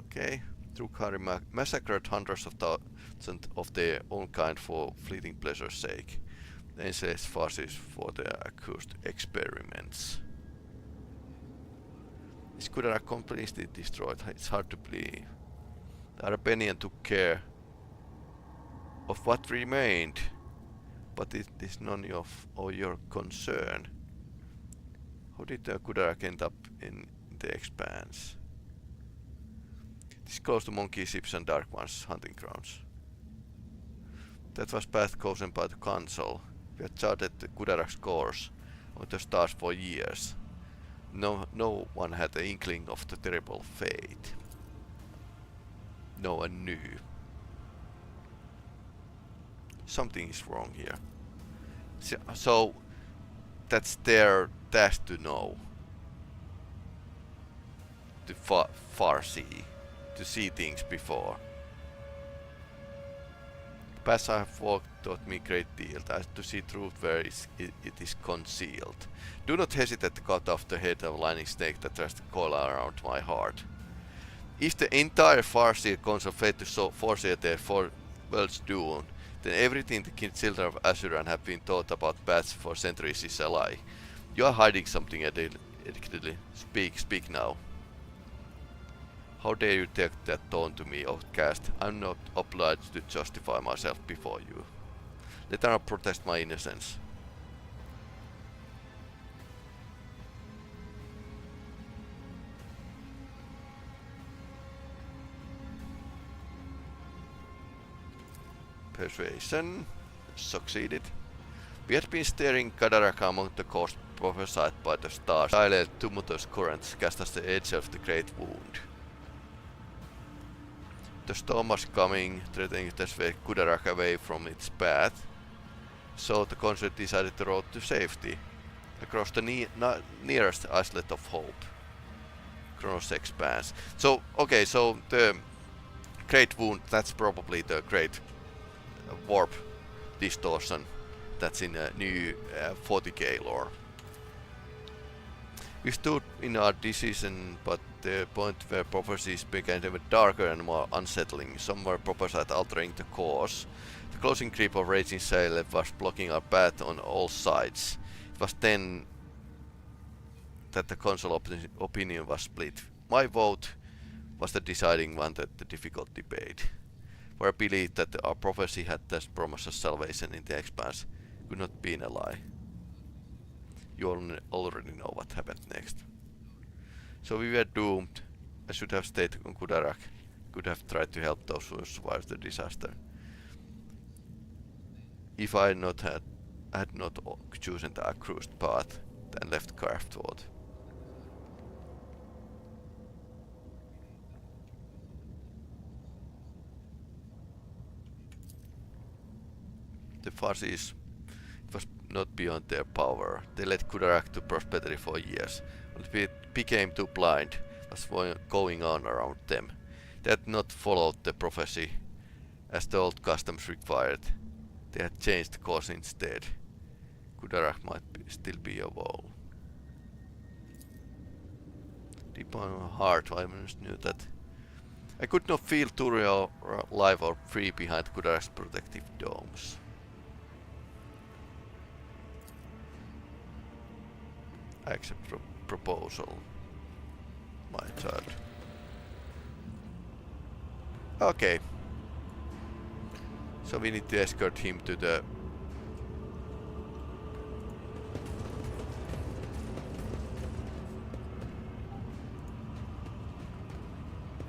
Okay, Drukhari massacred hundreds of thousands of their own kind for fleeting pleasure's sake. The endless farces for their accused experiments. Is Commorragh completely destroyed? It's hard to believe. The Arabenian took care of what remained, but it is none of your concern. How did the Commorragh end up in the expanse? This goes to monkey ships and dark ones' hunting grounds. That was path chosen by the council. We had charted the Commorragh's course on the stars for years. No one had an inkling of the terrible fate. No one knew. Something is wrong here. So that's their task to know. To far see. To see things before. The paths I have walked taught me a great deal. I have to see truth where it is concealed. Do not hesitate to cut off the head of a lightning snake that tries to coil around my heart. If the entire Farseer Council failed to foresee their world's doom, then everything the children of Asuran have been taught about paths for centuries is a lie. You are hiding something, educatedly. Speak now. How dare you take that tone to me, outcast? I'm not obliged to justify myself before you. Let her protest my innocence. Persuasion succeeded. We had been steering Commorragh among the course prophesied by the stars. Silent tumultuous currents cast us the edge of the great wound. The storm was coming, threatening to sway Commorragh away from its path, so the council decided the road to safety, across the nearest islet of hope. Kronos expanse. So, okay, so the Great Wound, that's probably the Great Warp Distortion that's in a new 40k lore. We stood in our decision, but the point where prophecies became even darker and more unsettling. Some were prophesied altering the course. The closing grip of raging sail was blocking our path on all sides. It was then that the council opinion was split. My vote was the deciding one that the difficult debate, where I believed that our prophecy had this promise of salvation in the expanse could not be a lie. You already know what happened next. So we were doomed. I should have stayed on Commorragh. Could have tried to help those who survived the disaster. If I had not chosen the accused path, then left Craftwood. The Farseers, it was not beyond their power. They led Commorragh to prosperity for years. When it became too blind, what was going on around them. They had not followed the prophecy as the old customs required. They had changed the course instead. Commorragh might still be a wall. Deep in my heart, I almost knew that. I could not feel truly alive or free behind Commorragh's protective domes. I accept proposal, my child. Okay. So we need to escort him to the...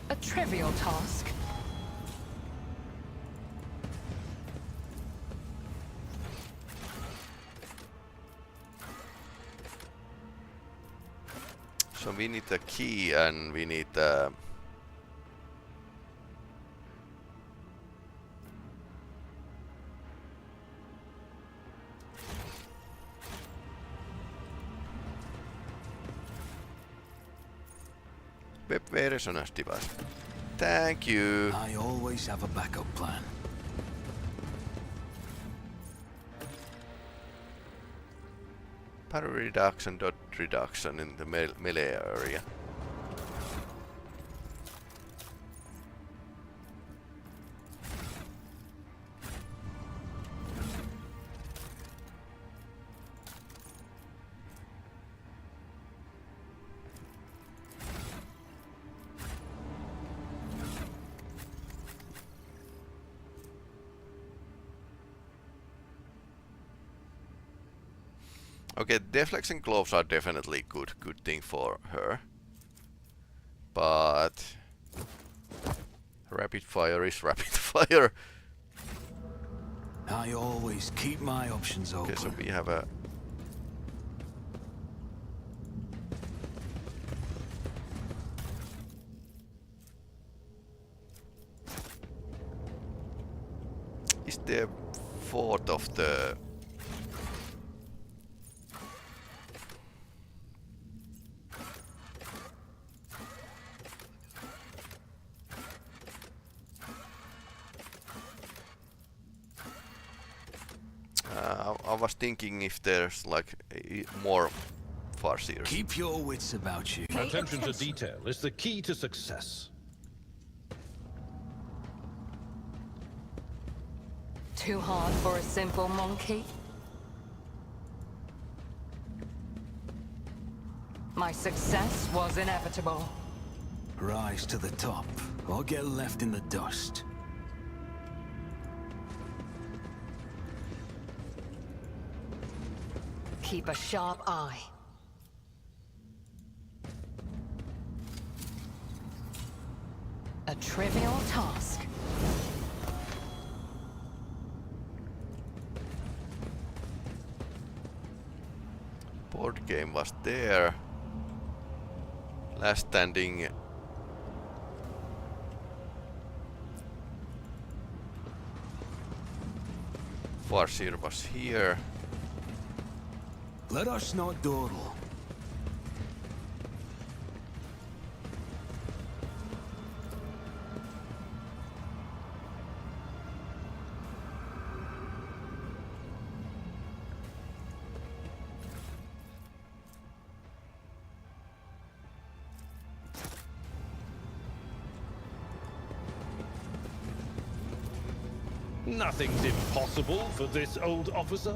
A trivial task. So we need a key and we need web resonance device. Thank you. I always have a backup plan. Parry reduction, dot reduction in the melee area. Okay, deflection gloves are definitely good thing for her. But rapid fire is rapid fire. I always keep my options open. Okay, so we have a is there fourth of the I was thinking if there's like more farseers. Keep your wits about you. Attention to detail is the key to success. Too hard for a simple monkey? My success was inevitable. Rise to the top, or get left in the dust. Keep a sharp eye. A trivial task. Board game was there. Last standing. Farseer was here. Let us not dawdle. Nothing's impossible for this old officer.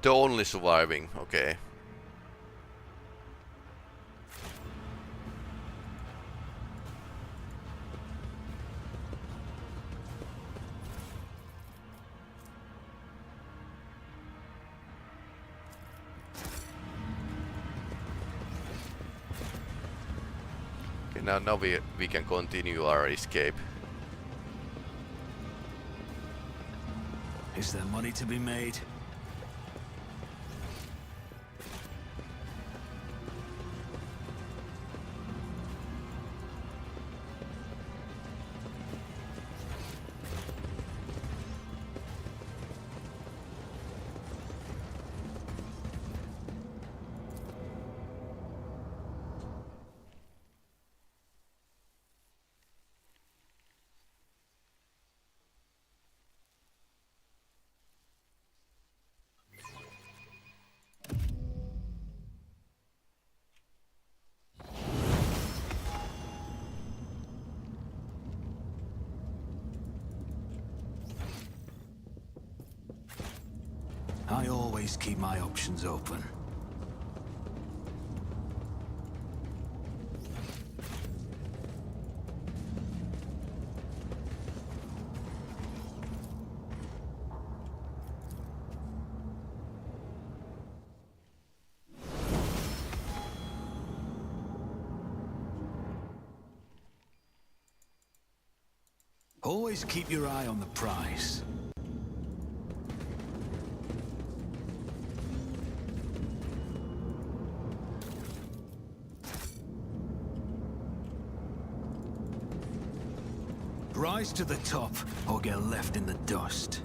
The only surviving, okay. Okay, now we can continue our escape. Is there money to be made? I always keep my options open. Always keep your eye on the prize. Rise to the top, or get left in the dust.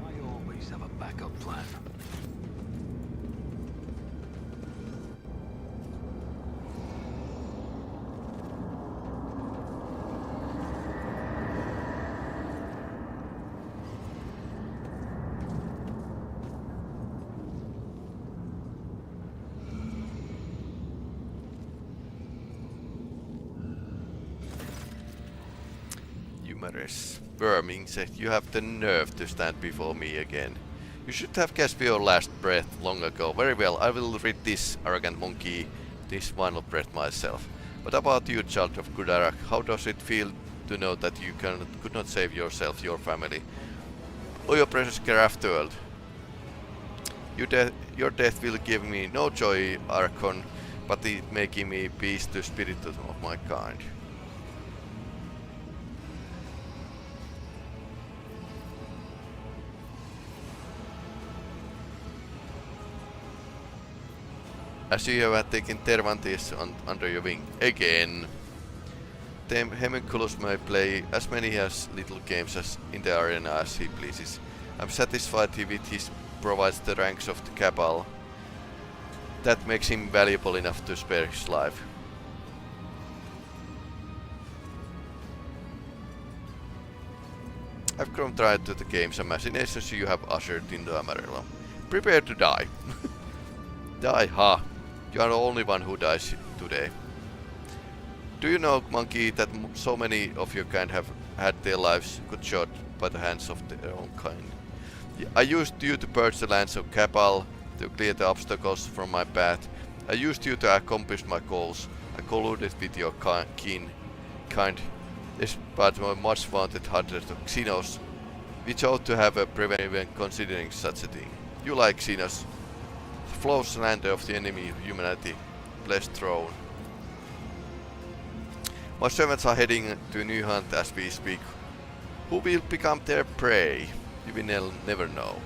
I always have a backup plan. humorous. Worm insect, you have the nerve to stand before me again. You should have gasped your last breath long ago. Very well, I will rid this arrogant monkey this final breath myself. What about you, child of Gomorragh? How does it feel to know that you could not save yourself, your family, or your precious craft-world? Your death will give me no joy, Archon, but it may give me peace to spirit of my kind. As you have taken Tervantes under your wing again. Homunculus may play as many little games as in the arena as he pleases. I'm satisfied with his provides the ranks of the Cabal. That makes him valuable enough to spare his life. I've grown tired to the game's machinations you have ushered into Amarillo. Prepare to die. Die, ha! You are the only one who dies today. Do you know, monkey, that so many of your kind have had their lives cut short by the hands of their own kind? I used you to purge the lands of Cabal, to clear the obstacles from my path. I used you to accomplish my goals. I colluded with your kind, despite my much vaunted hundreds of Xenos, which ought to have a prevention considering such a thing. You like Xenos. Flows land of the enemy of humanity, blessed throne. My servants are heading to a new hunt as we speak. Who will become their prey? You will never know.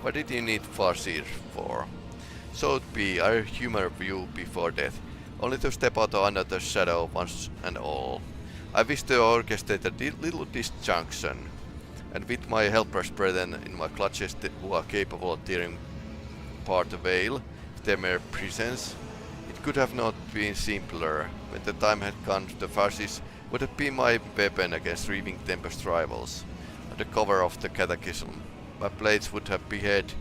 What did you need Farseer for? So it be, I humor you before death, only to step out of another shadow once and all. I wish to orchestrate a little disjunction, and with my helpless brethren in my clutches who are capable of tearing apart the veil with their mere presence, it could have not been simpler. When the time had come, the Farseers would have been my weapon against reaving Tempest rivals. Under cover of the catechism, my blades would have beheaded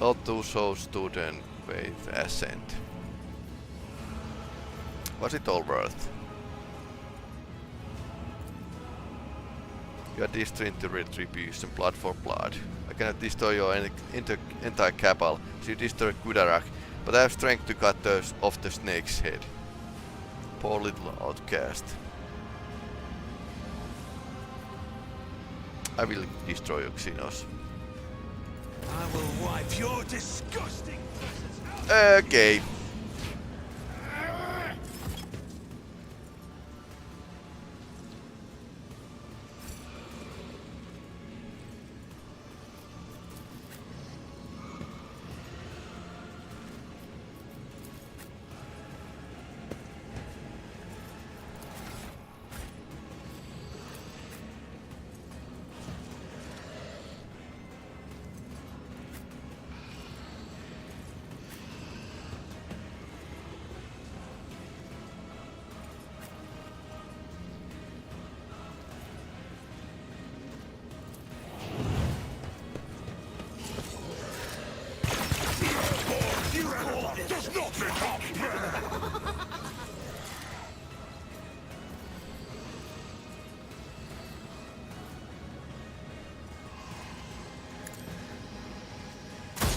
all those who stood and with assent. Was it all worth? You are destined to retribution, blood for blood. I cannot destroy your entire Cabal, so you destroy Gomorragh, but I have strength to cut off the snake's head. Poor little outcast. I will destroy your Xenos. I will wipe your disgusting presence. Okay.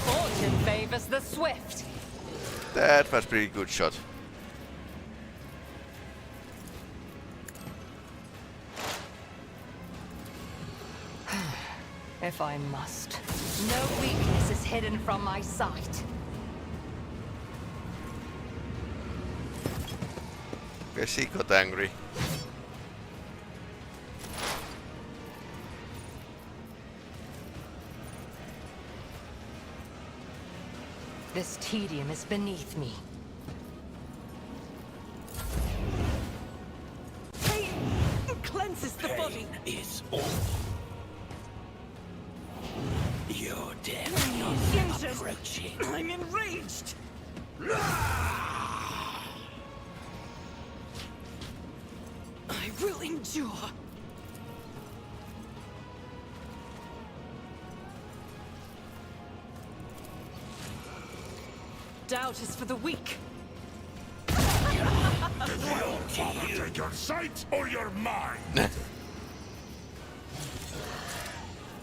Fortune favors the swift. That was a pretty good shot. If I must. No weakness is hidden from my sight. Guess he got angry. This tedium is beneath me. Pain cleanses the body. Is all. Your death I'm is injured. approaching. I'm enraged. I will endure. Doubt is for the weak. Did the old father take your sight or your mind?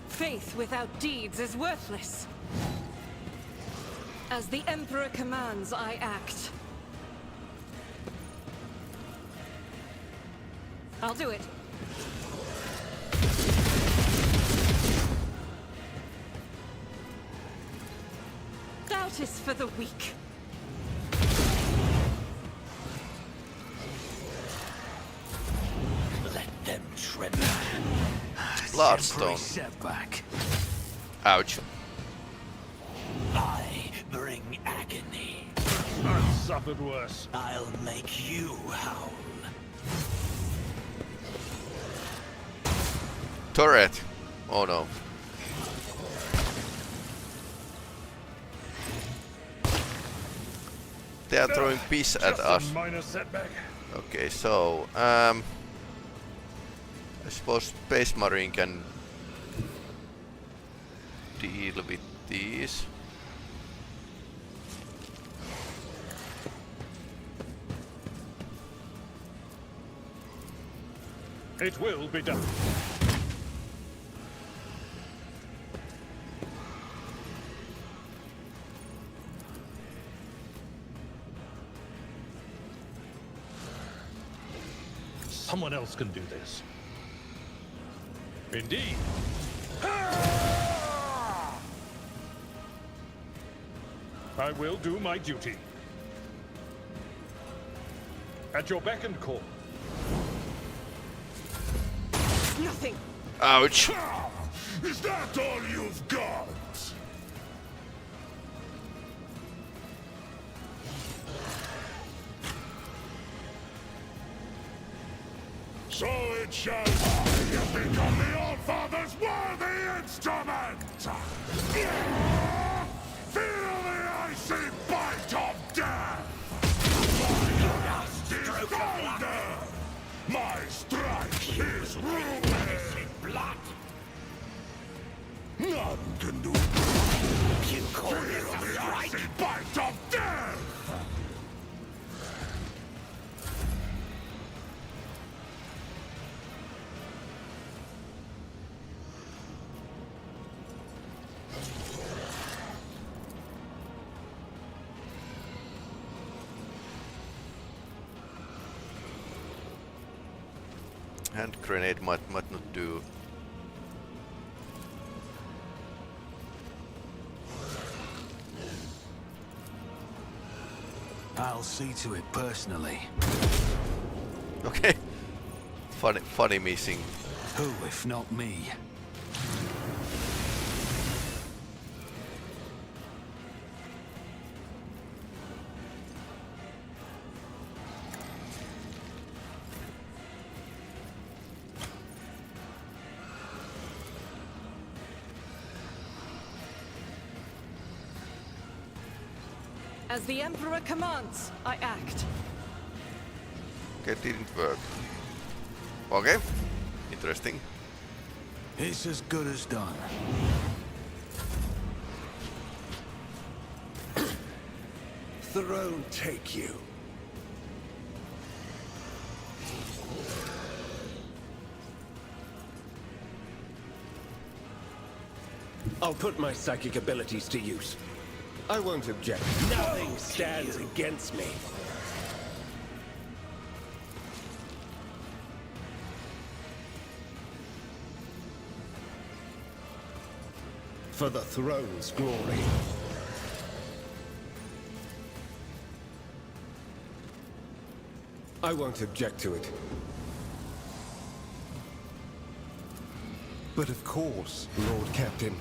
Faith without deeds is worthless. As the Emperor commands, I act. I'll do it. Doubt is for the weak. Let them tread. Bloodstone. Setback. Ouch. I bring agony. I've suffered worse. I'll make you howl. Turret. Oh no. They are throwing piss at Just us. a minor setback. Okay, so I suppose Space Marine can deal with these. It will be done. Someone else can do this. Indeed. I will do my duty. At your beck and call. Nothing. Ouch. Is that all you've got? So it shall be. You become the All-Father's worthy instrument! Feel the icy bite of death! My thunder! My strike is ruin! Blood. None can do You call this Feel a the strike? icy bite of death! Hand grenade might not do. I'll see to it personally. Okay. Funny missing. Who if not me? As the Emperor commands, I act. Okay, didn't work. Okay. Interesting. It's as good as done. Throne take you. I'll put my psychic abilities to use. I won't object. Nothing stands against me. For the throne's glory. I won't object to it. But of course, Lord Captain.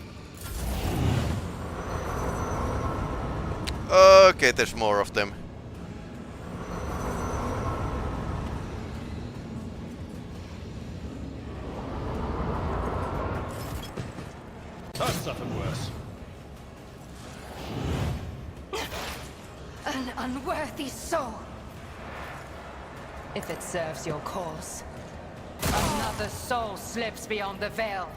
Okay, there's more of them. I've suffered worse. An unworthy soul. If it serves your cause, another soul slips beyond the veil.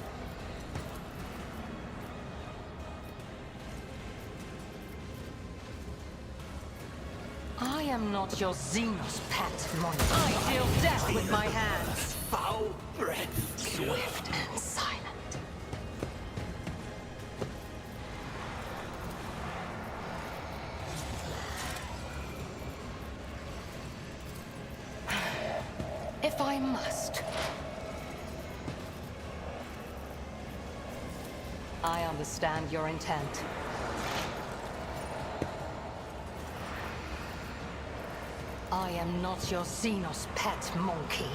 am not your Xenos pet, monster. I deal death with my hands. Foul breath. Swift and silent. If I must. I understand your intent. I am not your Xenos pet, monkey.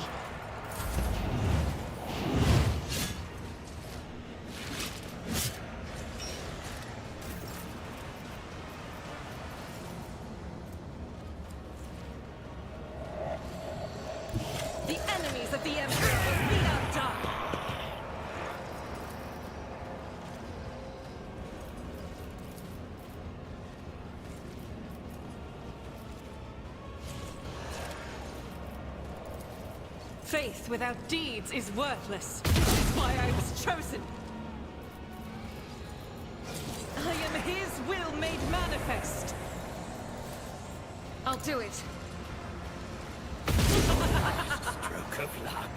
The enemies of the Emperor will be undone! Faith without deeds is worthless. This is why I was chosen. I am his will made manifest. I'll do it. Stroke of luck.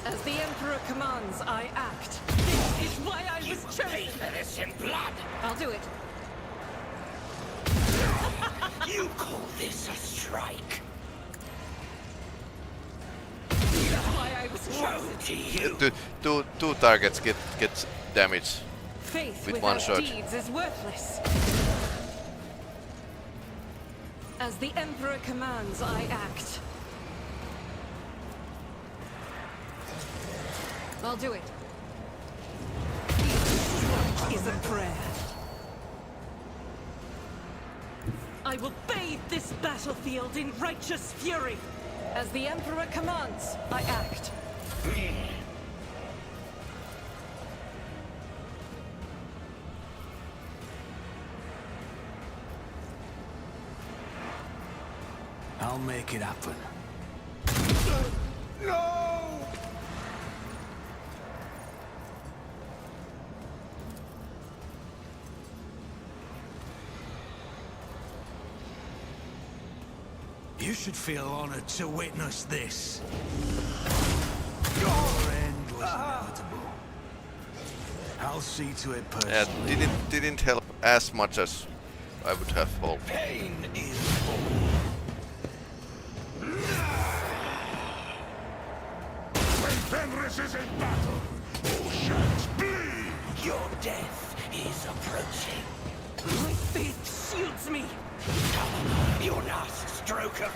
As the Emperor commands, I act. This is why I You was will chosen. pay for this in blood. I'll do it. You call this a strike? That's why I was Woe chosen. to you. Two targets get damage. Faith with without one shot. deeds is worthless. As the Emperor commands, I act. I'll do it. Each stroke is a prayer. I will bathe this battlefield in righteous fury. As the Emperor commands, I act. I'll make it happen. No! You should feel honored to witness this. Your end was inevitable. I'll see to it Yeah, personally. didn't help as much as I would have hoped. Pain is When Fenris is in battle, oceans bleed! Your death is approaching. My faith shields me. Your last stroke of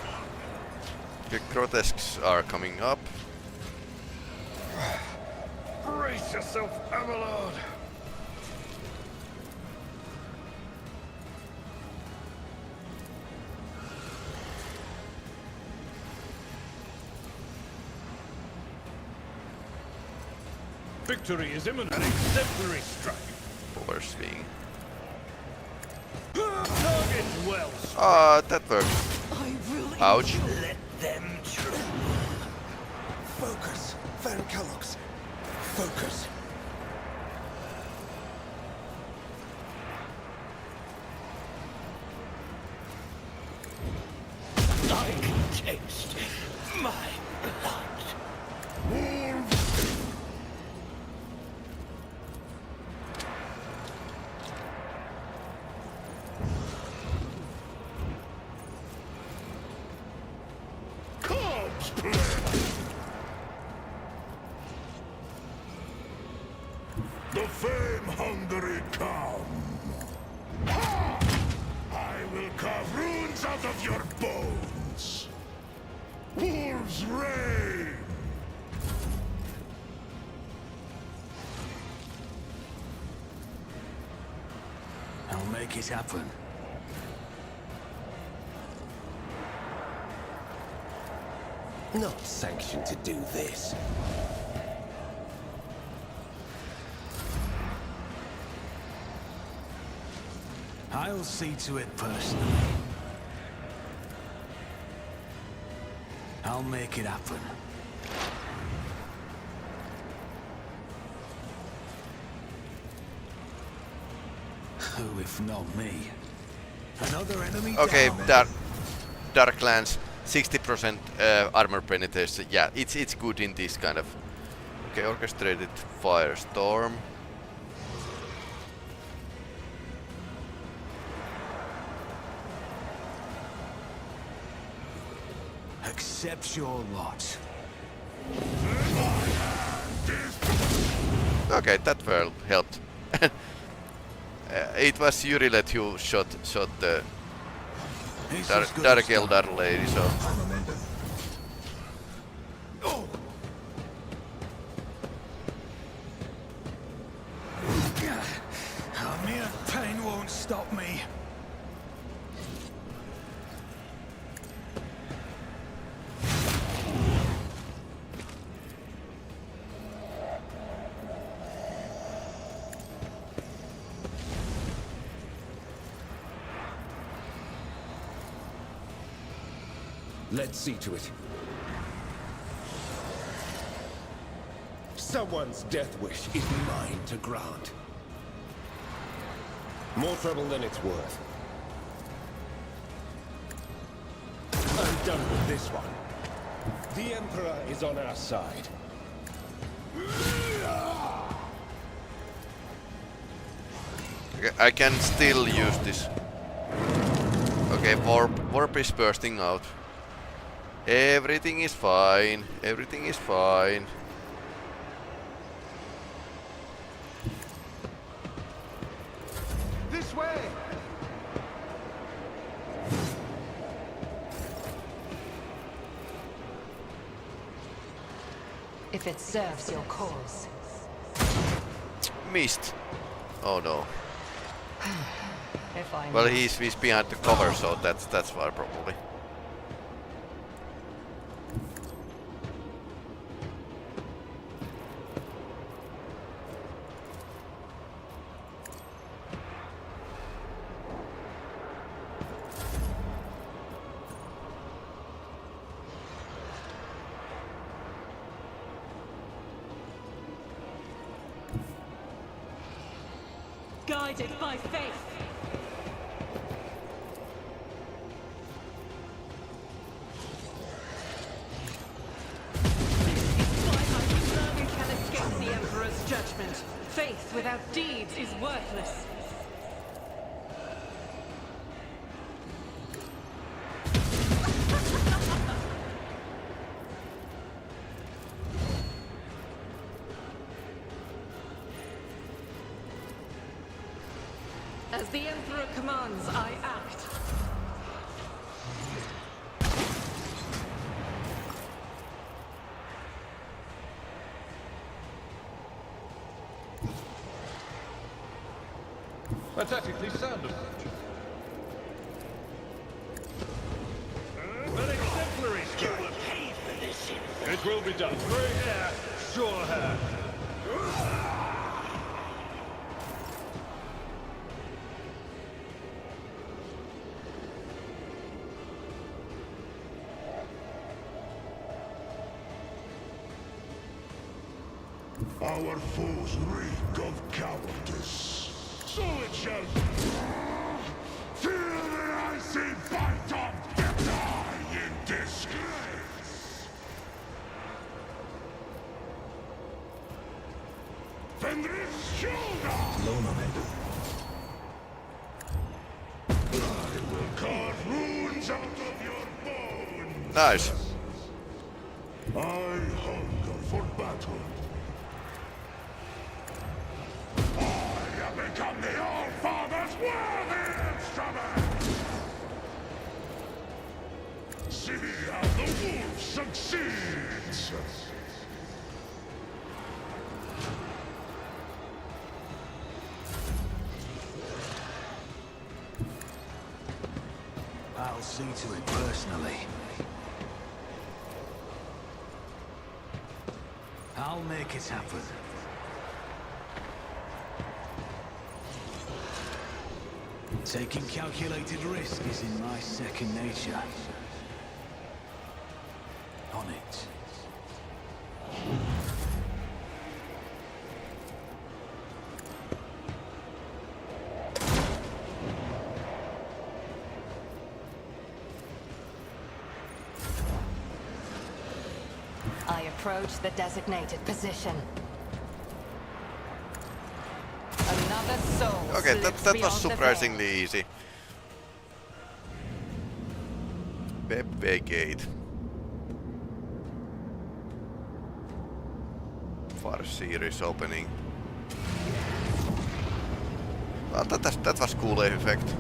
The grotesques are coming up. Brace yourself, Amalard. Victory is imminent. An exemplary strike. Power swing. Target well. Ah, that worked. I will. Ouch. let them tremble. Focus, Van Kellogg's. Focus. I can taste my blood. Cubs play! The fame-hungry come. Ha! I will carve runes out of your bones. Wolves reign! I'll make it happen. Not sanctioned to do this. I'll see to it personally. I'll make it happen. Who if not me? Another enemy Okay, down. Dark Lance, 60% armor penetration. Yeah, it's good in this kind of. Okay, orchestrated firestorm. Accept your lot. Okay, that well helped. It was Yurilet who shot the Dark Eldar lady, so. Mere pain won't stop me. Let's see to it. Someone's death wish is mine to grant. More trouble than it's worth. I'm done with this one. The Emperor is on our side. Okay, I can still use this. Okay, warp is bursting out. Everything is fine. Everything is fine. This way! If it serves your cause. Missed. Oh no. If I Well, may. he's behind the cover, so that's why probably. Guided by faith. It's why none can escape the Emperor's judgment. Faith without deeds is worthless. As the Emperor commands, I act. That's ethically sound of it. An exemplary strike. You will pay for this. It will be done. Grey hair, sure hair. Our foes reek of cowardice. So it shall be. Feel the icy bite of death, die in disgrace. Fenris shoulder! Low momentum. I will carve runes out of your bones. Nice. I hunger for battle. I have become the All-Father's worthy instrument! See how the wolf succeeds! I'll see to it personally. I'll make it happen. Taking calculated risk is in my second nature. On it. approach the designated position. Another soul. Okay, that slips was beyond the surprisingly veil. easy. Webway gate. For series opening. Well, that was cool effect.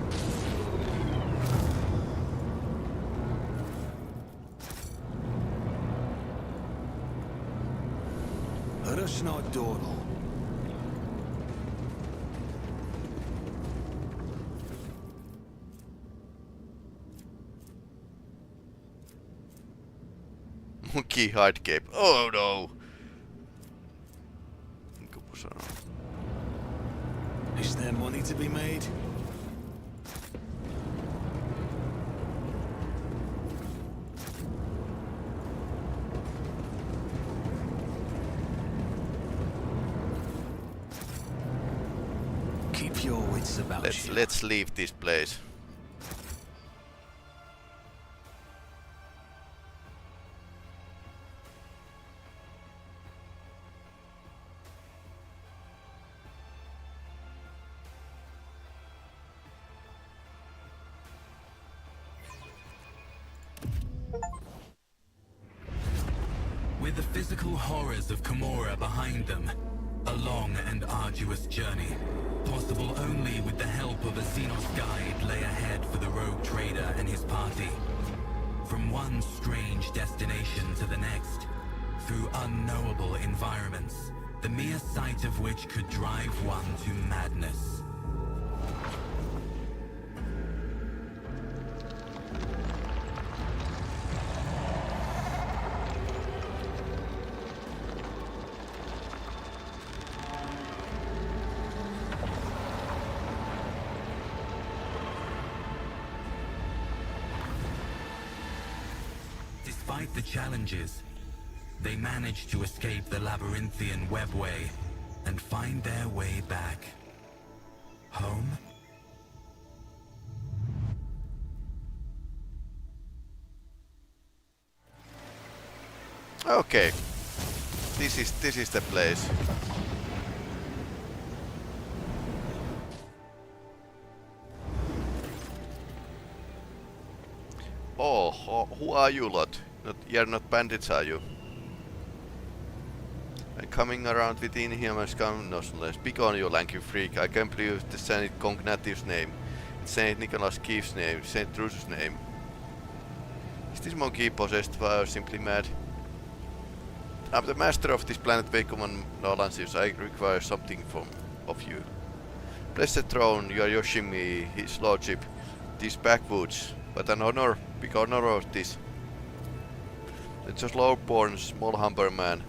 Rush not Doral. Monkey hard cape. Oh no! Is there money to be made? Keep your wits about you. Let's leave this place. With the physical horrors of Commorragh behind them, a long and arduous journey, possible only with the help of a Xenos guide, lay ahead for the rogue trader and his party. From one strange destination to the next, through unknowable environments, the mere sight of which could drive one to madness. Despite the challenges, they managed to escape the labyrinthian webway and find their way back home. Okay, this is the place. Oh, who are you lot? You're not bandits, are you? And coming around with inhuman scum-nostrils. Pick on you, lanky freak. I can't believe the Saint Cognatius name. It's Saint Nicholas Keefe's name. Saint Drusus's name. Is this monkey possessed or simply mad? I'm the master of this planet Vacuum Nolansius. I require something of you. Blessed throne, you are yoshing me, his lordship, these backwoods. But an honor, big honor of this. It's a slow-born, small humble man.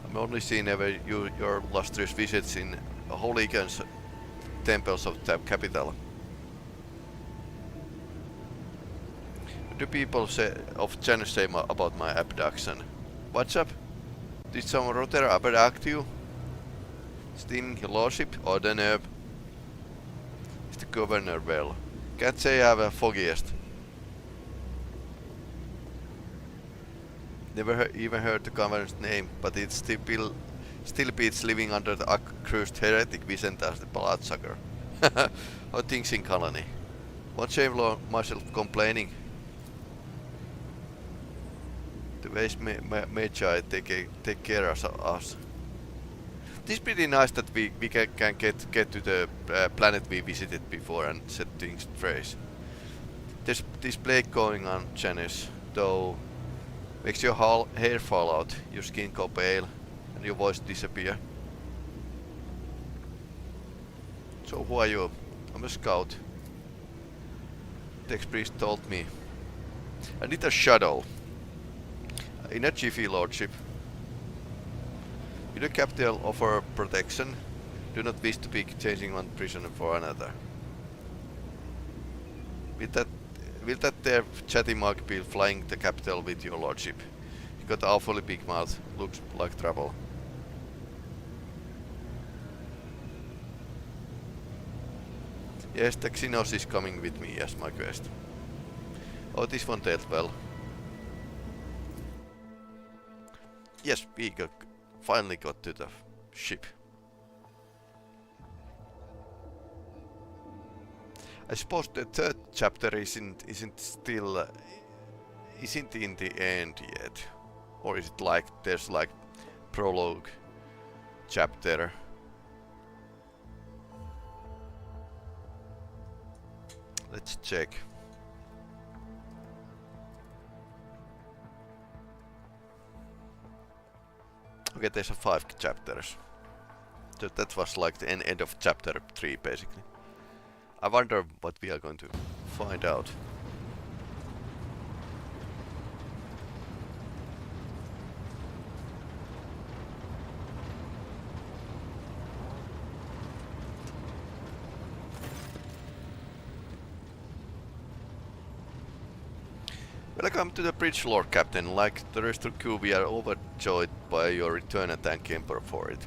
I'm only seen ever your lustrous visits in holy temples of the capital. What do people of Janus say about my abduction? What's up? Did some rotter abduct you? Stealing your lordship or the nerve? Is the governor well? Can't say I have a foggiest. Never even heard the governor's name, but it still beats living under the accused heretic Vicent as the bloodsucker. How things in colony? Won't shame myself complaining. The ways Magi take care of us. It's pretty nice that we can get to the planet we visited before and set things straight. There's this plague going on, Janus, though. Makes your hair fall out, your skin go pale, and your voice disappear. So who are you? I'm a scout. The ex-priest told me. I need a shadow. In a jiffy, lordship. You the capital offer protection. Do not wish to be changing one prisoner for another. Will that there chatty mug be flying the capital with your lordship? You got awfully big mouth, looks like trouble. Yes, the Xenos is coming with me as my quest. Oh, this one dealt well. yes, we finally got to the ship. I suppose the third chapter isn't in the end yet, or is it like there's like prologue chapter? Let's check. Okay, there's 5 chapters. So that was like the end of chapter 3 basically. I wonder what we are going to find out. Welcome to the bridge, Lord Captain. Like the rest of the crew, we are overjoyed by your return and thank Emperor for it.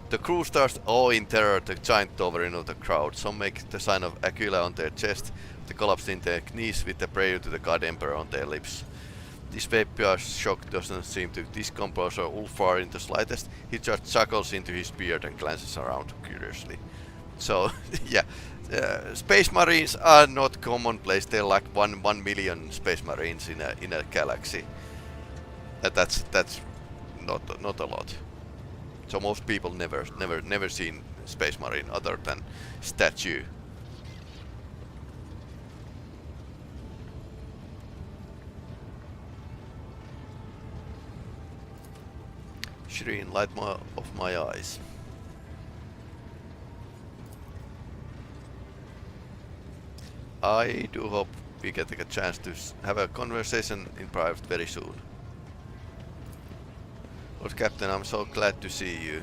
The crew starts all in terror the giant tovering of the crowd. Some make the sign of Aquila on their chest, they collapse in their knees with the prayer to the God Emperor on their lips. This patriarch's shock doesn't seem to discompose or Ulfar in the slightest. He just chuckles into his beard and glances around curiously. So, yeah, space marines are not commonplace. They're like 1 million space marines in a galaxy. That's not a lot. So most people never seen space marine other than statue. Shireen, light of my eyes. I do hope we get a chance to have a conversation in private very soon. Lord Captain, I'm so glad to see you.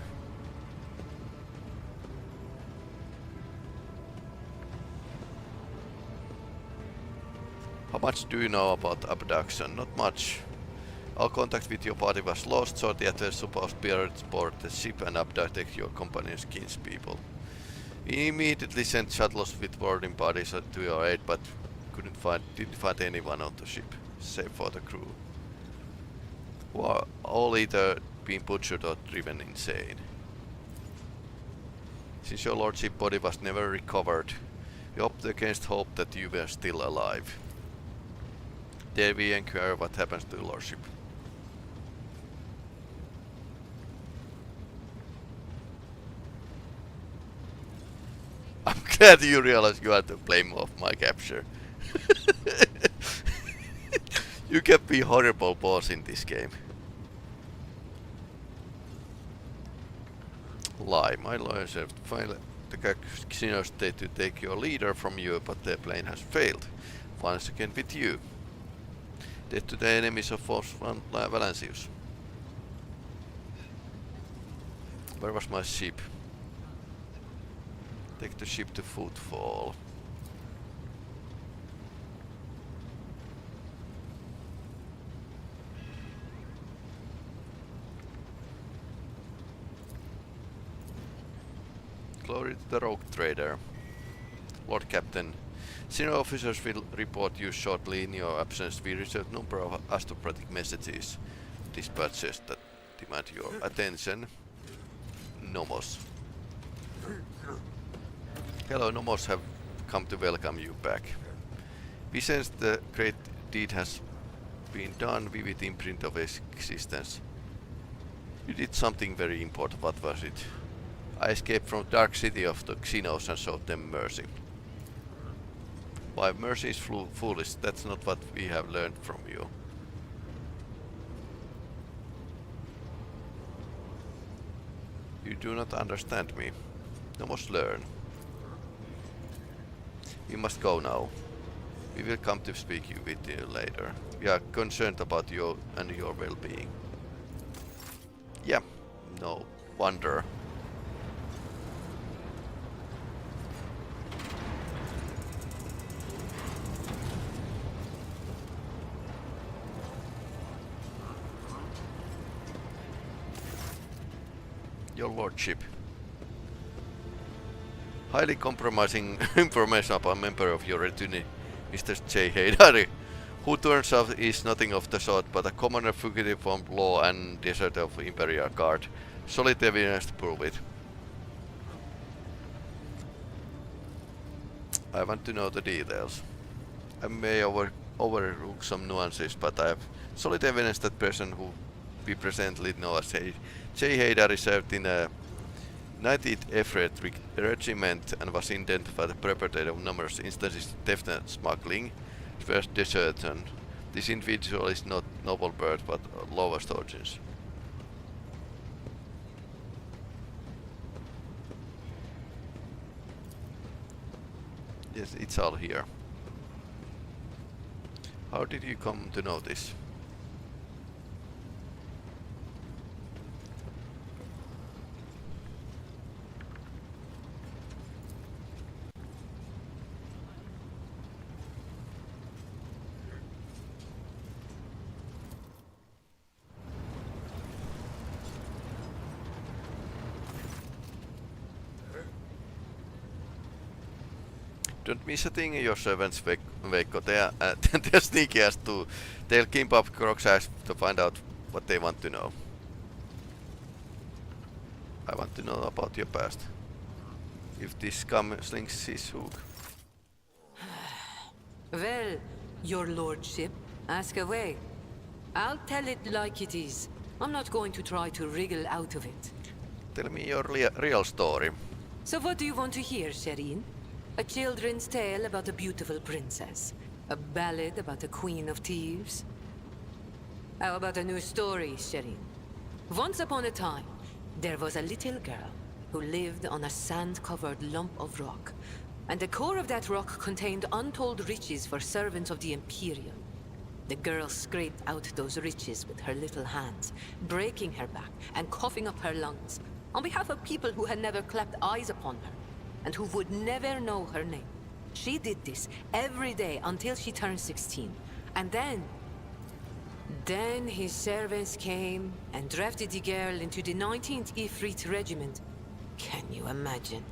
How much do you know about abduction? Not much. Our contact with your party was lost, so the others supposed pirates board the ship and abducted your companion's kinspeople. We immediately sent shuttles with boarding parties to your aid, but didn't find anyone on the ship, save for the crew, who are all either being butchered or driven insane. Since your lordship's body was never recovered, we opted against hope that you were still alive. Dare we inquire what happens to the lordship? I'm glad you realize you are to blame of my capture. You can be horrible boss in this game. Lie. My lawyers have finally the casinos state to take your leader from you, but their plan has failed. Once again with you. Death to the enemies of Valancius. Where was my ship? Take the ship to Footfall. Glory to the rogue trader. Lord Captain, senior officers will report you shortly. In your absence, we received a number of aristocratic messages, dispatches that demand your attention. Nomos. Hello, Nomos have come to welcome you back. We sense the great deed has been done, vivid imprint of existence. You did something very important. What was it? I escaped from dark city of the Xenos and showed them mercy. Why, mercy is foolish. That's not what we have learned from you. You do not understand me. You must learn. We must go now. We will come to speak with you later. We are concerned about you and your well-being. Yeah, no wonder. Your lordship. Highly compromising information about a member of your retinue, Mr. J. Haydari. who turns out is nothing of the sort but a commoner fugitive from law and deserter of Imperial Guard. Solid evidence to prove it. I want to know the details. I may overlook some nuances, but I have solid evidence that person who we presently know as J. Hader served in a 90th Everett Regiment and was identified as the perpetrator of numerous instances of theft and smuggling. First desertion. This individual is not noble birth but lowest origins. Yes, it's all here. How did you come to know this? Don't miss a thing, your servants, Veikko. They're sneaky as too. They'll keep up Croc's ass to find out what they want to know. I want to know about your past. If this scum slings his hook. Well, your lordship, ask away. I'll tell it like it is. I'm not going to try to wriggle out of it. Tell me your real story. So what do you want to hear, Shireen? A children's tale about a beautiful princess? A ballad about a queen of thieves? How about a new story, Shireen? Once upon a time, there was a little girl who lived on a sand-covered lump of rock. And the core of that rock contained untold riches for servants of the Imperium. The girl scraped out those riches with her little hands, breaking her back and coughing up her lungs, on behalf of people who had never clapped eyes upon her, and who would never know her name. She did this every day until she turned 16. And then his servants came and drafted the girl into the 19th Ifrit Regiment. Can you imagine?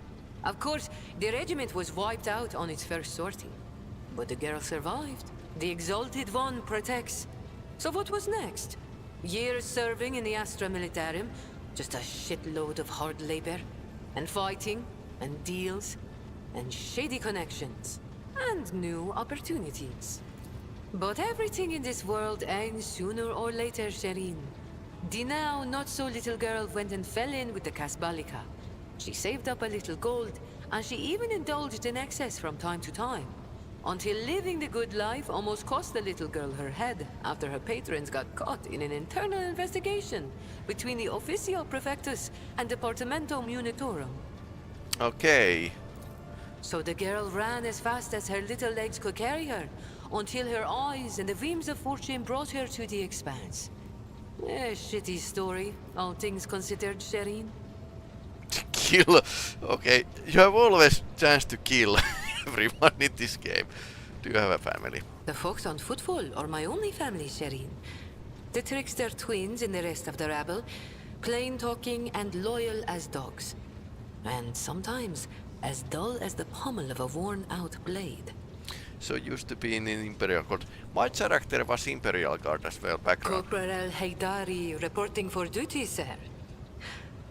Of course, the regiment was wiped out on its first sortie. But the girl survived. The Exalted One protects. So what was next? Years serving in the Astra Militarum, just a shitload of hard labor, and fighting, and deals, and shady connections, and new opportunities. But everything in this world ends sooner or later, Shireen. The now not-so-little girl went and fell in with the Kasbalika. She saved up a little gold, and she even indulged in excess from time to time, until living the good life almost cost the little girl her head after her patrons got caught in an internal investigation between the Officio Prefectus and Departamento Munitorum. Okay. So the girl ran as fast as her little legs could carry her, until her eyes and the beams of fortune brought her to the expanse. A shitty story, all things considered, Shireen. Kill. Okay, you have always chance to kill everyone in this game. Do you have a family? The folks on Footfall are my only family, Shireen. The trickster twins and the rest of the rabble, plain-talking and loyal as dogs. And sometimes as dull as the pommel of a worn-out blade. So used to be in Imperial Guard. My character was Imperial Guard as well, background. Corporal Haydari reporting for duty, sir.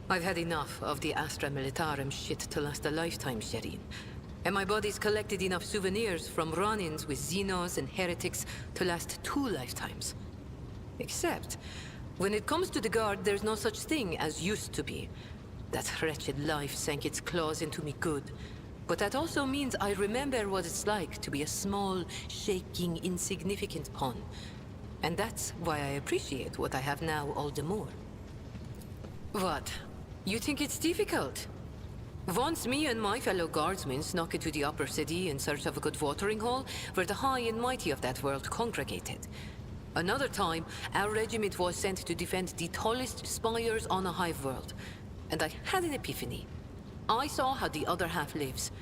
I've had enough of the Astra Militarum shit to last a lifetime, Shireen. And my body's collected enough souvenirs from run-ins with Xenos and heretics to last 2 lifetimes. Except, when it comes to the Guard, there's no such thing as used to be. That wretched life sank its claws into me good. But that also means I remember what it's like to be a small, shaking, insignificant pawn. And that's why I appreciate what I have now all the more. What? You think it's difficult? Once me and my fellow guardsmen snuck into the upper city in search of a good watering hole, where the high and mighty of that world congregated. Another time, our regiment was sent to defend the tallest spires on a hive world. And I had an epiphany. I saw how the other half lives.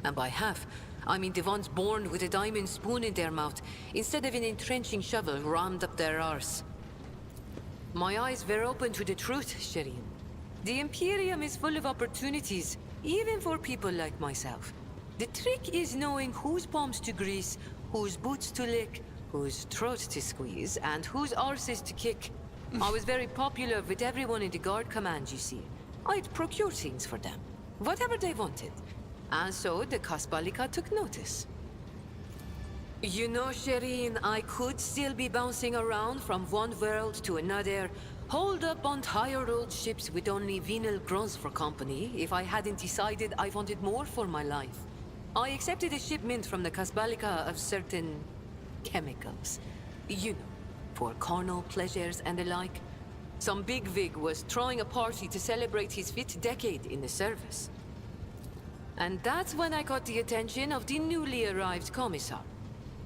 And by half, I mean the ones born with a diamond spoon in their mouth, instead of an entrenching shovel rammed up their arse. My eyes were open to the truth, Shireen. The Imperium is full of opportunities, even for people like myself. The trick is knowing whose palms to grease, whose boots to lick, whose throat to squeeze, and whose arses to kick. I was very popular with everyone in the guard command, you see. I'd procure things for them, whatever they wanted. And so the Kasbalika took notice. You know, Shireen, I could still be bouncing around from one world to another, holed up on tired old ships with only venal grunts for company, if I hadn't decided I wanted more for my life. I accepted a shipment from the Kasbalika of certain chemicals. You know, for carnal pleasures and the like. Some bigwig was throwing a party to celebrate his 5th decade in the service. And that's when I caught the attention of the newly arrived commissar.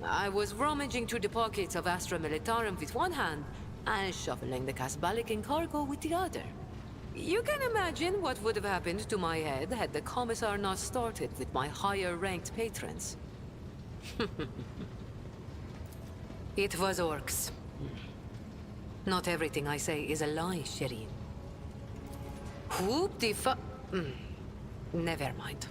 I was rummaging through the pockets of Astra Militarum with one hand, and shoveling the Kasbalikan cargo with the other. You can imagine what would have happened to my head had the commissar not started with my higher-ranked patrons. It was orcs. Not everything I say is a lie, Shireen. Whoop the fu- Never mind.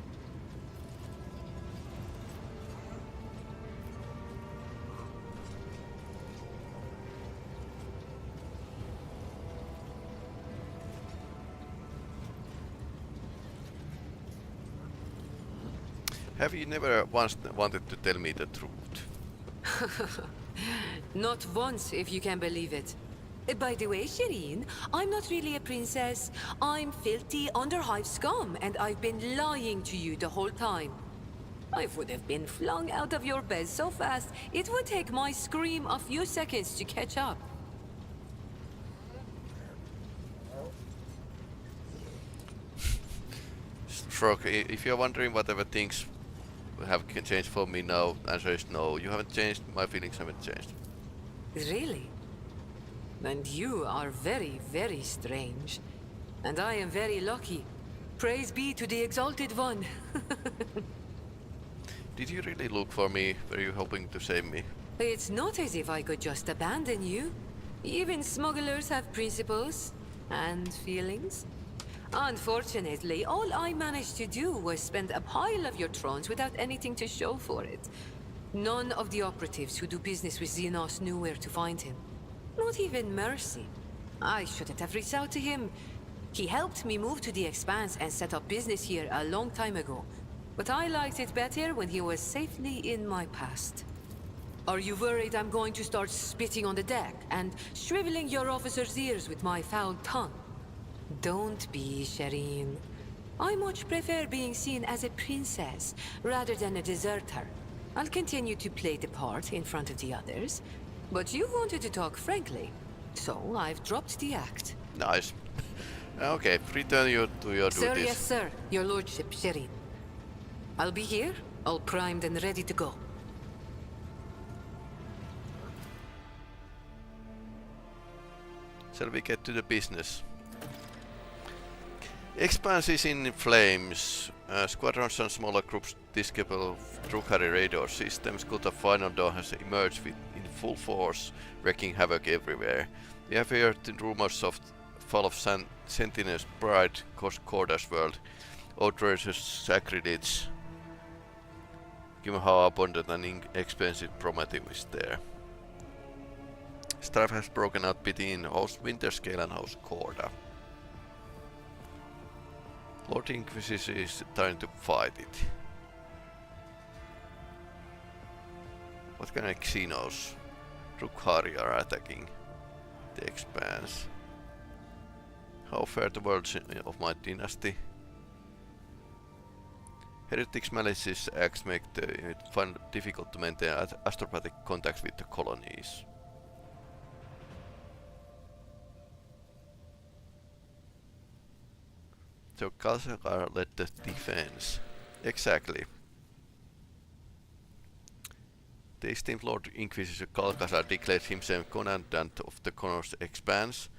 Have you never once wanted to tell me the truth? Not once, if you can believe it. By the way, Shireen, I'm not really a princess. I'm filthy underhive scum, and I've been lying to you the whole time. I would have been flung out of your bed so fast, it would take my scream a few seconds to catch up. Stroke, if you're wondering whatever things have changed for me now, answer is no. You haven't changed, my feelings haven't changed. Really? And you are very, very strange. And I am very lucky. Praise be to the Exalted One. Did you really look for me? Were you hoping to save me? It's not as if I could just abandon you. Even smugglers have principles and feelings. Unfortunately, all I managed to do was spend a pile of your thrones without anything to show for it. None of the operatives who do business with Xenos knew where to find him. Not even Mercy. I shouldn't have reached out to him. He helped me move to the Expanse and set up business here a long time ago. But I liked it better when he was safely in my past. Are you worried I'm going to start spitting on the deck and shriveling your officers' ears with my foul tongue? Don't be, Shireen. I much prefer being seen as a princess rather than a deserter. I'll continue to play the part in front of the others, but you wanted to talk frankly, so I've dropped the act. Nice. Okay, return you to your Sir, duties. yes, sir. Your lordship, Shireen. I'll be here, all primed and ready to go. Shall we get to the business? Expanse is in flames. Squadrons and smaller groups disable of drukhari radar systems. Cult of Final Dawn has emerged in full force, wreaking havoc everywhere. We have heard the rumors of fall of Sentinel's Bride, Corda's world, outrageous sacrilege. Given how abundant and inexpensive Prometheus is there. Strife has broken out between House Winterscale and House Corda. Lord Inquisition is trying to fight it. What kind of Xenos? Drukhari are attacking the Expanse. How fare the worlds of my dynasty? Heretics' malicious acts make it find difficult to maintain astropathic contacts with the colonies. So Khazar led the defense. Exactly. The esteemed Lord Inquisitor Khazar declared himself commandant of the Connor's Expanse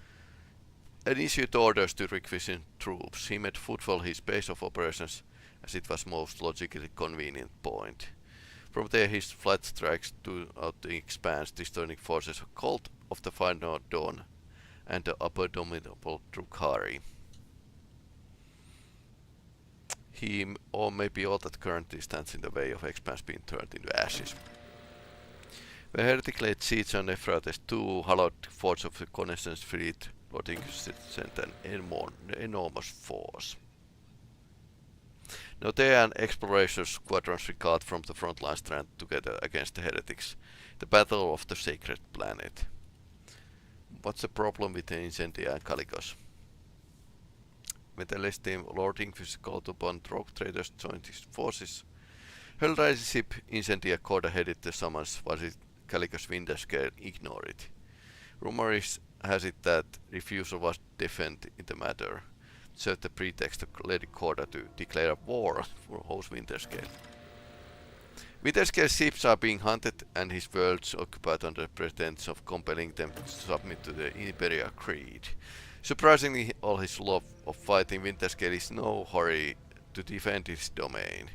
and issued orders to requisition troops. He made footfall his base of operations as it was most logically convenient point. From there his flight strikes throughout the Expanse, destroying forces of Cult of the Final Dawn and the abominable drukhari. He or maybe all that currently stands in the way of Expanse being turned into ashes. The heretic laid siege on Euphrates, two hallowed forts of the Connaissance fleet, Lord sent an enormous force. Now they and exploration squadrons recalled from the front lines ran together against the heretics. The battle of the sacred planet. What's the problem with the Incendia and Calicos? When the less team Lord Inquisitor called upon rogue traders to join his forces, Hellraiser ship Incendia Corda headed the summons, while Calicos Winterscale ignored it. Rumor has it that refusal was defiant in the matter, served the pretext to Lady Corda to declare a war for host Winterscale. Winterscale's ships are being hunted and his worlds occupied under the pretense of compelling them to submit to the Imperial Creed. Surprisingly, all his love of fighting, Winterscale is no hurry to defend his domain.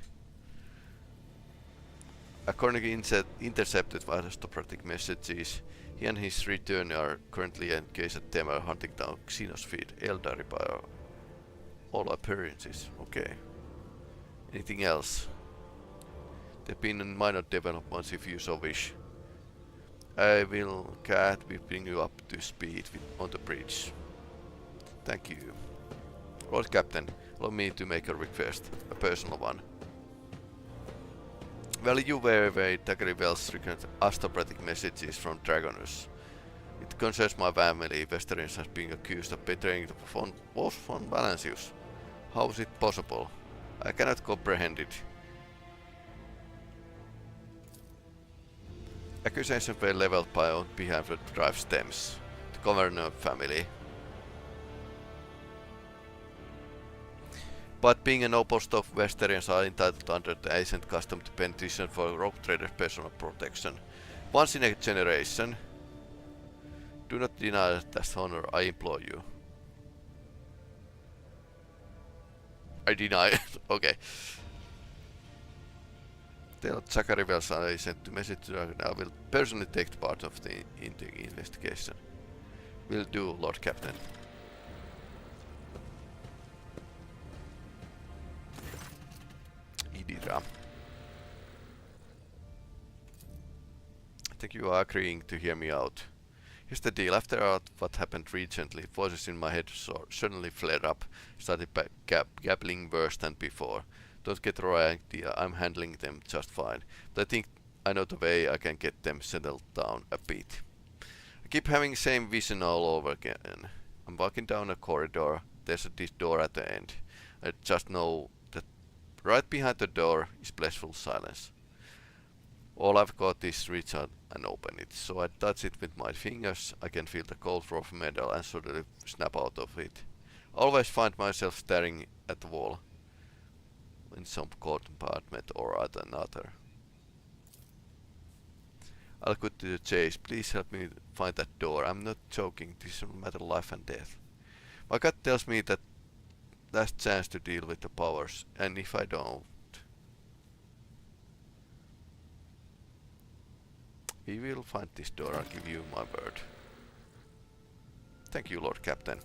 According to intercepted aristocratic messages, he and his return are currently engaged at Temel hunting down Xenos feed Eldari by all appearances. Okay. Anything else? There have been minor developments if you so wish. I will bring you up to speed on the bridge. Thank you. Lord Captain, allow me to make a request, a personal one. Well, you very Daggery Wells recorded aristocratic messages from Dragonus. It concerns my family. Westerns has been accused of betraying the von Valancius. How is it possible? I cannot comprehend it. Accusations were leveled by on behalf of Drive Stems, the Governor family. But being a noble stock, Westerians are entitled under the ancient custom to petition for rogue traders' personal protection. Once in a generation. Do not deny that honor, I implore you. I deny it. Okay. Tell Zachary Wells I sent the message to Dragon. I will personally take part of the investigation. Will do, Lord Captain. Idira. I think you are agreeing to hear me out. Here's the deal. After what happened recently, voices in my head suddenly flared up, started gabbling worse than before. Don't get the wrong idea, I'm handling them just fine. But I think I know the way I can get them settled down a bit. I keep having the same vision all over again. I'm walking down a corridor, there's this door at the end. I just know that right behind the door is blissful silence. All I've got is reach out and open it. So I touch it with my fingers, I can feel the cold rough metal and suddenly snap out of it. I always find myself staring at the wall in some compartment or another. I'll go to the chase. Please help me find that door. I'm not joking. This is a matter of life and death. My gut tells me that last chance to deal with the powers, and if I don't, we will find this door. I'll give you my word. Thank you, Lord Captain.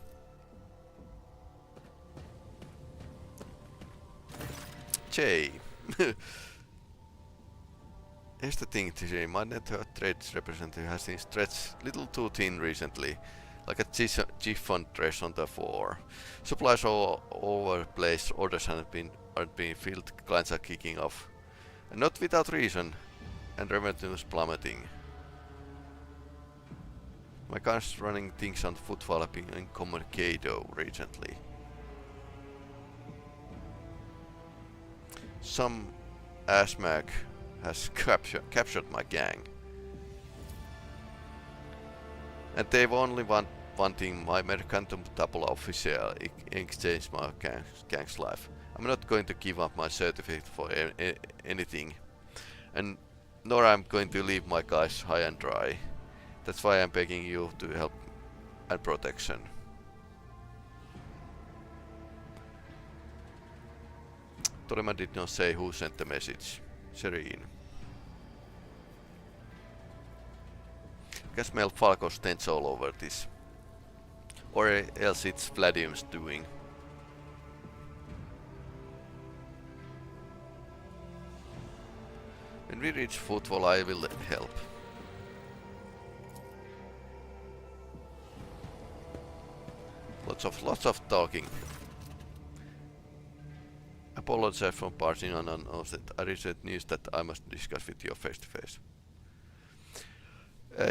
J. Here's the thing, TJ. My network trades representative has been stretched a little too thin recently, like a chiffon dress on the floor. Supplies all over the place, orders aren't being filled, clients are kicking off. And not without reason, and revenues plummeting. My car's running things on foot while I've been in Commorragh recently. Some assmag has captured my gang. And they've only wanting my Mercantum Tabula Official exchange my gang's life. I'm not going to give up my certificate for anything. And nor I'm going to leave my guys high and dry. That's why I'm begging you to help and protection. Torima did not say who sent the message. Serene. I can smell Falco's stench all over this. Or else it's Vladium's doing. When we reach footfall, I will help. lots of talking. Apologize for barging on that. I received news that I must discuss with you face to face.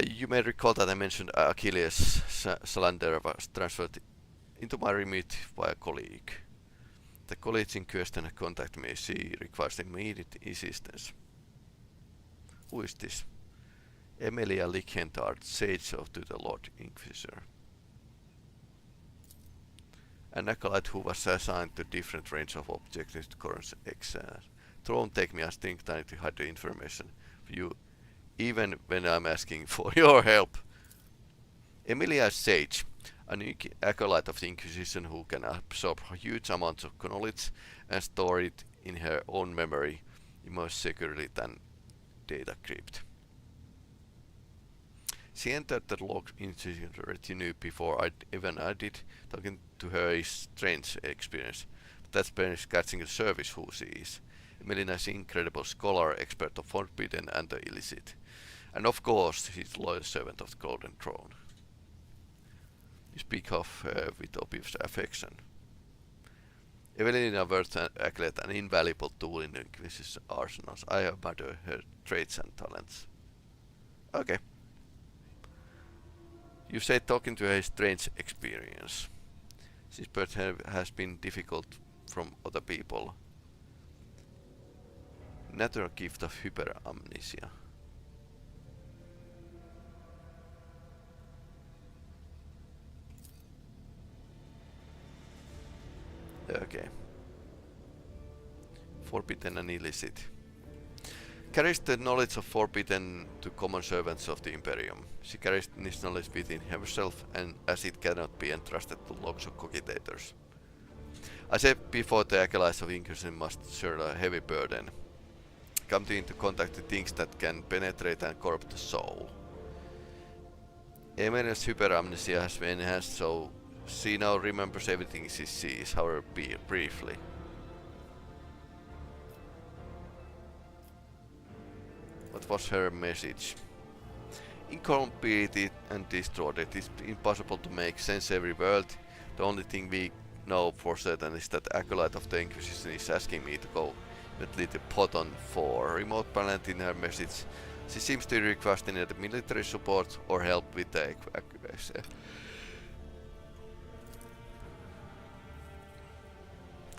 You may recall that I mentioned Achilles Salander was transferred into my remit by a colleague. The colleague in question contacted me. She requires immediate assistance. Who is this? Emilia Lickentard, Sage of the Lord Inquisitor. An acolyte who was assigned to different range of objectives to current exile. Don't take me as think I need to hide the information for you, even when I'm asking for your help. Emilia is Sage, a unique acolyte of the Inquisition who can absorb huge amounts of knowledge and store it in her own memory more securely than data crypt. She entered the Lord Inquisition retinue before I did. Talking to her is strange experience, but that's been scratching the surface who she is. Melina is an incredible scholar, expert of forbidden and the illicit. And of course, she's loyal servant of the Golden Throne. You speak of her with obvious affection. Evelina worth an invaluable tool in the Inquisition's arsenals. I admire her traits and talents. Okay. You say talking to her is strange experience. This person has been difficult from other people. Natural gift of hyperamnesia. Okay. Forbidden and illicit. Carries the knowledge of forbidden to common servants of the Imperium. She carries this knowledge within herself, and as it cannot be entrusted to logs of cogitators. I said before, the acolytes of Inquisition must share a heavy burden. Come into contact with things that can penetrate and corrupt the soul. Emilia's hyperamnesia has been enhanced, so she now remembers everything she sees, however briefly. What was her message? Incompleted and destroyed. It is impossible to make sense of every world. The only thing we know for certain is that Acolyte of the Inquisition is asking me to go immediately to Poton for remote planet. In her message, she seems to request either military support or help with the evacuation.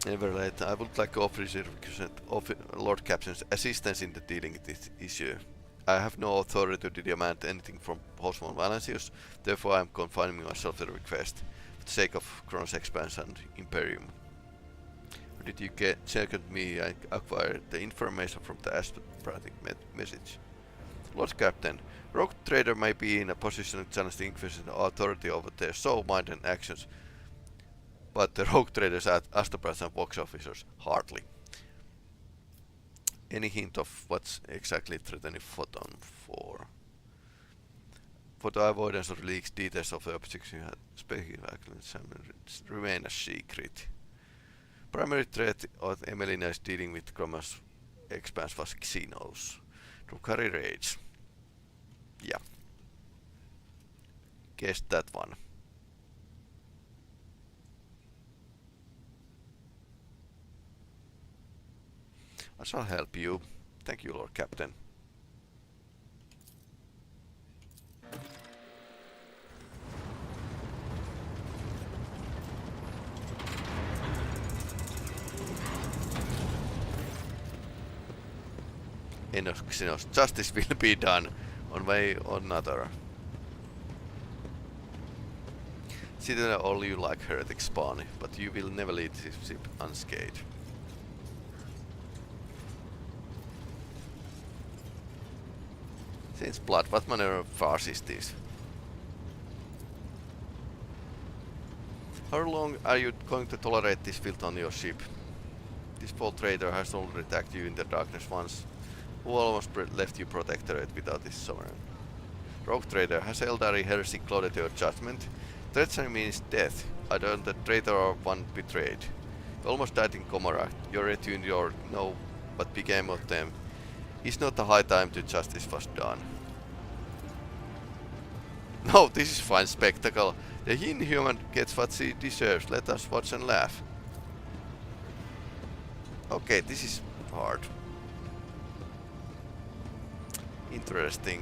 Nevertheless, I would like to offer Lord Captain's assistance in the dealing with this issue. I have no authority to demand anything from Hostman Valancius, therefore I am confining myself to the request for the sake of Kronos expansion and Imperium. Or did you second me and acquire the information from the Astropratic message? Lord Captain, Rogue Trader may be in a position to challenge the Inquisition authority over their soul, mind and actions, but the Rogue Traders at Astroprats and Vox officers hardly. Any hint of what's exactly threatening Photon for? For the avoidance of leaks, details of the objection remain a secret. Primary threat of Emelina is dealing with Chroma's expanse was Xenos. Drukhari rage. Yeah. Guess that one. I shall help you. Thank you, Lord Captain. Xenos, justice will be done one way or another. Citadel, all you like heretic spawn, but you will never leave this ship unscathed. Since blood, what manner of farce is this? How long are you going to tolerate this filth on your ship? This bold trader has already attacked you in the darkness once, who almost left you protectorate without his sovereign. Rogue trader, has Eldari heresy clouded your judgment? Treachery means death. I don't the traitor or one betrayed. You almost died in Commorragh. Your retinue you know what became of them. It's not a high time to justice was done. No, this is fine spectacle. The inhuman gets what she deserves. Let us watch and laugh. Okay, this is hard. Interesting.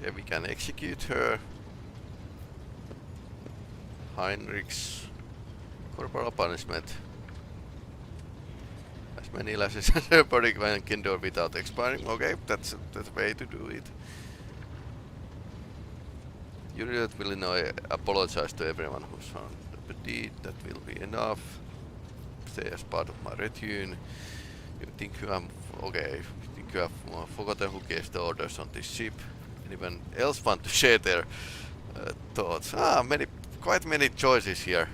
Yeah, we can execute her. Heinrich's corporal punishment. As many lashes as her body can endure without expiring. Okay, that's the way to do it. You don't really know. I apologize to everyone who's found the deed. That will be enough. Stay as part of my retinue. You think you have okay? You think you have forgotten who gave the orders on this ship? Anyone else want to share their thoughts? Quite many choices here.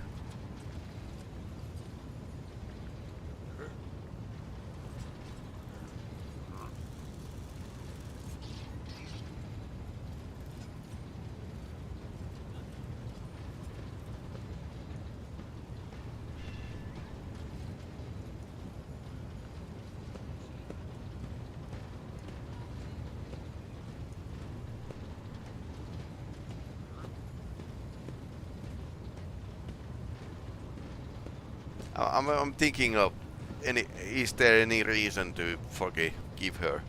I'm thinking of is there any reason to forgive her?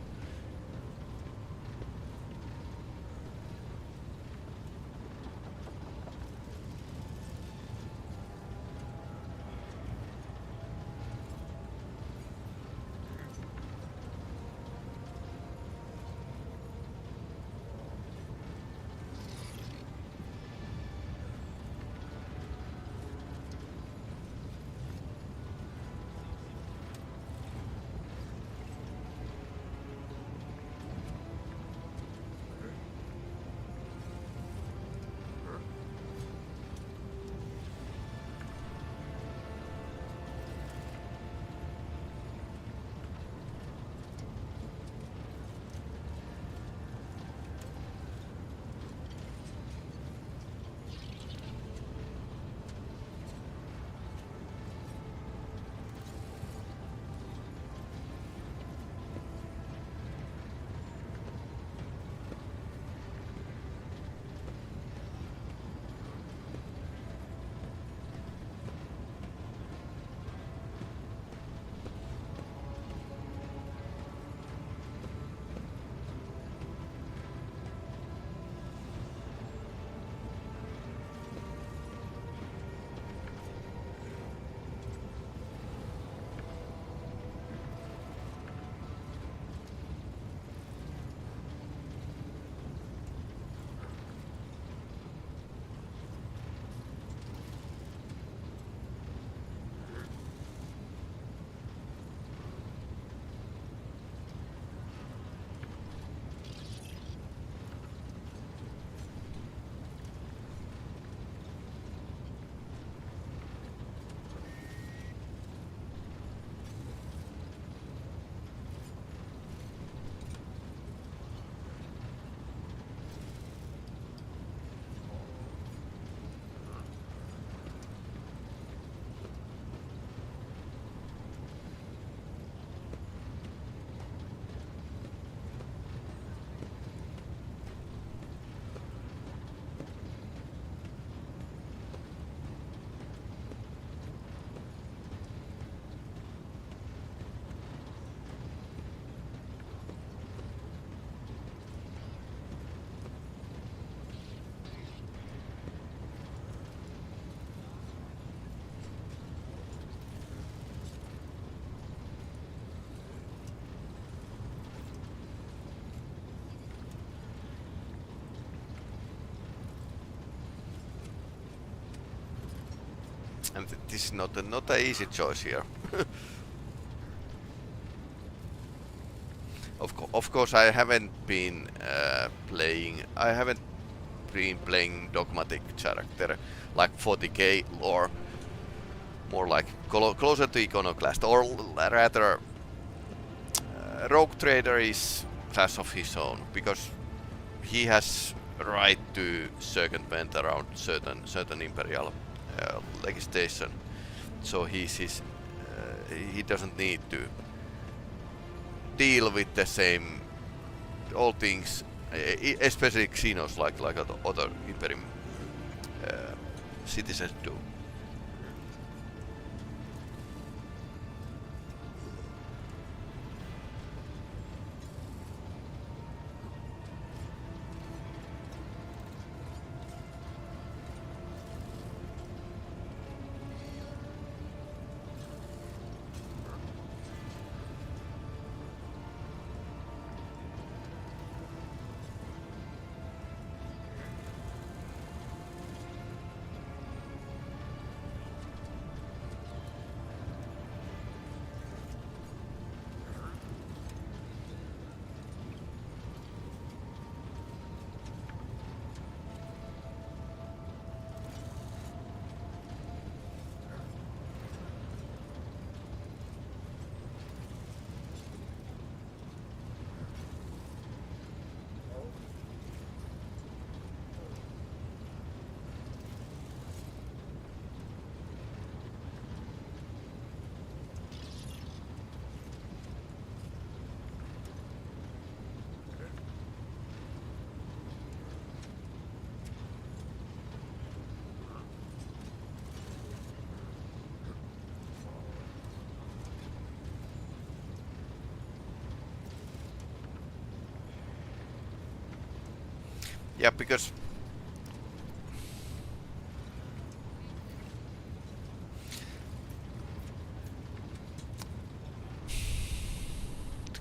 And this is not an easy choice here. Of course, I haven't been playing dogmatic character like 40k lore, more like closer to iconoclast, or rather, rogue trader is class of his own because he has right to circumvent around certain imperial legislation, so he doesn't need to deal with the same old things, especially Xenos, like other Imperium citizens do. Yeah, because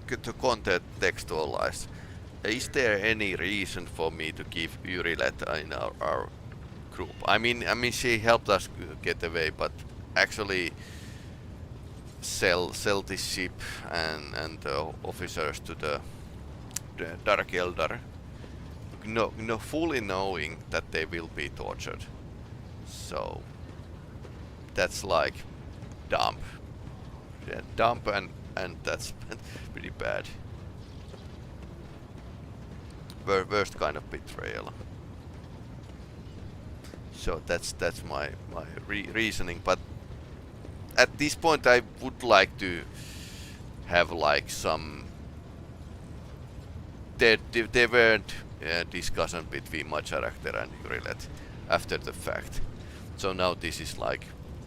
to contextualize, is there any reason for me to give Urilet in our group? I mean, she helped us get away, but actually sell this ship and the officers to the Dark Eldar. No, fully knowing that they will be tortured. So that's like dump. Yeah, dump and that's pretty bad. Worst kind of betrayal. So that's my reasoning. But at this point, I would like to have like some. There weren't discussion between my character and Urilet after the fact. So now this is like,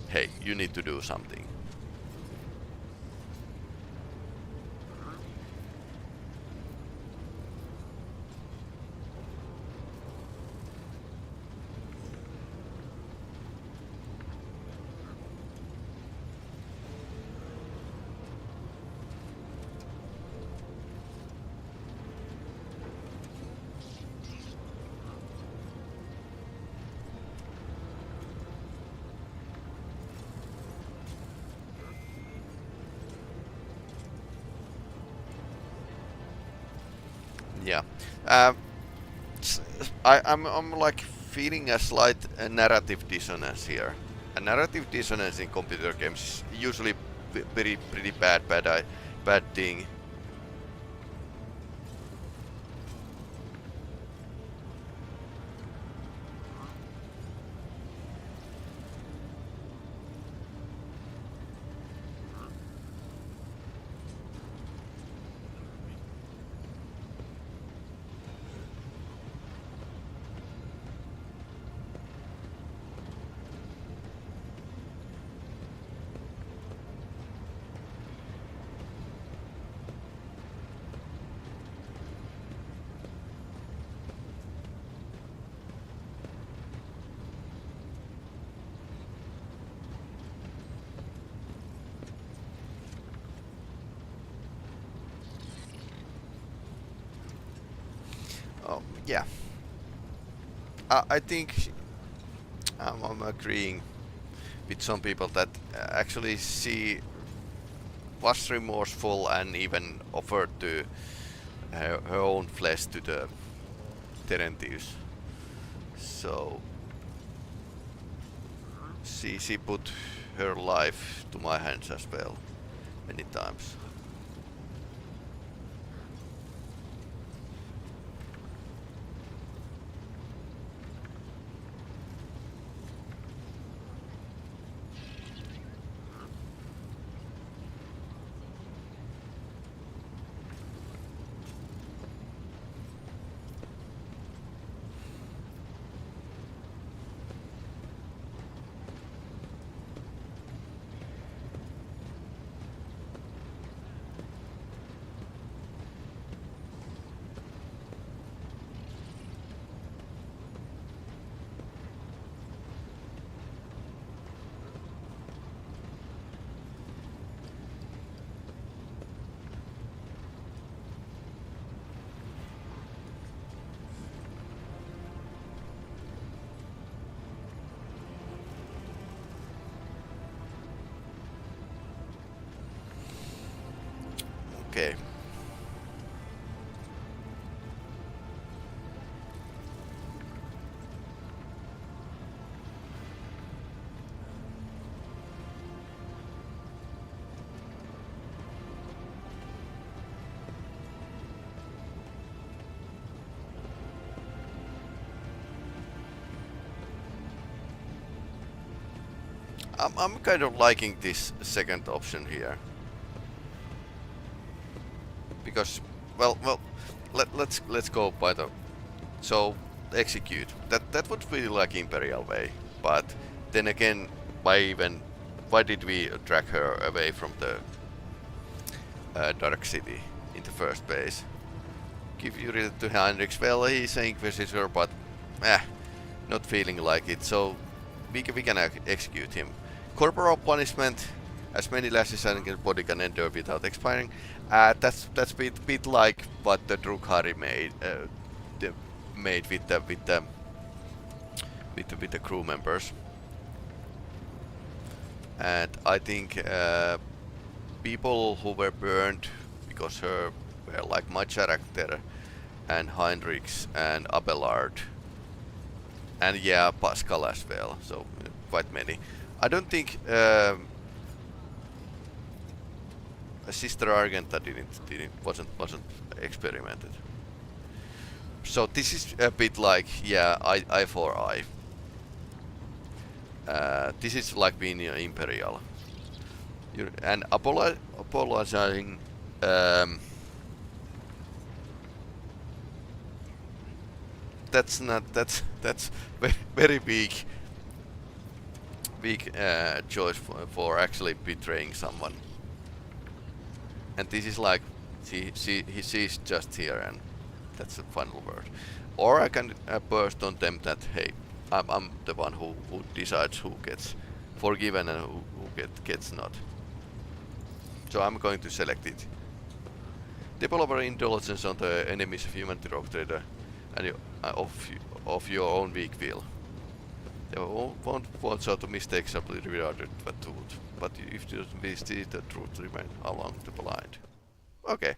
hey, you need to do something. Yeah, I'm like feeling a slight narrative dissonance here. A narrative dissonance in computer games is usually pretty bad thing. Yeah, I think I'm agreeing with some people that actually was remorseful and even offered to her own flesh to the Terentius. So she put her life to my hands as well, many times. Okay. I'm kind of liking this second option here. Because let's go by the execute. That would feel like Imperial way, but then again, why did we drag her away from the Dark City in the first place? Give you it to Heinrich. Well, he's an Inquisitor, but not feeling like it. So we can execute him. Corporal punishment. As many lashes as the body can endure without expiring. That's bit like what the drukhari made with the crew members. And I think people who were burned because her were like my character and Heinrichs and Abelard and yeah, Pascal as well. So quite many. I don't think. Sister Argenta wasn't experimented. So this is a bit like eye for eye. This is like being Imperial. And apologizing. That's very weak choice for actually betraying someone. And this is like she's just here, and that's the final word. Or I can burst on them that hey, I'm the one who decides who gets forgiven and who gets not. So I'm going to select it. Develop indulgence on the enemies of humanity, rogue trader, and of your own weak will. They won't want so to mistakes are rewarded with truth. But if you see the truth remain along the blind. Okay.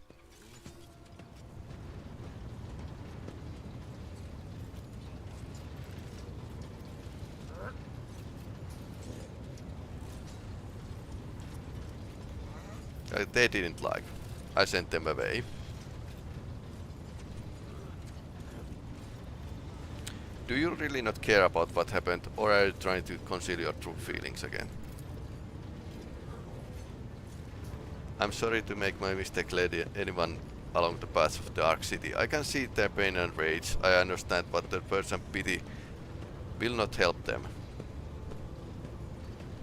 They didn't like. I sent them away. Do you really not care about what happened, or are you trying to conceal your true feelings again? I'm sorry to make my mistake led anyone along the path of the Dark City. I can see their pain and rage. I understand, but the person pity will not help them.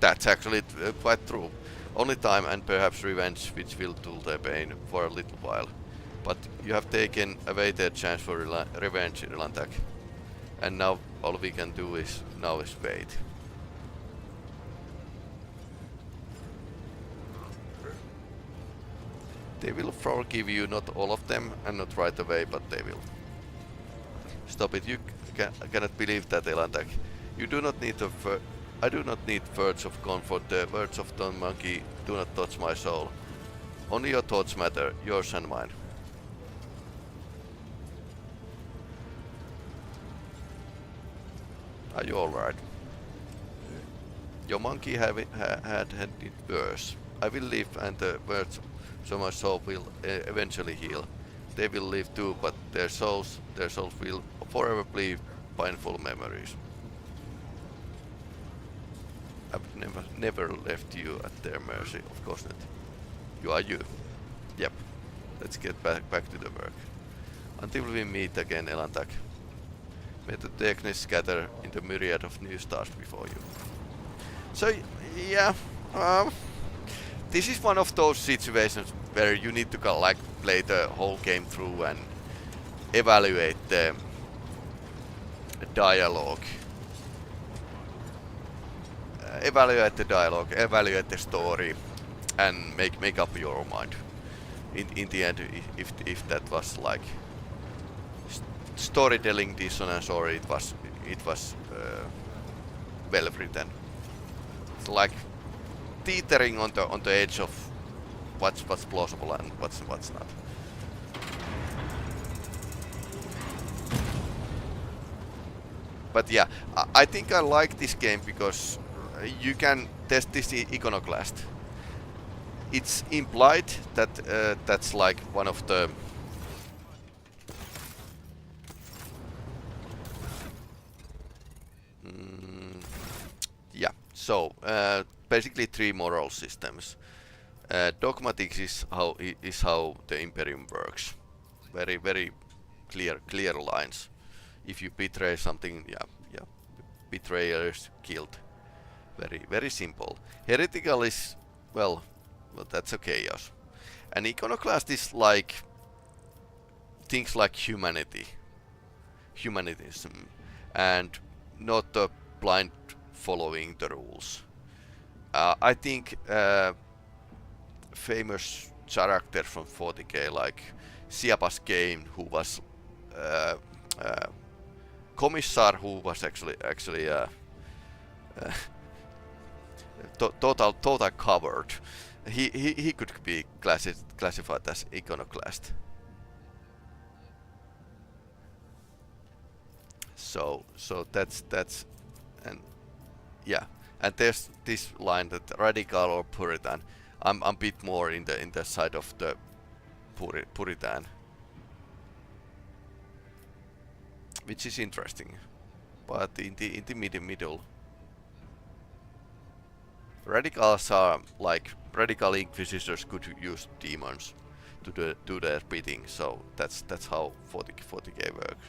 That's actually quite true. Only time and perhaps revenge which will dull their pain for a little while. But you have taken away their chance for revenge, Ilantak. And now all we can do is wait. They will forgive you, not all of them, and not right away, but they will. Stop it, you cannot believe that, Elandak. You do not need to I do not need words of comfort. The words of Don Monkey do not touch my soul. Only your thoughts matter, yours and mine. Are you alright? Your monkey had it worse. I will live and the words so my soul will eventually heal. They will live too, but their souls will forever be painful memories. I've never left you at their mercy, of course not. You are you. Yep. Let's get back to the work. Until we meet again, Elantak. May the darkness scatter in the myriad of new stars before you. So, yeah. This is one of those situations where you need to like play the whole game through and evaluate the dialogue. Evaluate the story, and make up your mind. In the end, if that was like storytelling dissonance or it was well written. It's like teetering on the edge of what's plausible and what's not. But yeah, I think I like this game because you can test this iconoclast. It's implied that that's like one of the yeah. So basically 3 moral systems. Dogmatics is how the Imperium works. Very clear lines. If you betray something, yeah, betrayer is killed. Very simple. Heretical is well, that's a chaos. And iconoclast is like things like humanism, and not the blind following the rules. I think famous character from 40k like Siapas Game, who was Commissar, who was actually total covered. He could be classified as iconoclast. So that's and yeah, and there's this line that radical or Puritan. I'm a bit more in the side of the Puritan, which is interesting. But in the middle, radicals are like radical inquisitors could use demons to do their bidding. So that's how 40k works.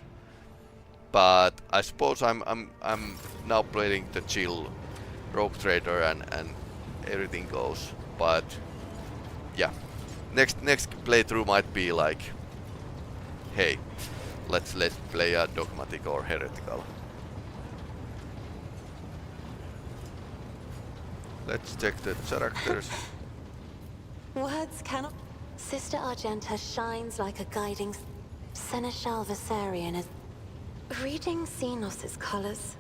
But I suppose I'm now playing the chill rogue trader and everything goes. But yeah, next playthrough might be like, hey, let's play a dogmatic or heretical. Let's check the characters. Words cannot. Sister Argenta shines like a guiding Seneschal Viserion is reading Xenos' colors.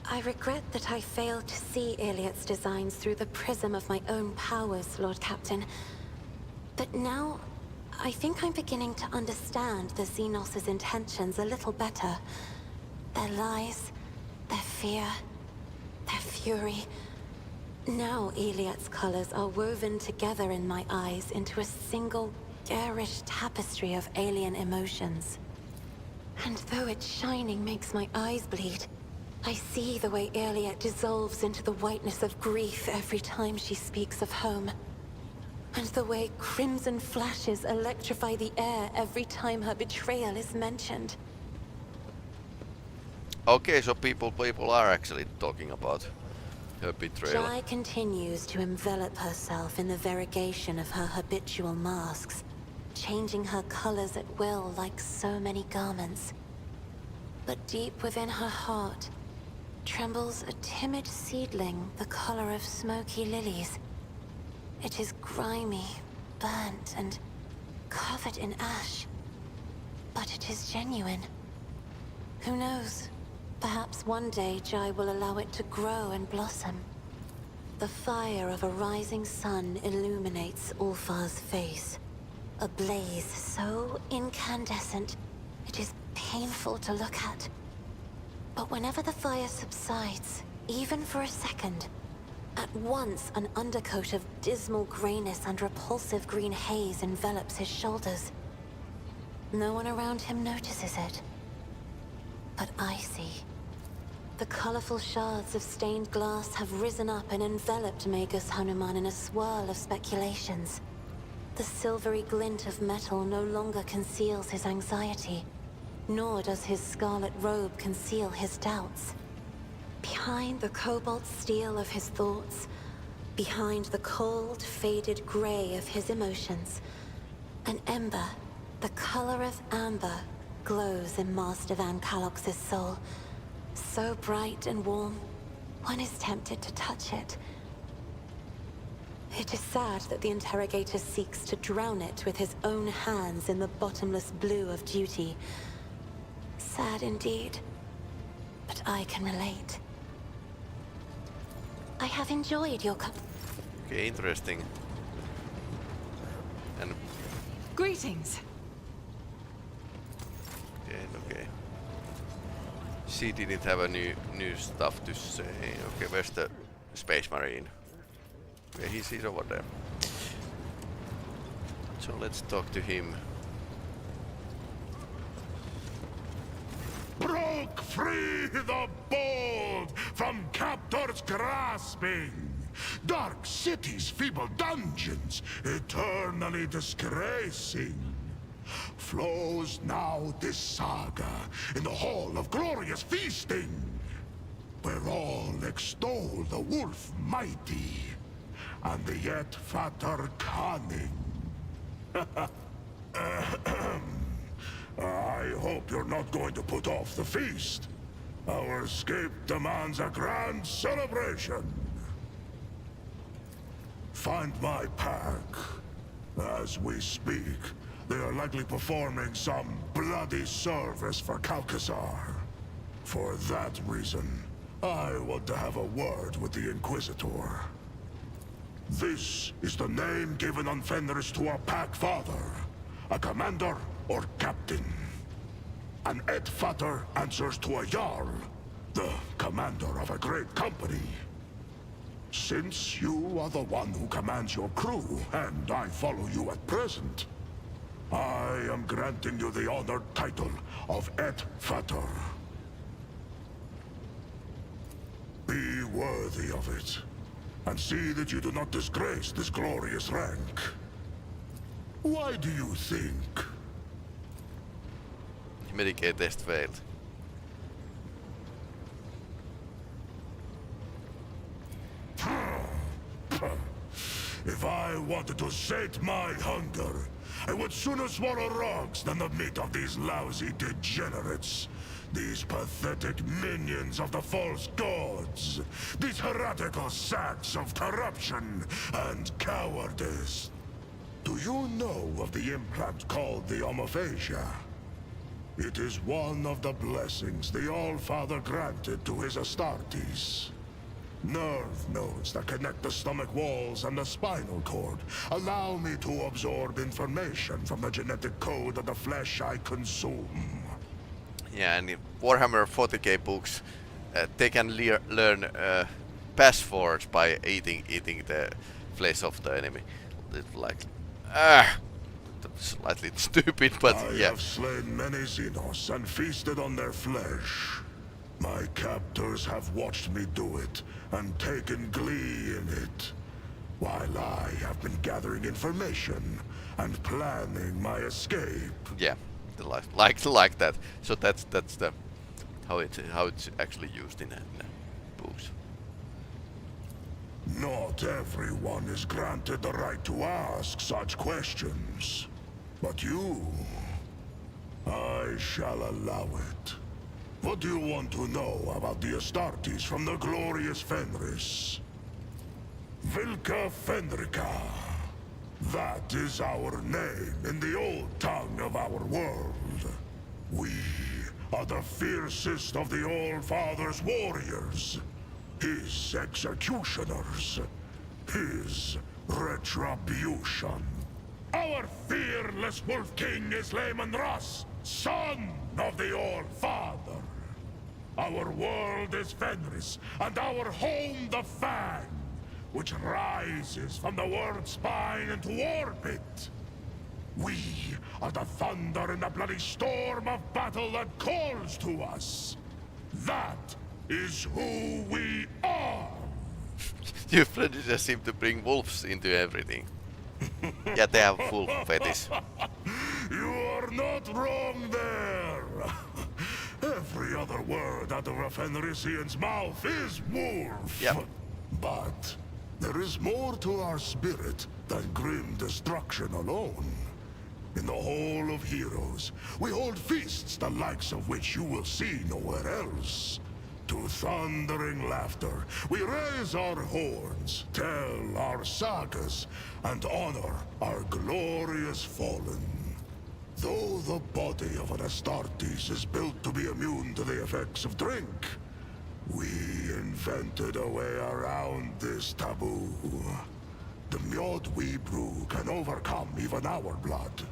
I regret that I failed to see Iliad's designs through the prism of my own powers, Lord Captain. But now, I think I'm beginning to understand the Xenos' intentions a little better. Their lies, their fear, their fury. Now Iliad's colors are woven together in my eyes into a single, garish tapestry of alien emotions. And though its shining makes my eyes bleed, I see the way Iliad dissolves into the whiteness of grief every time she speaks of home. And the way crimson flashes electrify the air every time her betrayal is mentioned. Okay, so people are actually talking about her betrayal. Jai continues to envelop herself in the variegation of her habitual masks, changing her colors at will like so many garments. But deep within her heart trembles a timid seedling the color of smoky lilies. It is grimy, burnt, and covered in ash. But it is genuine. Who knows? Perhaps one day Jai will allow it to grow and blossom. The fire of a rising sun illuminates Ulfar's face. A blaze so incandescent, it is painful to look at. But whenever the fire subsides, even for a second, at once an undercoat of dismal grayness and repulsive green haze envelops his shoulders. No one around him notices it. But I see. The colorful shards of stained glass have risen up and enveloped Magus Hanuman in a swirl of speculations. The silvery glint of metal no longer conceals his anxiety, nor does his scarlet robe conceal his doubts. Behind the cobalt steel of his thoughts, behind the cold, faded gray of his emotions, an ember, the color of amber, glows in Master Van Kalox's soul. So bright and warm, one is tempted to touch it. It is sad that the interrogator seeks to drown it with his own hands in the bottomless blue of duty. Sad indeed, but I can relate. I have enjoyed your Okay, interesting. And Greetings. okay. She didn't have a new stuff to say. Okay, where's the Space Marine? Okay, he's over there. So let's talk to him. Broke free the bold from captors grasping. Dark cities, feeble dungeons, eternally disgracing. Flows now this saga in the hall of glorious feasting, where all extol the wolf mighty and the yet fatter cunning. I hope you're not going to put off the feast. Our escape demands a grand celebration. Find my pack. As we speak, they are likely performing some bloody service for Calcazar. For that reason, I want to have a word with the Inquisitor. This is the name given on Fenris to a pack father, a commander or captain. An Edfater answers to a Jarl, the commander of a great company. Since you are the one who commands your crew, and I follow you at present, I am granting you the honored title of Edfater. Be worthy of it, and see that you do not disgrace this glorious rank. Why do you think? Medicaid test failed. If I wanted to sate my hunger, I would sooner swallow rocks than the meat of these lousy degenerates. These pathetic minions of the false gods. These heretical sacks of corruption and cowardice. Do you know of the implant called the Omophagia? It is one of the blessings the All-Father granted to his Astartes. Nerve nodes that connect the stomach walls and the spinal cord allow me to absorb information from the genetic code of the flesh I consume. Yeah, and in Warhammer 40k books, they can learn passwords by eating the flesh of the enemy. It's like, slightly stupid, but yeah. I have slain many Xenos and feasted on their flesh. My captors have watched me do it and taken glee in it, while I have been gathering information and planning my escape. Yeah, like that. So that's the how it's actually used in books. Not everyone is granted the right to ask such questions, but you, I shall allow it. What do you want to know about the Astartes from the glorious Fenris? Vilka Fenrica. That is our name in the old tongue of our world. We are the fiercest of the All-Father's warriors. His executioners. His retribution. Our fearless Wolf King is Lehman Russ, son of the All-Father. Our world is Fenris, and our home the Fang, which rises from the world's spine into orbit. We are the thunder in the bloody storm of battle that calls to us. That is who we are. Your predators seem to bring wolves into everything. Yeah, they have full fetish. You are not wrong there. Every other word out of a Fenrisian's mouth is wolf. Yep. But there is more to our spirit than grim destruction alone. In the Hall of Heroes, we hold feasts the likes of which you will see nowhere else. To thundering laughter, we raise our horns, tell our sagas, and honor our glorious fallen. Though the body of an Astartes is built to be immune to the effects of drink, we invented a way around this taboo. The mjod we brew can overcome even our blood.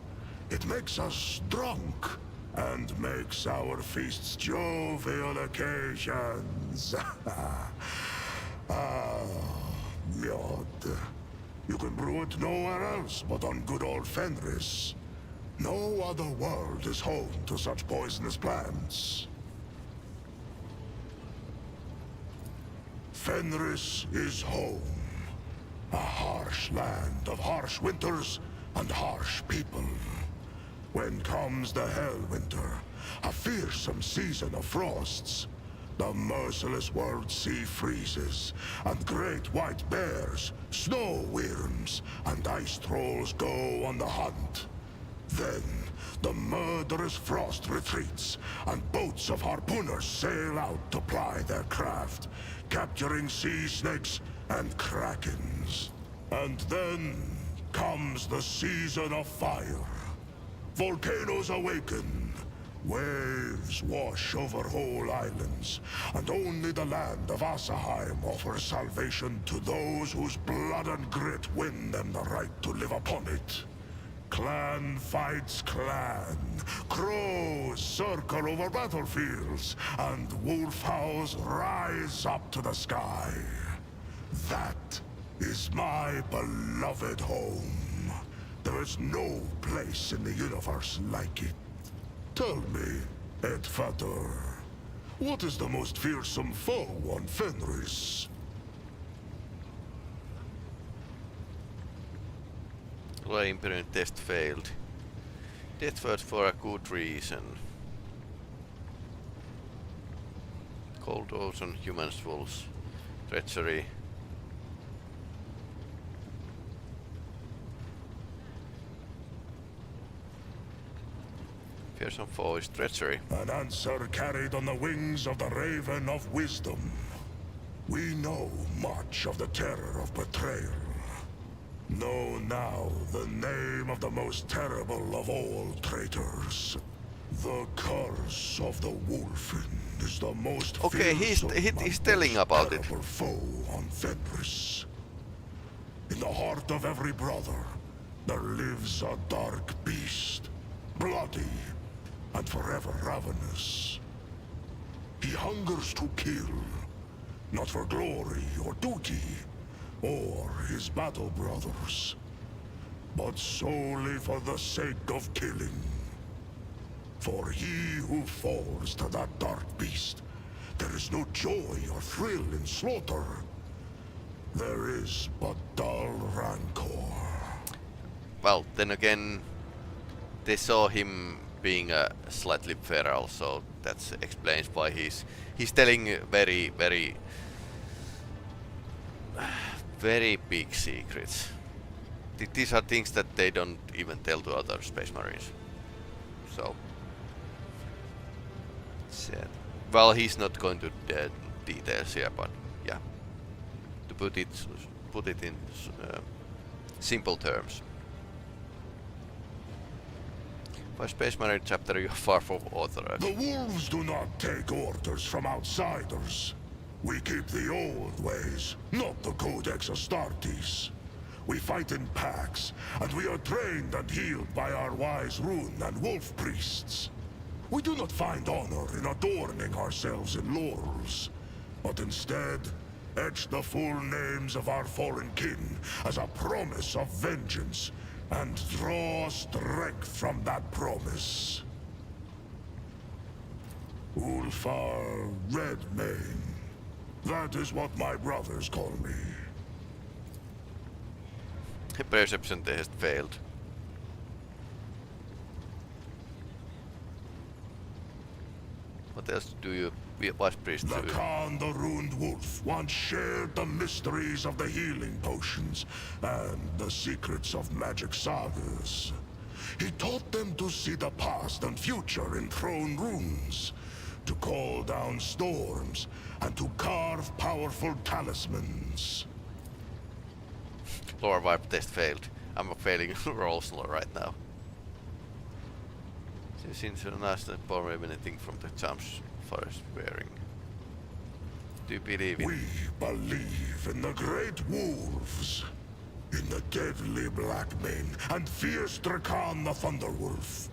It makes us drunk, and makes our feasts jovial occasions. Mjod. You can brew it nowhere else but on good old Fenris. No other world is home to such poisonous plants. Fenris is home. A harsh land of harsh winters and harsh people. When comes the Hellwinter, a fearsome season of frosts, the merciless world sea freezes, and great white bears, snow wyrms, and ice trolls go on the hunt. Then, the murderous frost retreats, and boats of harpooners sail out to ply their craft, capturing sea snakes and krakens. And then comes the season of fire. Volcanoes awaken. Waves wash over whole islands, and only the land of Asaheim offers salvation to those whose blood and grit win them the right to live upon it. Clan fights clan. Crows circle over battlefields, and wolf howls rise up to the sky. That is my beloved home. There is no place in the universe like it. Tell me, Edfater, what is the most fearsome foe on Fenris? The Imperial test failed. Death was for a good reason. Cold ocean, humans, wolves, treachery. Fearsome foe is treachery. An answer carried on the wings of the Raven of Wisdom. We know much of the terror of betrayal. Know now the name of the most terrible of all traitors. The curse of the Wolfen is the most okay, he's telling about it. Foe on Fenris. In the heart of every brother, there lives a dark beast, bloody and forever ravenous. He hungers to kill, not for glory or duty, or his battle brothers, but solely for the sake of killing. For he who falls to that dark beast, there is no joy or thrill in slaughter. There is but dull rancor. Well, then again, they saw him being slightly feral, so that explains why he's telling very big secrets. These are things that they don't even tell to other Space Marines. So, well, he's not going to details here, but yeah, to put it in simple terms. By Space Marine chapter you are far from authorized. The wolves do not take orders from outsiders. We keep the old ways, not the Codex Astartes. We fight in packs, and we are trained and healed by our wise rune and wolf priests. We do not find honor in adorning ourselves in laurels, but instead etch the full names of our fallen kin as a promise of vengeance, and draw strength from that promise. Ulfar Redmane. That is what my brothers call me. Perception test failed. What else do you, Vice Priest, do? Khan the Ruined Wolf once shared the mysteries of the healing potions and the secrets of magic sagas. He taught them to see the past and future in throne runes, to call down storms, and to carve powerful talismans. Lore wipe test failed. I'm failing rolls right now. Since you're not borrow anything from the charms forest wearing. Do you believe in? We believe in the great wolves, in the deadly Blackmane and fierce Drakan the Thunderwolf,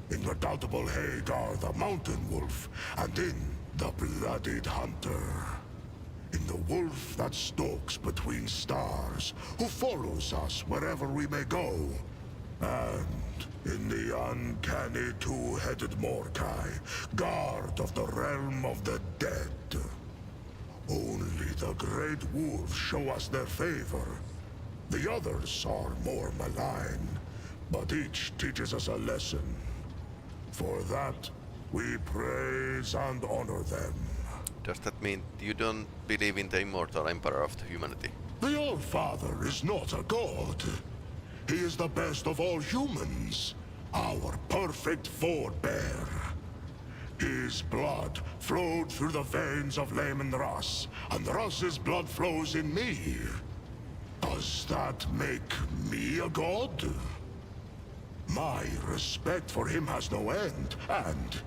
in redoubtable Hagar the Mountain Wolf, and in the Bloodied Hunter. In the wolf that stalks between stars, who follows us wherever we may go. And in the uncanny two-headed Mordkai, guard of the realm of the dead. Only the great wolves show us their favor. The others are more malign, but each teaches us a lesson. For that, we praise and honor them. Does that mean you don't believe in the immortal emperor of the humanity? The All-Father is not a god. He is the best of all humans, our perfect forebear. His blood flowed through the veins of Leman Russ, and Russ's blood flows in me. Does that make me a god? My respect for him has no end, and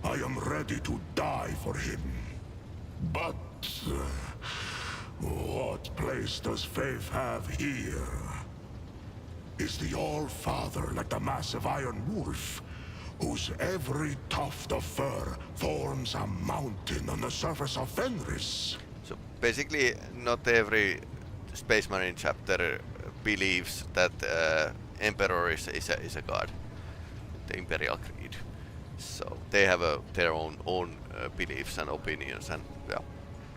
I am ready to die for him. But what place does faith have here? Is the All-Father like the massive Iron Wolf, whose every tuft of fur forms a mountain on the surface of Fenris? So basically, not every Space Marine chapter believes that Emperor is a god, the Imperial Creed. So they have their own beliefs and opinions, and yeah,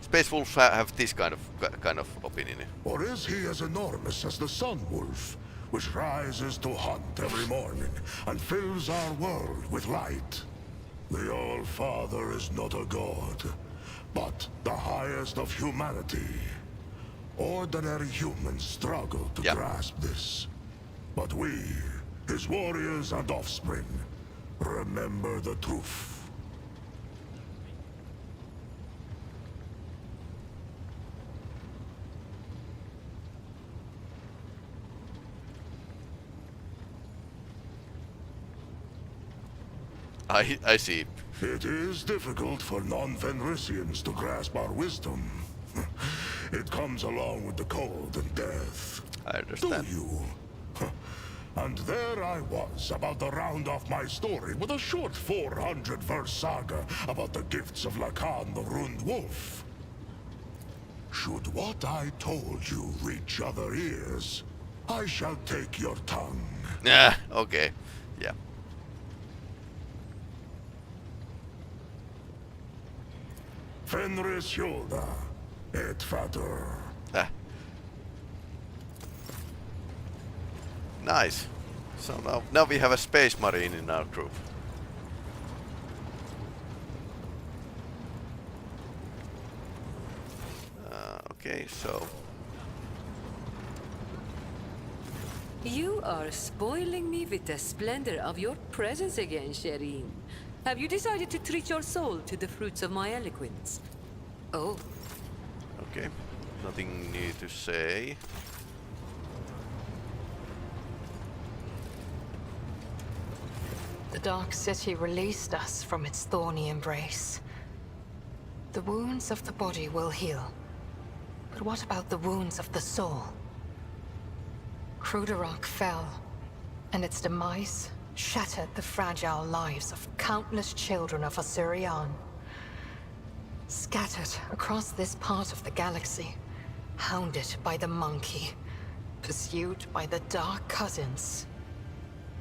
Space Wolves have this kind of opinion. Or is he as enormous as the Sun Wolf, which rises to hunt every morning and fills our world with light? The All-Father is not a god, but the highest of humanity. Ordinary humans struggle to grasp this. But we, his warriors and offspring, remember the truth. I see. It is difficult for non-Fenrisians to grasp our wisdom. It comes along with the cold and death. I understand. Do you? And there I was, about to round off my story with a short 400-verse saga about the gifts of Lacan the Ruined Wolf. Should what I told you reach other ears, I shall take your tongue. Yeah, okay. Yeah. Fenris Hjolda, et fater. Nice. So now we have a Space Marine in our group. Okay, so You are spoiling me with the splendor of your presence again, Shireen. Have you decided to treat your soul to the fruits of my eloquence? Oh. Okay. Nothing new to say. The Dark City released us from its thorny embrace. The wounds of the body will heal. But what about the wounds of the soul? Crudarach fell, and its demise shattered the fragile lives of countless children of Osirian. Scattered across this part of the galaxy, hounded by the monkey, pursued by the Dark Cousins,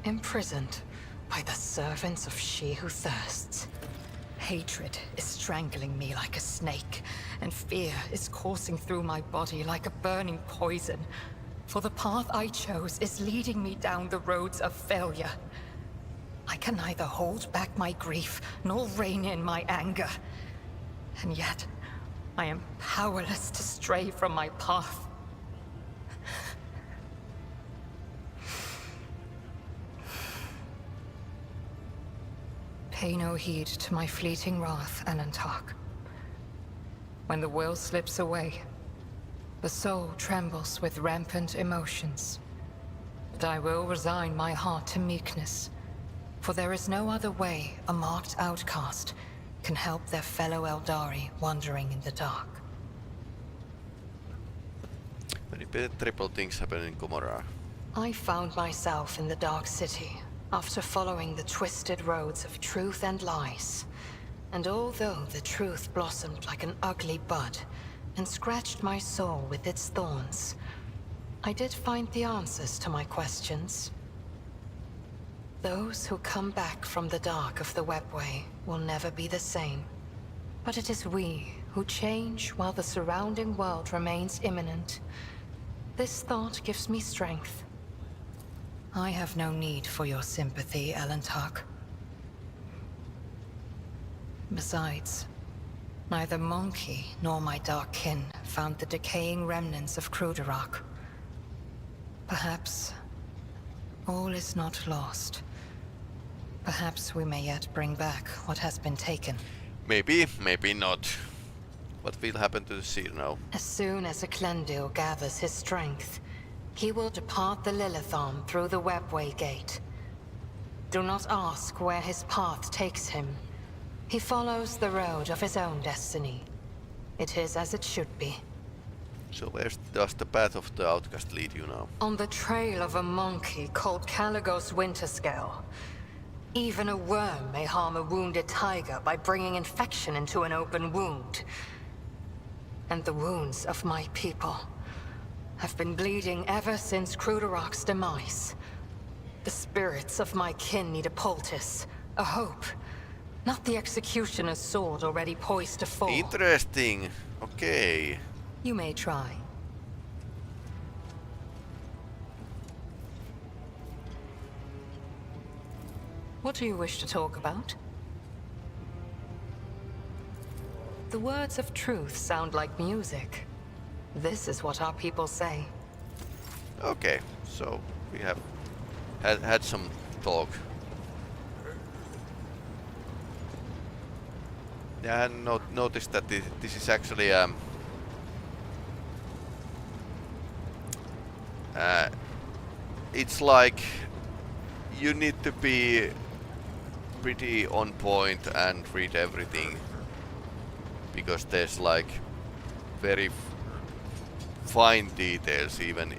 imprisoned by the servants of She Who Thirsts. Hatred is strangling me like a snake, and fear is coursing through my body like a burning poison. For the path I chose is leading me down the roads of failure. I can neither hold back my grief, nor rein in my anger. And yet, I am powerless to stray from my path. Pay no heed to my fleeting wrath, Alantark. When the will slips away, the soul trembles with rampant emotions. But I will resign my heart to meekness, for there is no other way a marked outcast can help their fellow Eldari wandering in the dark. Many triple things happen in Gomorrah. I found myself in the Dark City after following the twisted roads of truth and lies. And although the truth blossomed like an ugly bud and scratched my soul with its thorns, I did find the answers to my questions. Those who come back from the dark of the webway will never be the same. But it is we who change while the surrounding world remains imminent. This thought gives me strength. I have no need for your sympathy, Alantark. Besides, neither Monkey nor my dark kin found the decaying remnants of Crudarach. Perhaps all is not lost. Perhaps we may yet bring back what has been taken. Maybe, maybe not. What will happen to the Seer now? As soon as Eklendil gathers his strength, he will depart the Lilithon through the Webway Gate. Do not ask where his path takes him. He follows the road of his own destiny. It is as it should be. So where does the path of the outcast lead you now? On the trail of a monkey called Caligos Winterscale. Even a worm may harm a wounded tiger by bringing infection into an open wound. And the wounds of my people have been bleeding ever since Crudarach's demise. The spirits of my kin need a poultice, a hope. Not the executioner's sword already poised to fall. Interesting. Okay. You may try. What do you wish to talk about? The words of truth sound like music. This is what our people say. Okay, so we have had some talk. Yeah, I hadn't noticed that this is actually it's like you need to be pretty on point and read everything, because there's like very fine details even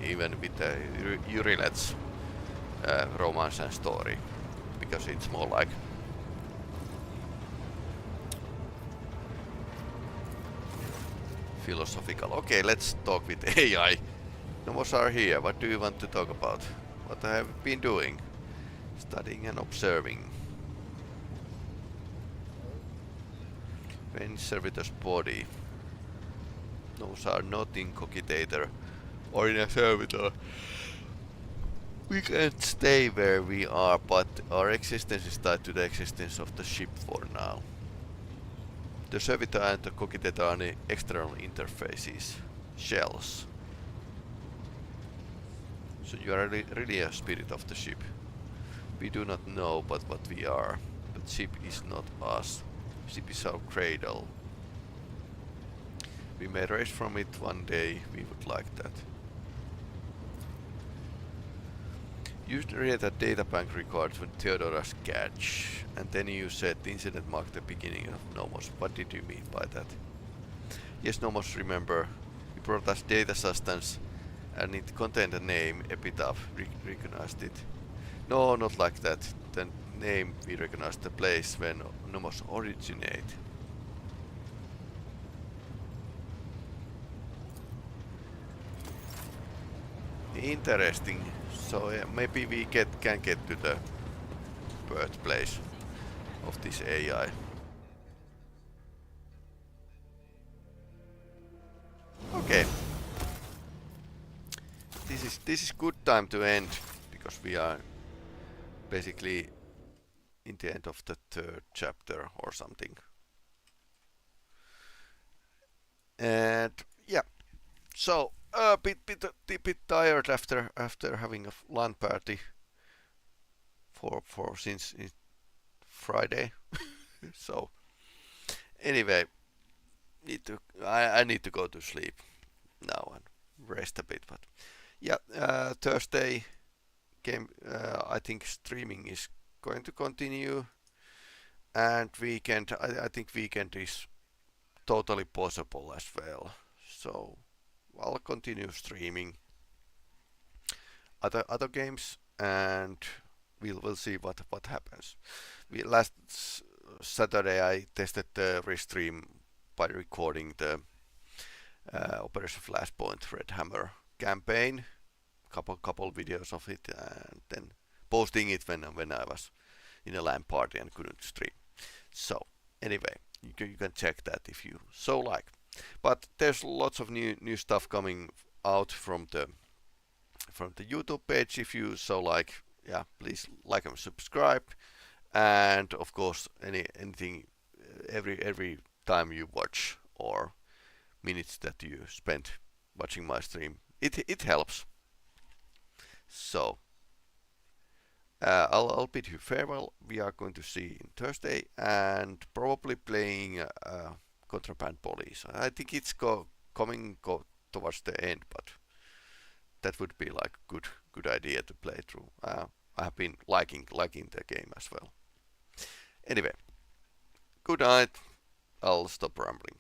with the Urilet's romance and story, because it's more like philosophical. Okay, let's talk with AI. Nomos are here. What do you want to talk about? What I have been doing? Studying and observing. When servitor's body. Those are not in Cogitator or in a servitor. We can't stay where we are, but our existence is tied to the existence of the ship for now. The servitor and the Cogitator are the external interfaces, shells. So you are really a spirit of the ship. We do not know but what we are, but ship is not us. Ship is our cradle. We may rise from it one day, we would like that. You read a databank records with Theodora's catch, and then you said the incident marked the beginning of Nomos. What did you mean by that? Yes, Nomos, remember, you brought us data substance, and it contained a name, epitaph, recognized it. No, not like that. The name, we recognized the place when Nomos originated. Interesting. So maybe we can get to the birthplace of this AI. Okay. This is good time to end because we are basically in the end of the 3rd chapter or something. And yeah, so a bit tired after having a LAN party for since Friday. So anyway, I need to go to sleep now and rest a bit. But yeah, Thursday game. I think streaming is going to continue, and weekend. I think weekend is totally possible as well. So I'll continue streaming other games, and we'll see what happens. Last Saturday I tested the restream by recording the Operation Flashpoint Red Hammer campaign, couple videos of it, and then posting it when I was in a LAN party and couldn't stream. So anyway, you can check that if you so like. But there's lots of new stuff coming out from the YouTube page if you so like. Yeah, please like and subscribe, and of course anything every time you watch or minutes that you spend watching my stream, it helps. So I'll bid you farewell. We are going to see in Thursday and probably playing Contraband Police. I think it's coming towards the end, but that would be like good idea to play through. I have been liking the game as well. Anyway, good night. I'll stop rambling.